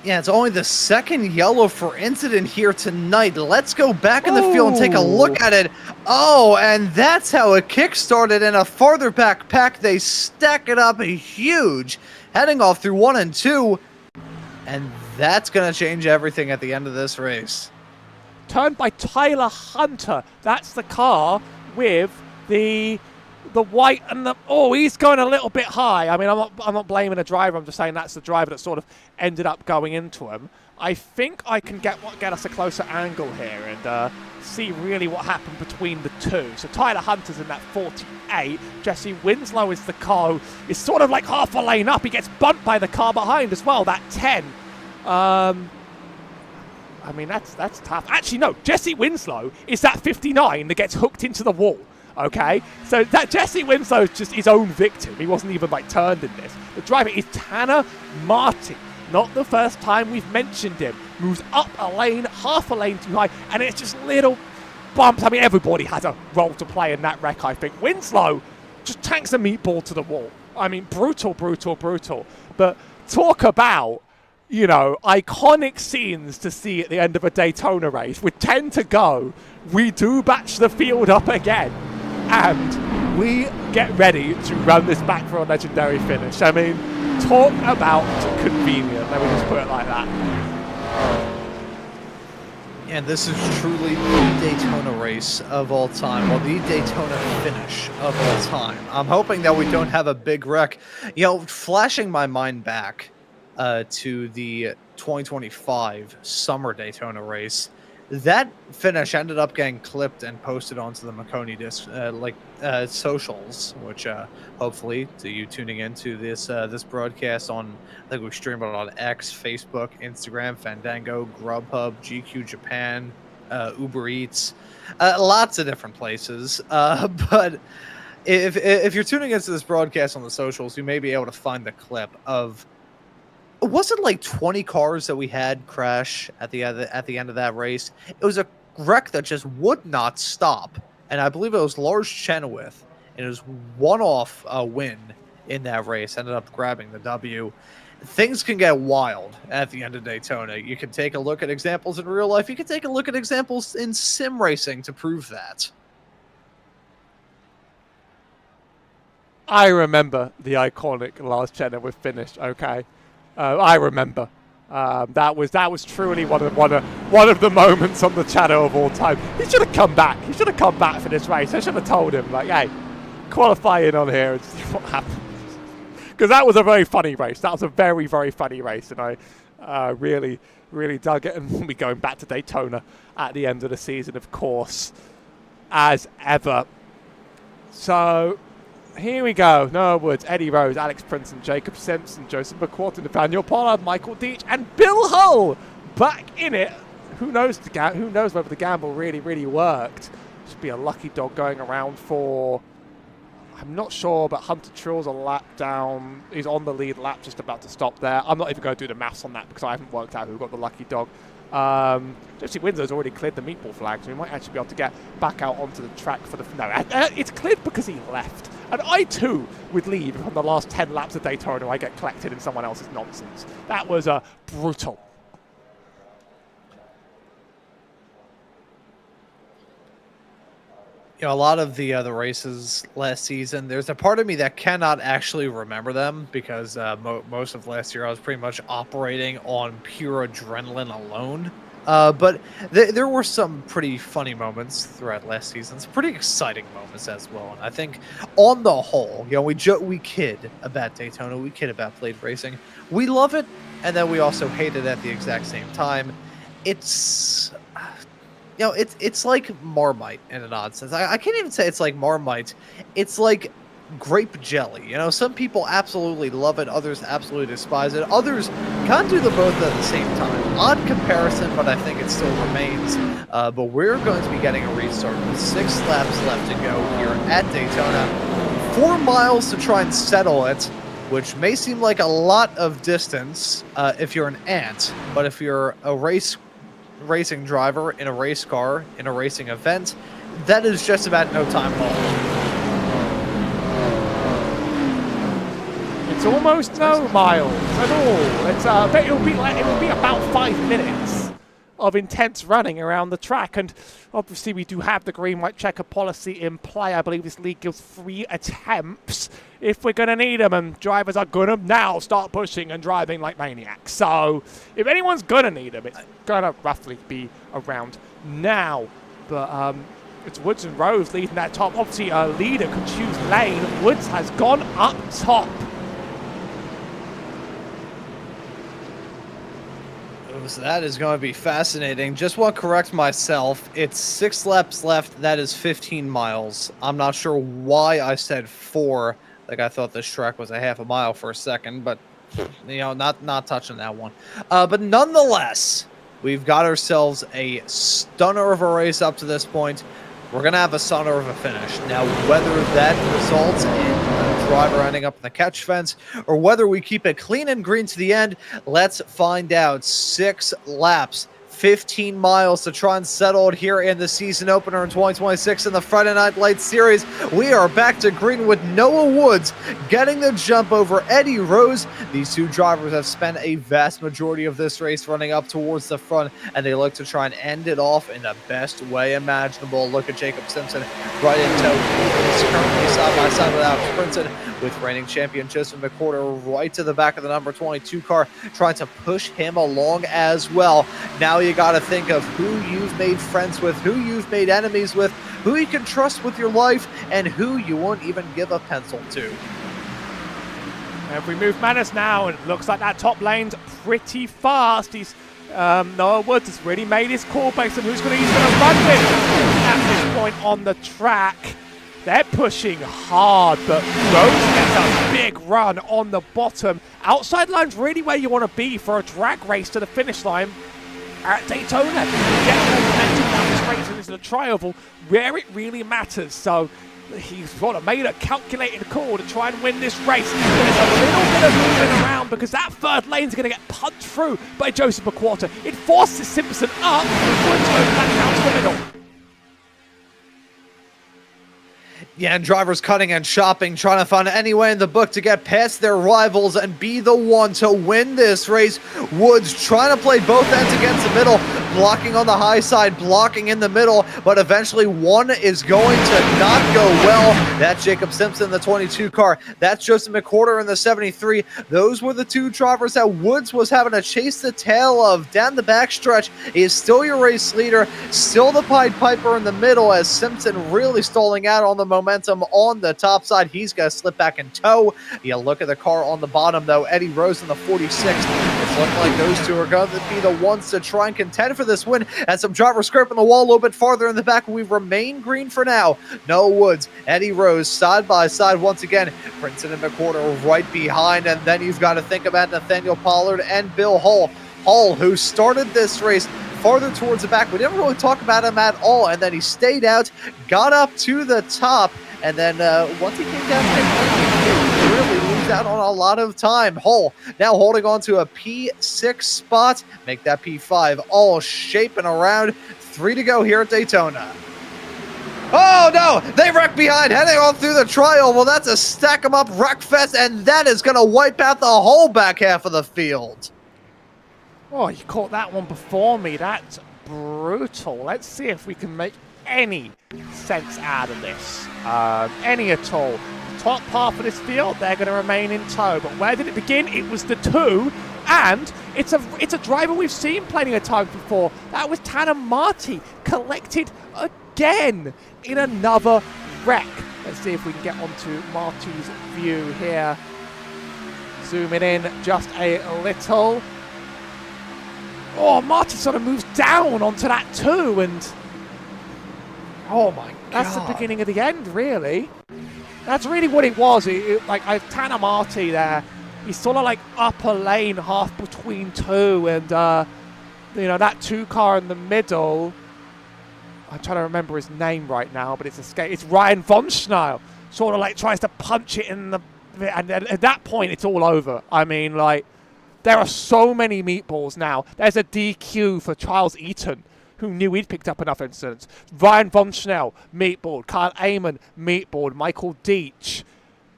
Yeah, it's only the second yellow for incident here tonight. Let's go back in the field and take a look at it. Oh, and that's how it kick-started in a farther back pack. They stack it up huge, heading off through 1 and 2. And that's going to change everything at the end of this race. Turned by Tyler Hunter. That's the car with the white and the... Oh, he's going a little bit high. I mean, I'm not blaming the driver. I'm just saying that's the driver that sort of ended up going into him. I think I can get us a closer angle here and see really what happened between the two. So Tyler Hunter's in that 48. Jesse Winslow is the car who is sort of like half a lane up. He gets bumped by the car behind as well, that 10. I mean, that's tough. Actually, no. Jesse Winslow is that 59 that gets hooked into the wall. Okay, so that Jesse Winslow is just his own victim. He wasn't even turned in this. The driver is Tanner Martin. Not the first time we've mentioned him. Moves up a lane, half a lane too high, and it's just little bumps. I mean, everybody has a role to play in that wreck, I think. Winslow just tanks a meatball to the wall. I mean, brutal. But talk about, iconic scenes to see at the end of a Daytona race. With 10 to go, we do batch the field up again. And we get ready to run this back for a legendary finish. I mean, talk about convenient. Let me just put it like that. And this is truly the Daytona race of all time. Well, the Daytona finish of all time. I'm hoping that we don't have a big wreck. Flashing my mind back to the 2025 summer Daytona race. That finish ended up getting clipped and posted onto the Maconi socials, which hopefully to you tuning into this broadcast on, I think we stream it on X, Facebook, Instagram, Fandango, Grubhub, GQ Japan, Uber Eats, lots of different places. But if you're tuning into this broadcast on the socials, you may be able to find the clip of wasn't like 20 cars that we had crash at the end of that race. It was a wreck that just would not stop, and I believe it was Lars Chenoweth, and it was one-off win in that race. Ended up grabbing the W. Things can get wild at the end of Daytona. You can take a look at examples in real life. You can take a look at examples in sim racing to prove that. I remember the iconic Lars Chenoweth finish. Okay, I remember. That was truly one of the moments on the channel of all time. He should have come back. He should have come back for this race. I should have told him, like, hey, qualify in on here and see what happens. Because that was a very funny race. That was a very, very funny race, and I really, really dug it. And we'll be going back to Daytona at the end of the season, of course, as ever. So here we go. Noah Woods, Eddie Rose, Alex Princeton, Jacob Simpson, Joseph McQuarton, Nathaniel Pollard, Michael Deach, and Bill Hull back in it. Who knows whether the gamble really, really worked. Should be a lucky dog going around for, I'm not sure, but Hunter Trill's a lap down. He's on the lead lap, just about to stop there. I'm not even going to do the maths on that because I haven't worked out who got the lucky dog. Jesse Winslow's already cleared the meatball flag, so we might actually be able to get back out onto the track for the... No, it's cleared because he left. And I, too, would leave from the last 10 laps of Daytona I get collected in someone else's nonsense. That was brutal. You know, a lot of the races last season, there's a part of me that cannot actually remember them because most of last year I was pretty much operating on pure adrenaline alone. But there were some pretty funny moments throughout last season, some pretty exciting moments as well. And I think on the whole, you know, we kid about Daytona, we kid about blade racing. We love it, and then we also hate it at the exact same time. It's... You know, it's like Marmite in an odd sense. I can't even say it's like Marmite. It's like grape jelly. You know, some people absolutely love it. Others absolutely despise it. Others can't do them both at the same time. Odd comparison, but I think it still remains. But we're going to be getting a restart with 6 laps left to go here at Daytona. 4 miles to try and settle it, which may seem like a lot of distance if you're an ant. But if you're a racing driver in a race car in a racing event, that is just about no time at all. It's almost no miles at all. It'll be about 5 minutes of intense running around the track, and obviously we do have the green white checker policy in play. I believe this league gives 3 attempts if we're going to need them, and drivers are going to now start pushing and driving like maniacs. So if anyone's going to need them, it's going to roughly be around now. But it's Woods and Rose leading that top. Obviously a leader could choose lane. Woods has gone up top. So that is going to be fascinating. Just want to correct myself. It's 6 laps left. That is 15 miles. I'm not sure why I said 4. Like, I thought this track was a half a mile for a second, but, you know, not touching that one. But nonetheless, we've got ourselves a stunner of a race up to this point. We're going to have a stunner of a finish. Now, whether that results in a driver ending up in the catch fence or whether we keep it clean and green to the end, let's find out. 6 laps. 15 miles to try and settle it here in the season opener in 2026 in the Friday Night Lights Series. We are back to green with Noah Woods getting the jump over Eddie Rose. These 2 drivers have spent a vast majority of this race running up towards the front, and they look to try and end it off in the best way imaginable. Look at Jacob Simpson right in tow. He's currently side by side with Alex Princeton, with reigning champion Joseph McQuarter right to the back of the number 22 car, trying to push him along as well. Now you got to think of who you've made friends with, who you've made enemies with, who you can trust with your life, and who you won't even give a pencil to. If we move Manus now, it looks like that top lane's pretty fast. Noah Woods has really made his call based on he's going to run with at this point on the track. They're pushing hard, but Rose gets a big run on the bottom. Outside line's really where you want to be for a drag race to the finish line at Daytona. Get more momentum down this race and into the tri-oval where it really matters. So he's sort of made a calculated call to try and win this race. There's a little bit of movement around because that third lane's going to get punched through by Joseph McQuarter. It forces Simpson up, Woods goes back down to the middle. Yeah, and drivers cutting and shopping, trying to find any way in the book to get past their rivals and be the one to win this race. Woods trying to play both ends against the middle, blocking on the high side, blocking in the middle, but eventually one is going to not go well. That's Jacob Simpson in the 22 car. That's Joseph McQuarter in the 73. Those were the two drivers that Woods was having to chase the tail of down the backstretch. He is still your race leader, still the Pied Piper in the middle, as Simpson really stalling out on the momentum on the top side. He's going to slip back in tow. You look at the car on the bottom, though. Eddie Rose in the 46. It's looking like those two are going to be the ones to try and contend for this win, as some drivers scraping the wall a little bit farther in the back. We remain green for now. No Woods, Eddie Rose side by side once again. Princeton and McQuarter right behind, and then you've got to think about Nathaniel Pollard and Bill Hull. Hull, who started this race farther towards the back. We didn't really talk about him at all, and then he stayed out, got up to the top, and then once he came down, he really lose out on a lot of time. Hull now holding on to a P6 spot, make that P5, all shaping around. 3 to go here at Daytona. Oh no, they wreck behind, heading on through the trial. Well, that's a stack 'em up wreck fest, and that is going to wipe out the whole back half of the field. Oh, you caught that one before me. That's brutal. Let's see if we can make any sense out of this. Any at all. The top half of this field, they're going to remain in tow. But where did it begin? It was the 2. And it's a driver we've seen plenty of times before. That was Tanner Marty, collected again in another wreck. Let's see if we can get onto Marty's view here. Zooming in just a little. Oh, Marty sort of moves down onto that 2, and oh my God, that's the beginning of the end, really. That's really what it was. Like, Tanner Marty there, he's sort of like upper lane, half between 2, and that 2 car in the middle. I'm trying to remember his name right now, but it's Ryan von Schneill. Sort of like tries to punch it in the, and at that point it's all over. I mean, like, there are so many meatballs now. There's a DQ for Charles Eaton, who knew he'd picked up enough incidents. Ryan von Schnell, meatballed. Kyle Amon, meatballed. Michael Deitch,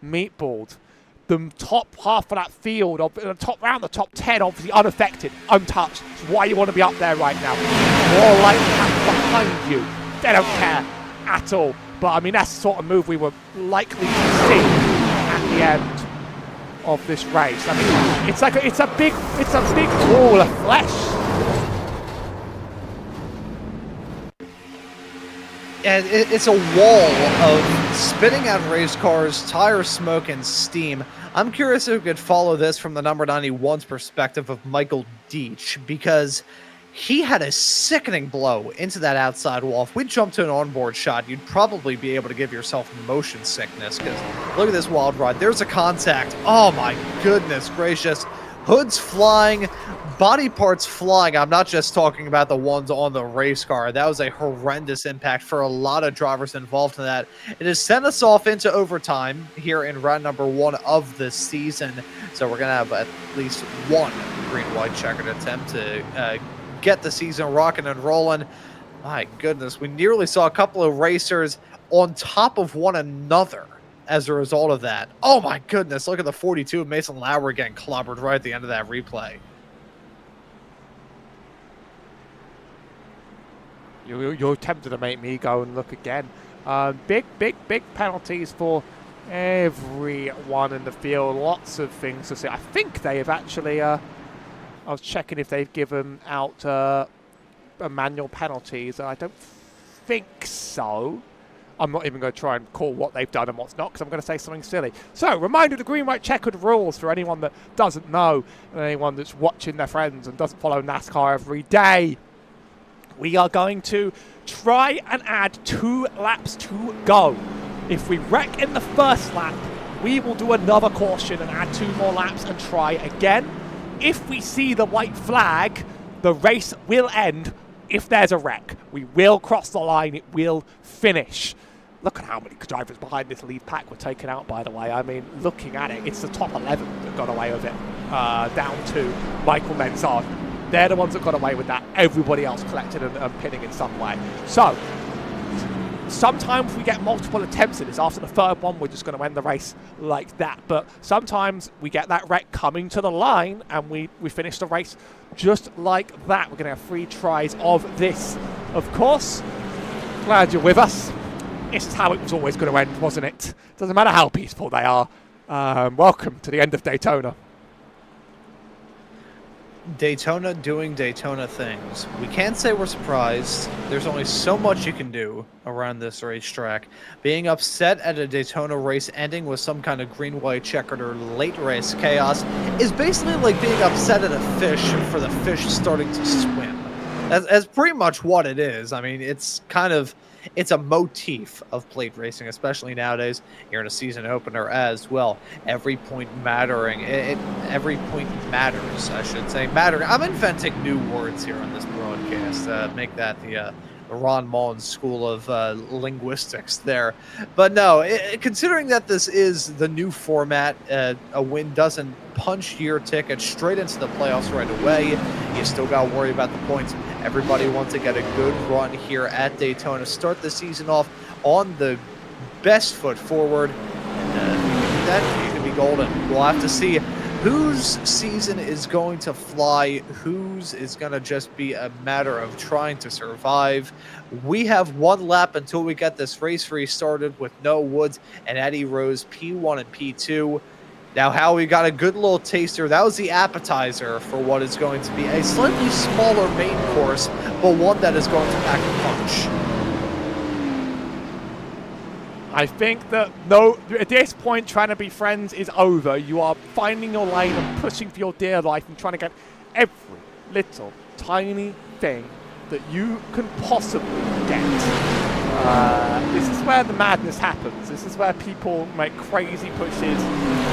meatballed. The top half of that field, the top 10, obviously unaffected, untouched. That's why you want to be up there right now. More like behind you. They don't care at all. But I mean, that's the sort of move we were likely to see at the end of this race. I mean, it's a big wall of flesh. And it's a wall of spitting out race cars, tire smoke, and steam. I'm curious if we could follow this from the number 91's perspective of Michael Deitch, because he had a sickening blow into that outside wall. If we jumped to an onboard shot, you'd probably be able to give yourself motion sickness, because look at this wild ride. There's a contact. Oh my goodness gracious. Hoods flying, body parts flying. I'm not just talking about the ones on the race car. That was a horrendous impact for a lot of drivers involved in that. It has sent us off into overtime here in round number 1 of the season. So we're going to have at least one green-white checkered attempt to get the season rocking and rolling. My goodness, we nearly saw a couple of racers on top of one another as a result of that. Oh my goodness, look at the 42 of Mason Lowry getting clobbered right at the end of that replay. You're tempted to make me go and look again. Big penalties for everyone in the field. Lots of things to see. I think they have actually, I was checking if they've given out manual penalties. I don't think so. I'm not even going to try and call what they've done and what's not, because I'm going to say something silly. So, reminder of the green, white, checkered rules for anyone that doesn't know, and anyone that's watching their friends and doesn't follow NASCAR every day. We are going to try and add 2 laps to go. If we wreck in the first lap, we will do another caution and add 2 more laps and try again. If we see the white flag, the race will end. If there's a wreck, we will cross the line. It will finish. Look at how many drivers behind this lead pack were taken out, by the way. I mean, looking at it, it's the top 11 that got away with it. down to Michael Mensard. They're the ones that got away with that. Everybody else collected and pinning in some way. So, sometimes we get multiple attempts at this. After the third one, we're just going to end the race like that. But sometimes we get that wreck coming to the line and we finish the race just like that. We're going to have 3 tries of this. Of course, glad you're with us. This is how it was always going to end, wasn't it? Doesn't matter how peaceful they are. Welcome to the end of Daytona. Daytona doing Daytona things. We can't say we're surprised. There's only so much you can do around this racetrack. Being upset at a Daytona race ending with some kind of green-white checkered or late race chaos is basically like being upset at a fish for the fish starting to swim. That's pretty much what it is. I mean, it's a motif of plate racing, especially nowadays. You're in a season opener as well. Every point mattering. Every point matters, I should say. Mattering. I'm inventing new words here on this broadcast. Make that the Ron Mullins School of Linguistics there. But no, considering that this is the new format, a win doesn't punch your ticket straight into the playoffs right away. You still got to worry about the points. Everybody wants to get a good run here at Daytona. Start the season off on the best foot forward. And that you can be golden. We'll have to see whose season is going to fly, whose is going to just be a matter of trying to survive. We have 1 lap until we get this race restarted with Noah Woods and Eddie Rose, P1 and P2. Now, Howie got a good little taster. That was the appetizer for what is going to be a slightly smaller main course, but one that is going to pack a punch. I think that at this point, trying to be friends is over. You are finding your lane and pushing for your dear life and trying to get every little tiny thing that you can possibly get. This is where the madness happens. This is where people make crazy pushes.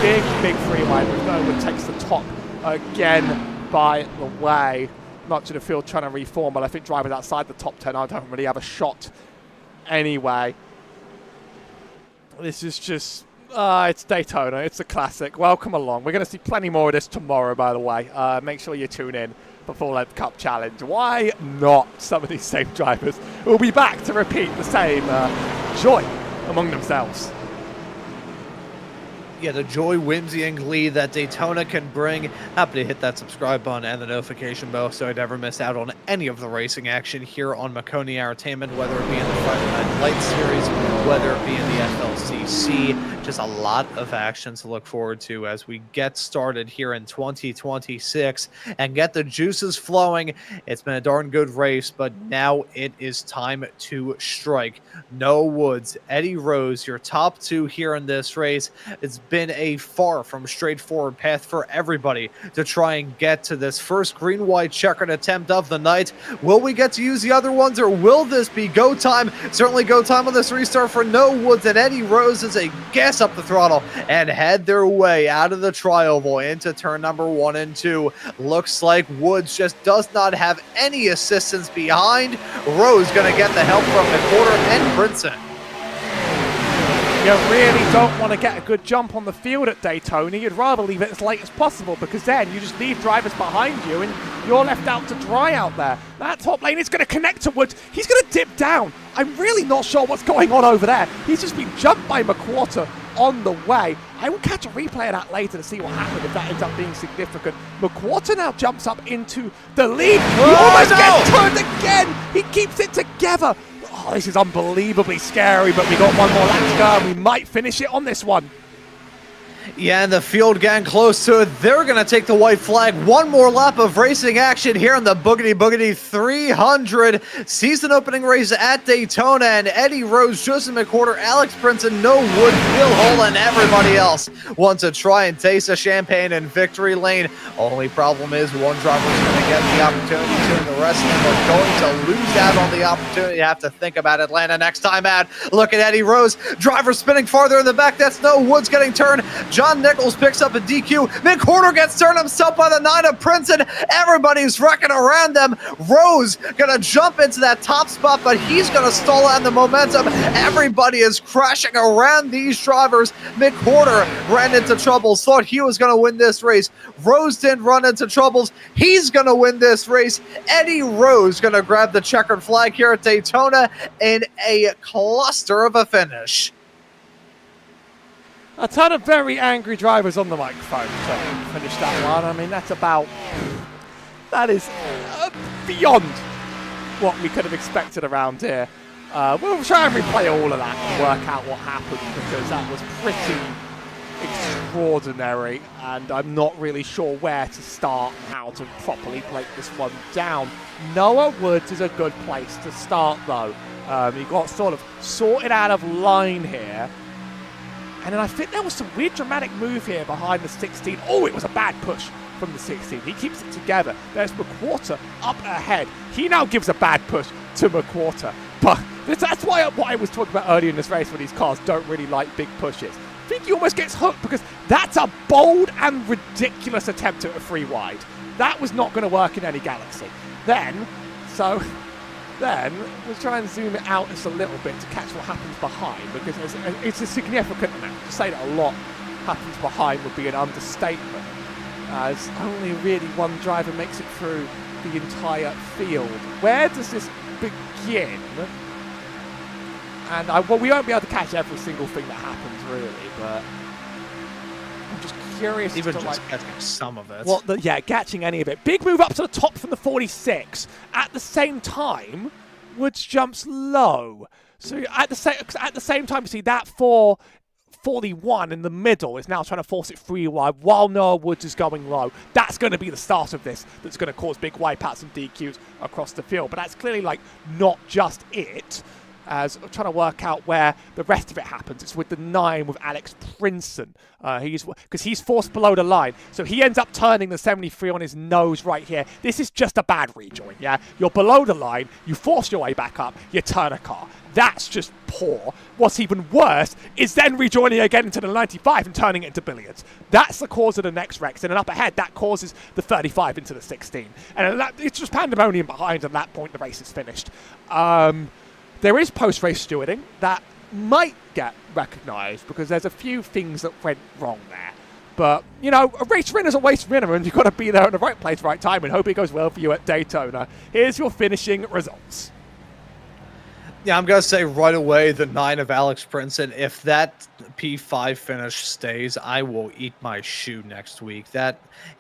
Big freeway with Noah takes the top again, by the way. Much of the field trying to reform, but I think drivers outside the top 10 don't really have a shot anyway. This is just, it's Daytona. It's a classic. Welcome along. We're going to see plenty more of this tomorrow, by the way. Make sure you tune in for Full Length Cup Challenge. Why not? Some of these same drivers will be back to repeat the same joy among themselves. Yeah, the joy, whimsy, and glee that Daytona can bring. Happy to hit that subscribe button and the notification bell so I never miss out on any of the racing action here on Maconi Entertainment, whether it be in the Friday Night Lights series, whether it be in the FLCC. Just a lot of action to look forward to as we get started here in 2026 and get the juices flowing. It's been a darn good race, but now it is time to strike. Noah Woods, Eddie Rose, your top 2 here in this race. It's been a far from straightforward path for everybody to try and get to this first green-white checkered attempt of the night. Will we get to use the other ones, or will this be go time? Certainly go time on this restart for Noah Woods and Eddie Rose as they gas up the throttle and head their way out of the trioval into turn number 1 and 2. Looks like Woods just does not have any assistance behind. Rose going to get the help from McWhorter and Brinson. You really don't want to get a good jump on the field at Daytona. You'd rather leave it as late as possible, because then you just leave drivers behind you and you're left out to dry out there. That top lane is going to connect to Woods. He's going to dip down. I'm really not sure what's going on over there. He's just been jumped by McWhorter on the way. I will catch a replay of that later to see what happened if that ends up being significant. McWhorter now jumps up into the lead. He almost gets turned again. He keeps it together. Oh, this is unbelievably scary, but we got 1 more lap to go and we might finish it on this one. Yeah, and the field getting close to it. They're going to take the white flag. 1 more lap of racing action here in the Boogity 300 season opening race at Daytona. And Eddie Rose, Justin McWhorter, Alex Brinson, Noah Woods, Bill Hull, and everybody else want to try and taste a champagne in victory lane. Only problem is one driver is going to get the opportunity to, and the rest of them are going to lose out on the opportunity. You have to think about Atlanta next time out. Look at Eddie Rose. Driver spinning farther in the back. That's Noah Woods getting turned. John John Nichols picks up a DQ. McCorder gets turned himself by the 9 of Princeton. Everybody's wrecking around them. Rose gonna jump into that top spot, but he's gonna stall out the momentum. Everybody is crashing around these drivers. McCorder ran into troubles, thought he was gonna win this race. Rose didn't run into troubles. He's gonna win this race. Eddie Rose gonna grab the checkered flag here at Daytona in a cluster of a finish. A ton of very angry drivers on the microphone to finish that one. I mean, that is beyond what we could have expected around here. We'll try and replay all of that and work out what happened, because that was pretty extraordinary, and I'm not really sure where to start and how to properly break this one down. Noah Woods is a good place to start, though. He got sort of sorted out of line here. And then I think there was some weird dramatic move here behind the 16. Oh, it was a bad push from the 16. He keeps it together. There's McQuarter up ahead. He now gives a bad push to McQuarter. But that's why what I was talking about earlier in this race, when these cars don't really like big pushes. I think he almost gets hooked, because that's a bold and ridiculous attempt at a free wide. That was not going to work in any Galaxy. Then we'll try and zoom it out just a little bit to catch what happens behind, because it's a significant amount. To say that a lot happens behind would be an understatement, as only really one driver makes it through the entire field. Where does this begin? And well, we won't be able to catch every single thing that happens, really, but I'm just curious. Even to, just catching some of it. Well, catching any of it. Big move up to the top from the 46. At the same time, Woods jumps low. So at the same time, you see that 41 in the middle is now trying to force it free wide while Noah Woods is going low. That's going to be the start of this. That's going to cause big wipeouts and DQs across the field. But that's clearly not just it. As I'm trying to work out where the rest of it happens. It's with the 9 with Alex Princeton. Because he's forced below the line. So he ends up turning the 73 on his nose right here. This is just a bad rejoin, yeah? You're below the line, you force your way back up, you turn a car. That's just poor. What's even worse is then rejoining again into the 95 and turning it into billiards. That's the cause of the next wrecks. And then up ahead, that causes the 35 into the 16. And it's just pandemonium behind. At that point, the race is finished. There is post-race stewarding that might get recognised, because there's a few things that went wrong there. But, a race winner's a race winner, and you've got to be there at the right place, right time, and hope it goes well for you at Daytona. Here's your finishing results. Yeah, I'm going to say right away the 9 of Alex Princeton. If that P5 finish stays, I will eat my shoe next week.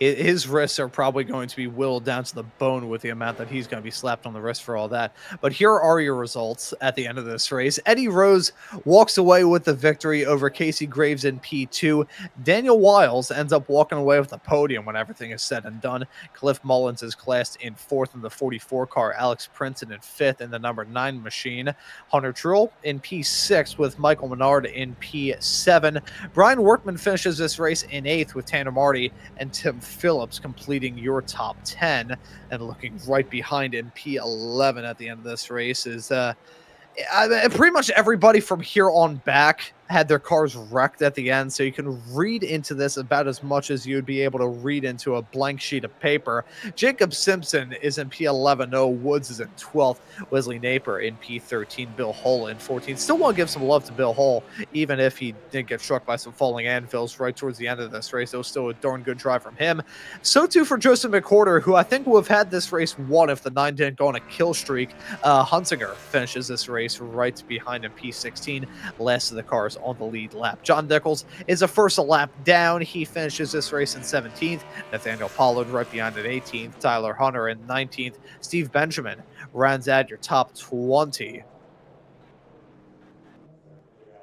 His wrists are probably going to be whittled down to the bone with the amount that he's going to be slapped on the wrist for all that. But here are your results at the end of this race. Eddie Rose walks away with the victory over Casey Graves in P2. Daniel Wiles ends up walking away with the podium when everything is said and done. Cliff Mullins is classed in 4th in the 44 car. Alex Princeton in 5th in the number 9 machine. Hunter Truell in P6 with Michael Menard in P7. Brian Workman finishes this race in 8th with Tanner Marty and Tim Phillips completing your top 10. And looking right behind in P11 at the end of this race is pretty much everybody from here on back had their cars wrecked at the end, so you can read into this about as much as you'd be able to read into a blank sheet of paper. Jacob Simpson is in P11. Noah Woods is in 12th. Wesley Napier in P13. Bill Hull in 14th. Still want to give some love to Bill Hull, even if he did get struck by some falling anvils right towards the end of this race. It was still a darn good drive from him. So too for Joseph McCorder, who I think would have had this race won if the 9 didn't go on a kill streak. Hunsinger finishes this race right behind him, P16. Last of the cars on the lead lap. John Nichols is a first lap down. He finishes this race in 17th. Nathaniel Pollard right behind at 18th. Tyler Hunter in 19th. Steve Benjamin rounds out your top 20.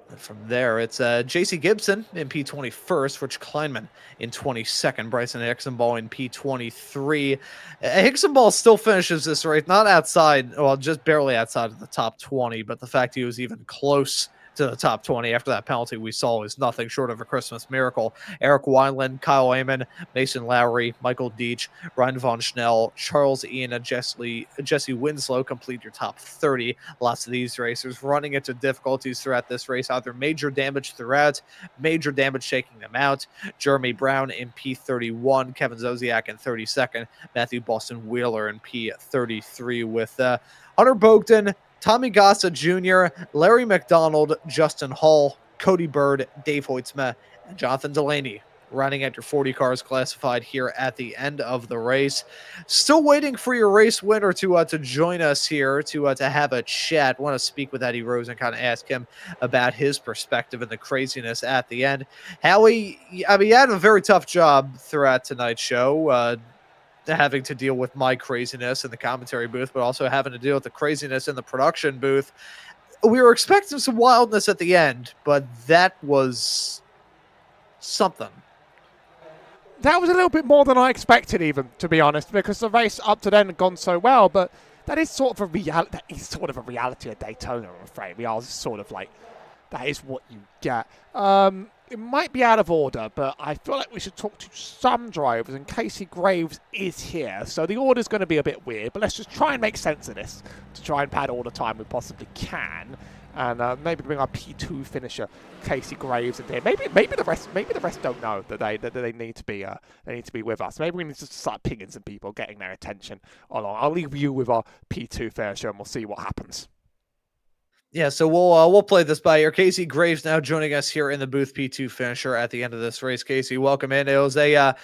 And from there, it's J.C. Gibson in P21st, Rich Kleinman in 22nd, Bryson Hicksonball in P23. Hicksonball still finishes this race, not outside, well, just barely outside of the top 20, but the fact he was even close to the top 20 after that penalty we saw is nothing short of a Christmas miracle. Eric Wineland, Kyle Amon, Mason Lowry, Michael Deach, Ryan Von Schnell, Charles Ian, and Jesse Winslow complete your top 30. Lots of these racers running into difficulties throughout this race, either major damage throughout, major damage taking them out. Jeremy Brown in P31, Kevin Zosiak in 32nd, Matthew Boston Wheeler in P33 with Hunter Bogdan, Tommy Gossa Jr., Larry McDonald, Justin Hall, Cody Bird, Dave Hoitzma, and Jonathan Delaney running at your 40 cars classified here at the end of the race. Still waiting for your race winner to join us here to have a chat. Want to speak with Eddie Rose and kind of ask him about his perspective and the craziness at the end. Howie, I mean, you had a very tough job throughout tonight's show. Having to deal with my craziness in the commentary booth, but also having to deal with the craziness in the production booth. We were expecting some wildness at the end, but that was something. That was a little bit more than I expected, even, to be honest, because the race up to then had gone so well. But that is sort of a reality. That is sort of a reality of Daytona, I'm afraid. We are sort of like, that is what you get. It might be out of order, but I feel like we should talk to some drivers, and Casey Graves is here. So the order's going to be a bit weird, but let's just try and make sense of this to try and pad all the time we possibly can. And maybe bring our P2 finisher, Casey Graves, in there. Maybe the rest don't know that they need to be with us. Maybe we need to start pinging some people, getting their attention along. I'll leave you with our P2 finisher, and we'll see what happens. Yeah, so we'll play this by ear. Casey Graves now joining us here in the booth, P2 finisher at the end of this race. Casey, welcome in. It was a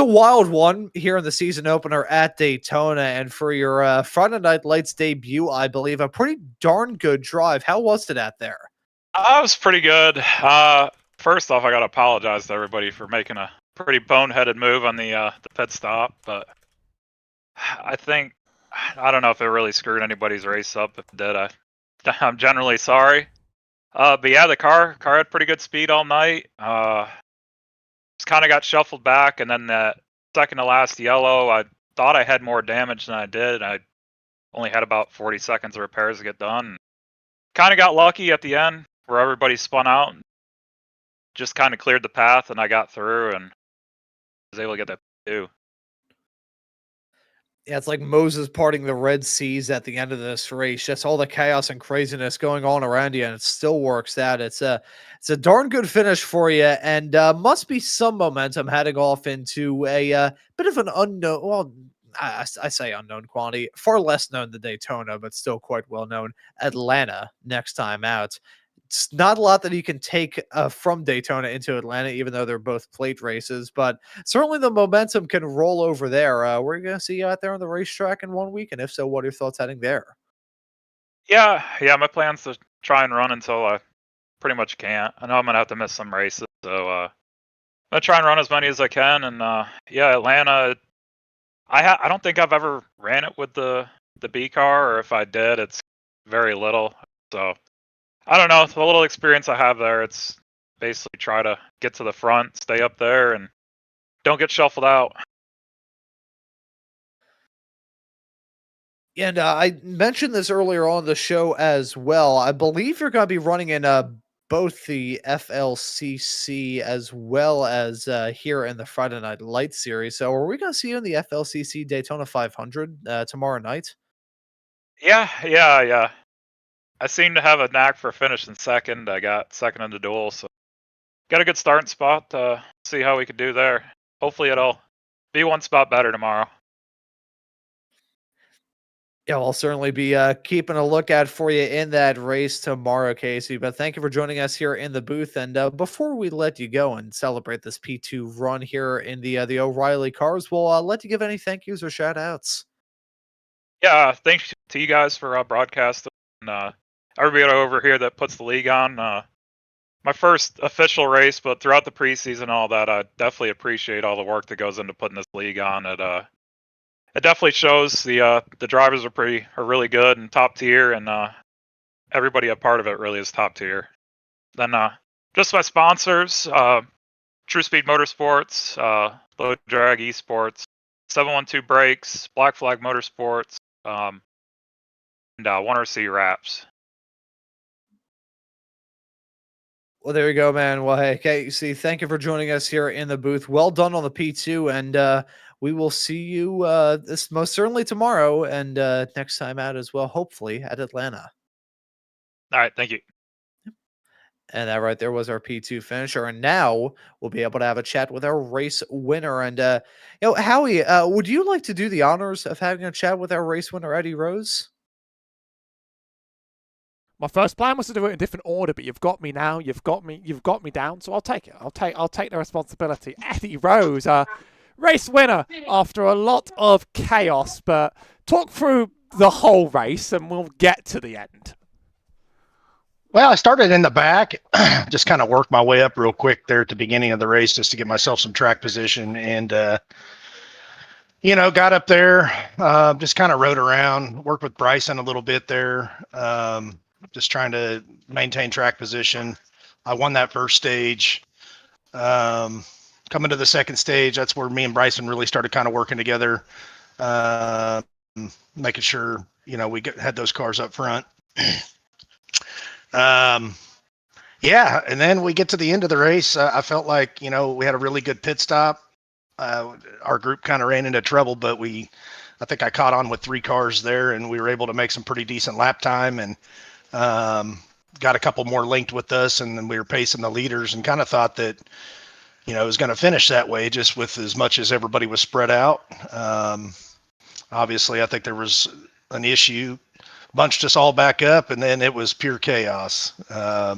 wild one here in the season opener at Daytona, and for your Friday Night Lights debut, I believe, a pretty darn good drive. How was it out there? It was pretty good. First off, I got to apologize to everybody for making a pretty boneheaded move on the pit stop, but I don't know if it really screwed anybody's race up. If it did, I'm generally sorry. But yeah, the car had pretty good speed all night. Just kind of got shuffled back, and then that second to last yellow, I thought I had more damage than I did. I only had about 40 seconds of repairs to get done. Kind of got lucky at the end where everybody spun out and just kind of cleared the path, and I got through and was able to get that too. Yeah, it's like Moses parting the Red Seas at the end of this race. Just all the chaos and craziness going on around you, and it still works out. It's a darn good finish for you, and must be some momentum heading off into a bit of an unknown. Well, I say unknown quantity, far less known than Daytona, but still quite well known. Atlanta next time out. It's not a lot that you can take from Daytona into Atlanta, even though they're both plate races, but certainly the momentum can roll over there. We're going to see you out there on the racetrack in 1 week, and if so, what are your thoughts heading there? Yeah, my plan's to try and run until I pretty much can't. I know I'm gonna have to miss some races, so I'm gonna try and run as many as I can. And yeah, Atlanta. I don't think I've ever ran it with the B car, or if I did, it's very little. So I don't know. The little experience I have there, it's basically try to get to the front, stay up there, and don't get shuffled out. And I mentioned this earlier on the show as well. I believe you're going to be running in both the FLCC as well as here in the Friday Night Lights series. So are we going to see you in the FLCC Daytona 500 tomorrow night? Yeah. I seem to have a knack for finishing second. I got second in the duel, so got a good starting spot. See how we could do there. Hopefully it'll be one spot better tomorrow. Yeah, I'll certainly be keeping a lookout for you in that race tomorrow, Casey. But thank you for joining us here in the booth. And before we let you go and celebrate this P2 run here in the O'Reilly cars, we'll let you give any thank yous or shout outs. Yeah, thanks to you guys for broadcasting. And everybody over here that puts the league on. My first official race, but throughout the preseason and all that, I definitely appreciate all the work that goes into putting this league on. It definitely shows the drivers are really good and top tier, and everybody a part of it really is top tier. Then just my sponsors, True Speed Motorsports, Low Drag Esports, 712 Brakes, Black Flag Motorsports, and 1RC Wraps. Well, there you go, man. Well, hey, Casey, thank you for joining us here in the booth. Well done on the P2, and we will see you this most certainly tomorrow and next time out as well, hopefully at Atlanta. All right, thank you. And that right there was our P2 finisher. And now we'll be able to have a chat with our race winner. And, Howie, would you like to do the honors of having a chat with our race winner, Eddie Rose? My first plan was to do it in a different order, but you've got me now. You've got me down. So I'll take it. I'll take the responsibility. Eddie Rose, race winner after a lot of chaos. But talk through the whole race, and we'll get to the end. Well, I started in the back, just kind of worked my way up real quick there at the beginning of the race just to get myself some track position, and got up there, just kind of rode around, worked with Bryson a little bit there, just trying to maintain track position. I won that first stage. Coming to the second stage, that's where me and Bryson really started kind of working together, making sure we had those cars up front. And then we get to the end of the race. I felt like, we had a really good pit stop. Our group kind of ran into trouble, but I think I caught on with 3 cars there, and we were able to make some pretty decent lap time, and got a couple more linked with us, and then we were pacing the leaders, and kind of thought that, it was going to finish that way just with as much as everybody was spread out. Obviously, I think there was an issue, bunched us all back up, and then it was pure chaos. I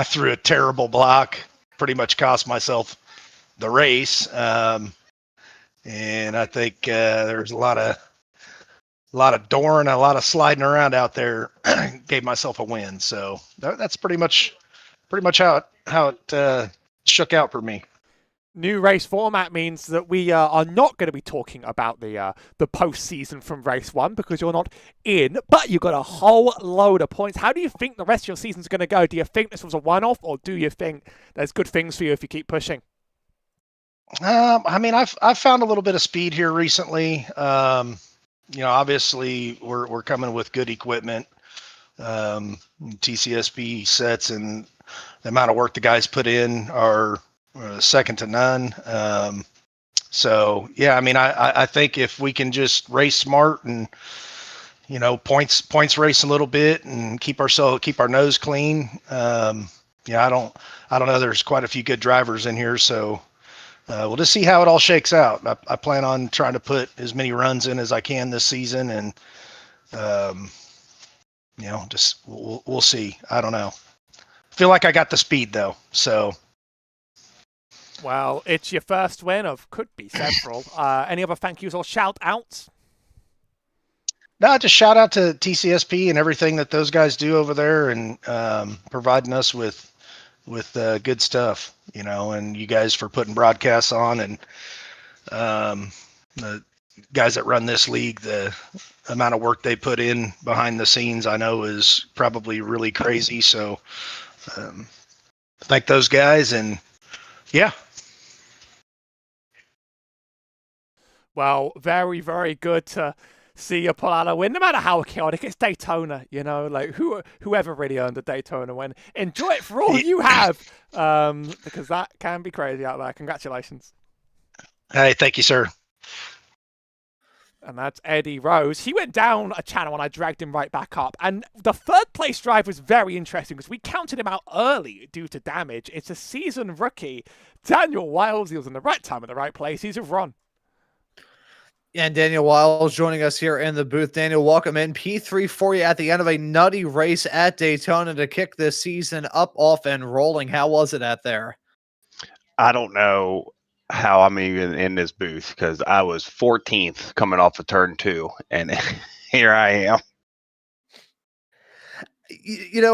threw a terrible block, pretty much cost myself the race. And I think there was a lot of dooring, a lot of sliding around out there. Gave myself a win. So that's pretty much how it shook out for me. New race format means that we are not going to be talking about the postseason from race 1 because you're not in, but you've got a whole load of points. How do you think the rest of your season's going to go? Do you think this was a one-off, or do you think there's good things for you if you keep pushing? I've found a little bit of speed here recently. Obviously we're coming with good equipment, TCSB sets, and the amount of work the guys put in are second to none. I think if we can just race smart and points race a little bit and keep our nose clean. I don't know. There's quite a few good drivers in here, so we'll just see how it all shakes out. I plan on trying to put as many runs in as I can this season, and just we'll see. I don't know. Feel like I got the speed though, so. Well, it's your first win of could be several. Any other thank yous or shout outs? No, just shout out to TCSP and everything that those guys do over there, and providing us with good stuff, and you guys for putting broadcasts on, and the guys that run this league, the amount of work they put in behind the scenes, I know is probably really crazy. So thank those guys, and yeah. Well, very, very good to see you pull out a win, no matter how chaotic. It's Daytona, like whoever really earned the Daytona win. Enjoy it for all you have, because that can be crazy out there. Congratulations. Hey, thank you, sir. And that's Eddie Rose. He went down a channel and I dragged him right back up. And the third place drive was very interesting because we counted him out early due to damage. It's a seasoned rookie, Daniel Wiles. He was in the right time at the right place. He's a run. And Daniel Wiles joining us here in the booth. Daniel, welcome in. P3 for you at the end of a nutty race at Daytona to kick this season up, off, and rolling. How was it out there? I don't know how I'm even in this booth because I was 14th coming off of turn 2, and here I am.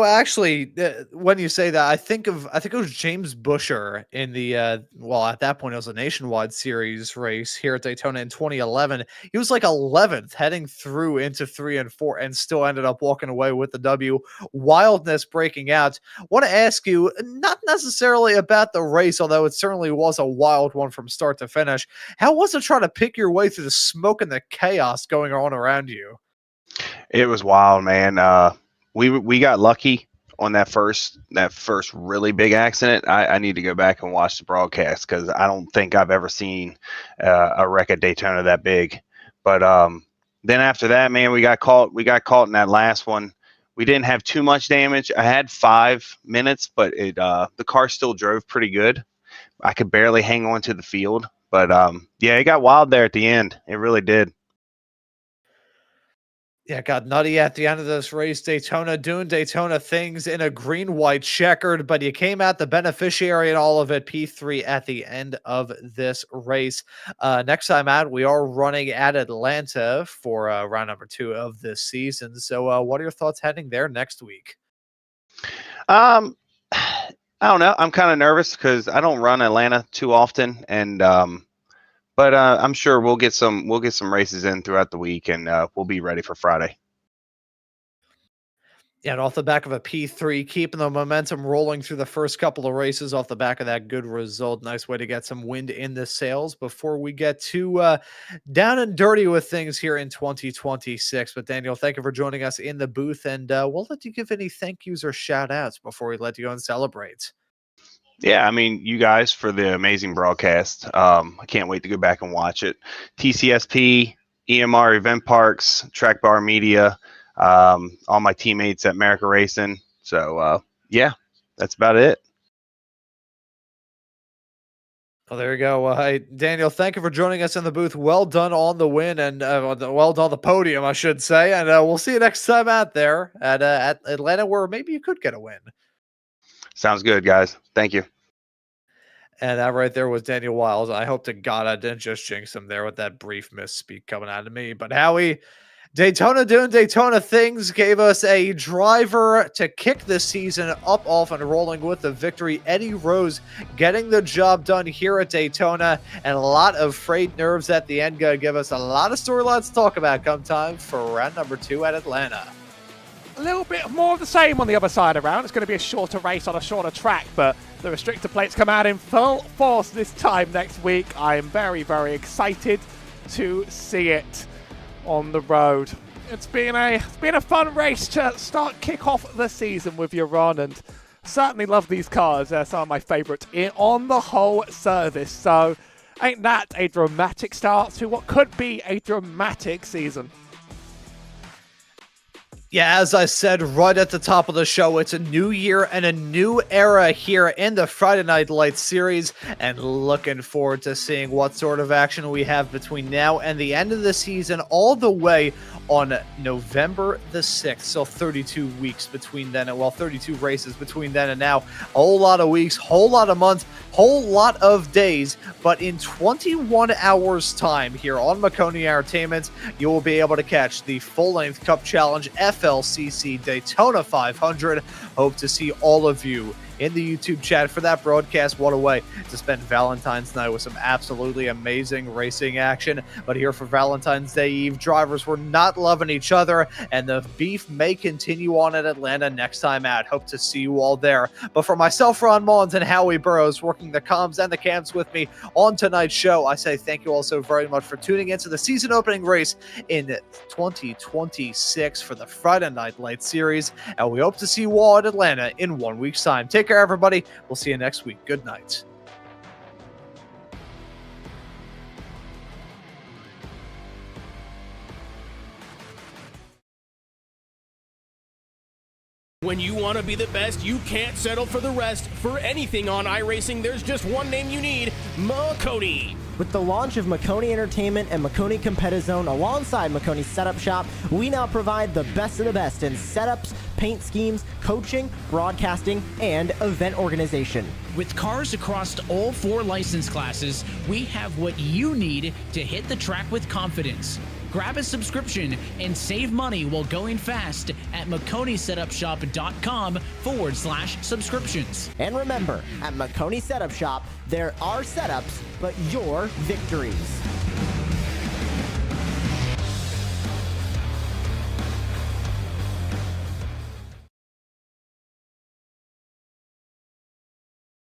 Actually, when you say that, I think it was James Buescher in the at that point it was a nationwide series race here at Daytona in 2011. He was like 11th heading through into 3 and 4 and still ended up walking away with the W. Wildness breaking out. Want to ask you, not necessarily about the race, although it certainly was a wild one from start to finish. How was it trying to pick your way through the smoke and the chaos going on around you? It was wild, man. We got lucky. on that first really big accident, I need to go back and watch the broadcast because I don't think I've ever seen a wreck at Daytona that big. But then after that, man, we got caught in that last one. We didn't have too much damage. I had 5 minutes, but the car still drove pretty good. I could barely hang on to the field, but yeah, it got wild there at the end. It really did. Yeah, it got nutty at the end of this race. Daytona doing Daytona things in a green-white checkered, but you came out the beneficiary in all of it, P3 at the end of this race. Next time out, we are running at Atlanta for round number 2 of this season. So what are your thoughts heading there next week? I don't know. I'm kind of nervous because I don't run Atlanta too often, and but I'm sure we'll get some races in throughout the week, and we'll be ready for Friday. Yeah, and off the back of a P3, keeping the momentum rolling through the first couple of races off the back of that good result. Nice way to get some wind in the sails before we get too down and dirty with things here in 2026. But Daniel, thank you for joining us in the booth, and we'll let you give any thank yous or shout outs before we let you go and celebrate. Yeah, I mean, you guys for the amazing broadcast. I can't wait to go back and watch it. TCSP, EMR Event Parks, Track Bar Media, all my teammates at America Racing. So, yeah, that's about it. Well, there you go. Hey, Daniel, thank you for joining us in the booth. Well done on the win and well done on the podium, I should say. And we'll see you next time out there at Atlanta, where maybe you could get a win. Sounds good, guys. Thank you. And that right there was Daniel Wiles. I hope to God I didn't just jinx him there with that brief misspeak coming out of me. But Howie, Daytona doing Daytona things gave us a driver to kick this season up, off, and rolling with the victory. Eddie Rose getting the job done here at Daytona, and a lot of frayed nerves at the end. Gonna give us a lot of storylines to talk about come time for round number 2 at Atlanta. A little bit more of the same on the other side around. It's going to be a shorter race on a shorter track, but the restrictor plates come out in full force this time next week. I am very, very excited to see it on the road. It's been a fun race to kick off the season with you, Ron, and certainly love these cars. They're some of my favourite on the whole service. So ain't that a dramatic start to what could be a dramatic season? Yeah, as I said right at the top of the show, it's a new year and a new era here in the Friday Night Lights series, and looking forward to seeing what sort of action we have between now and the end of the season, all the way on November the 6th. So 32 weeks between then and, well, 32 races between then and now. A whole lot of weeks, whole lot of months, whole lot of days, but in 21 hours time here on Maconi Entertainment, you will be able to catch the full-length Cup Challenge FLCC Daytona 500. Hope to see all of you in the YouTube chat for that broadcast. What a way to spend Valentine's night with some absolutely amazing racing action. But here for Valentine's Day Eve, drivers were not loving each other, and the beef may continue on at Atlanta next time out. Hope to see you all there. But for myself, Ron Mullins, and Howie Burrows working the comms and the cams with me on tonight's show, I say thank you all so very much for tuning into the season opening race in 2026 for the Friday Night Lights series, and we hope to see you all at Atlanta in 1 week's time. Take care, everybody. We'll see you next week. Good night. When you want to be the best, you can't settle for the rest. For anything on iRacing, there's just one name you need: Maconi. With the launch of Maconi Entertainment and Maconi Competizone alongside Maconi Setup Shop, we now provide the best of the best in setups, paint schemes, coaching, broadcasting, and event organization. With cars across all 4 license classes, we have what you need to hit the track with confidence. Grab a subscription and save money while going fast at MaconiSetupShop.com/subscriptions. And remember, at Maconi Setup Shop, there are setups, but your victories.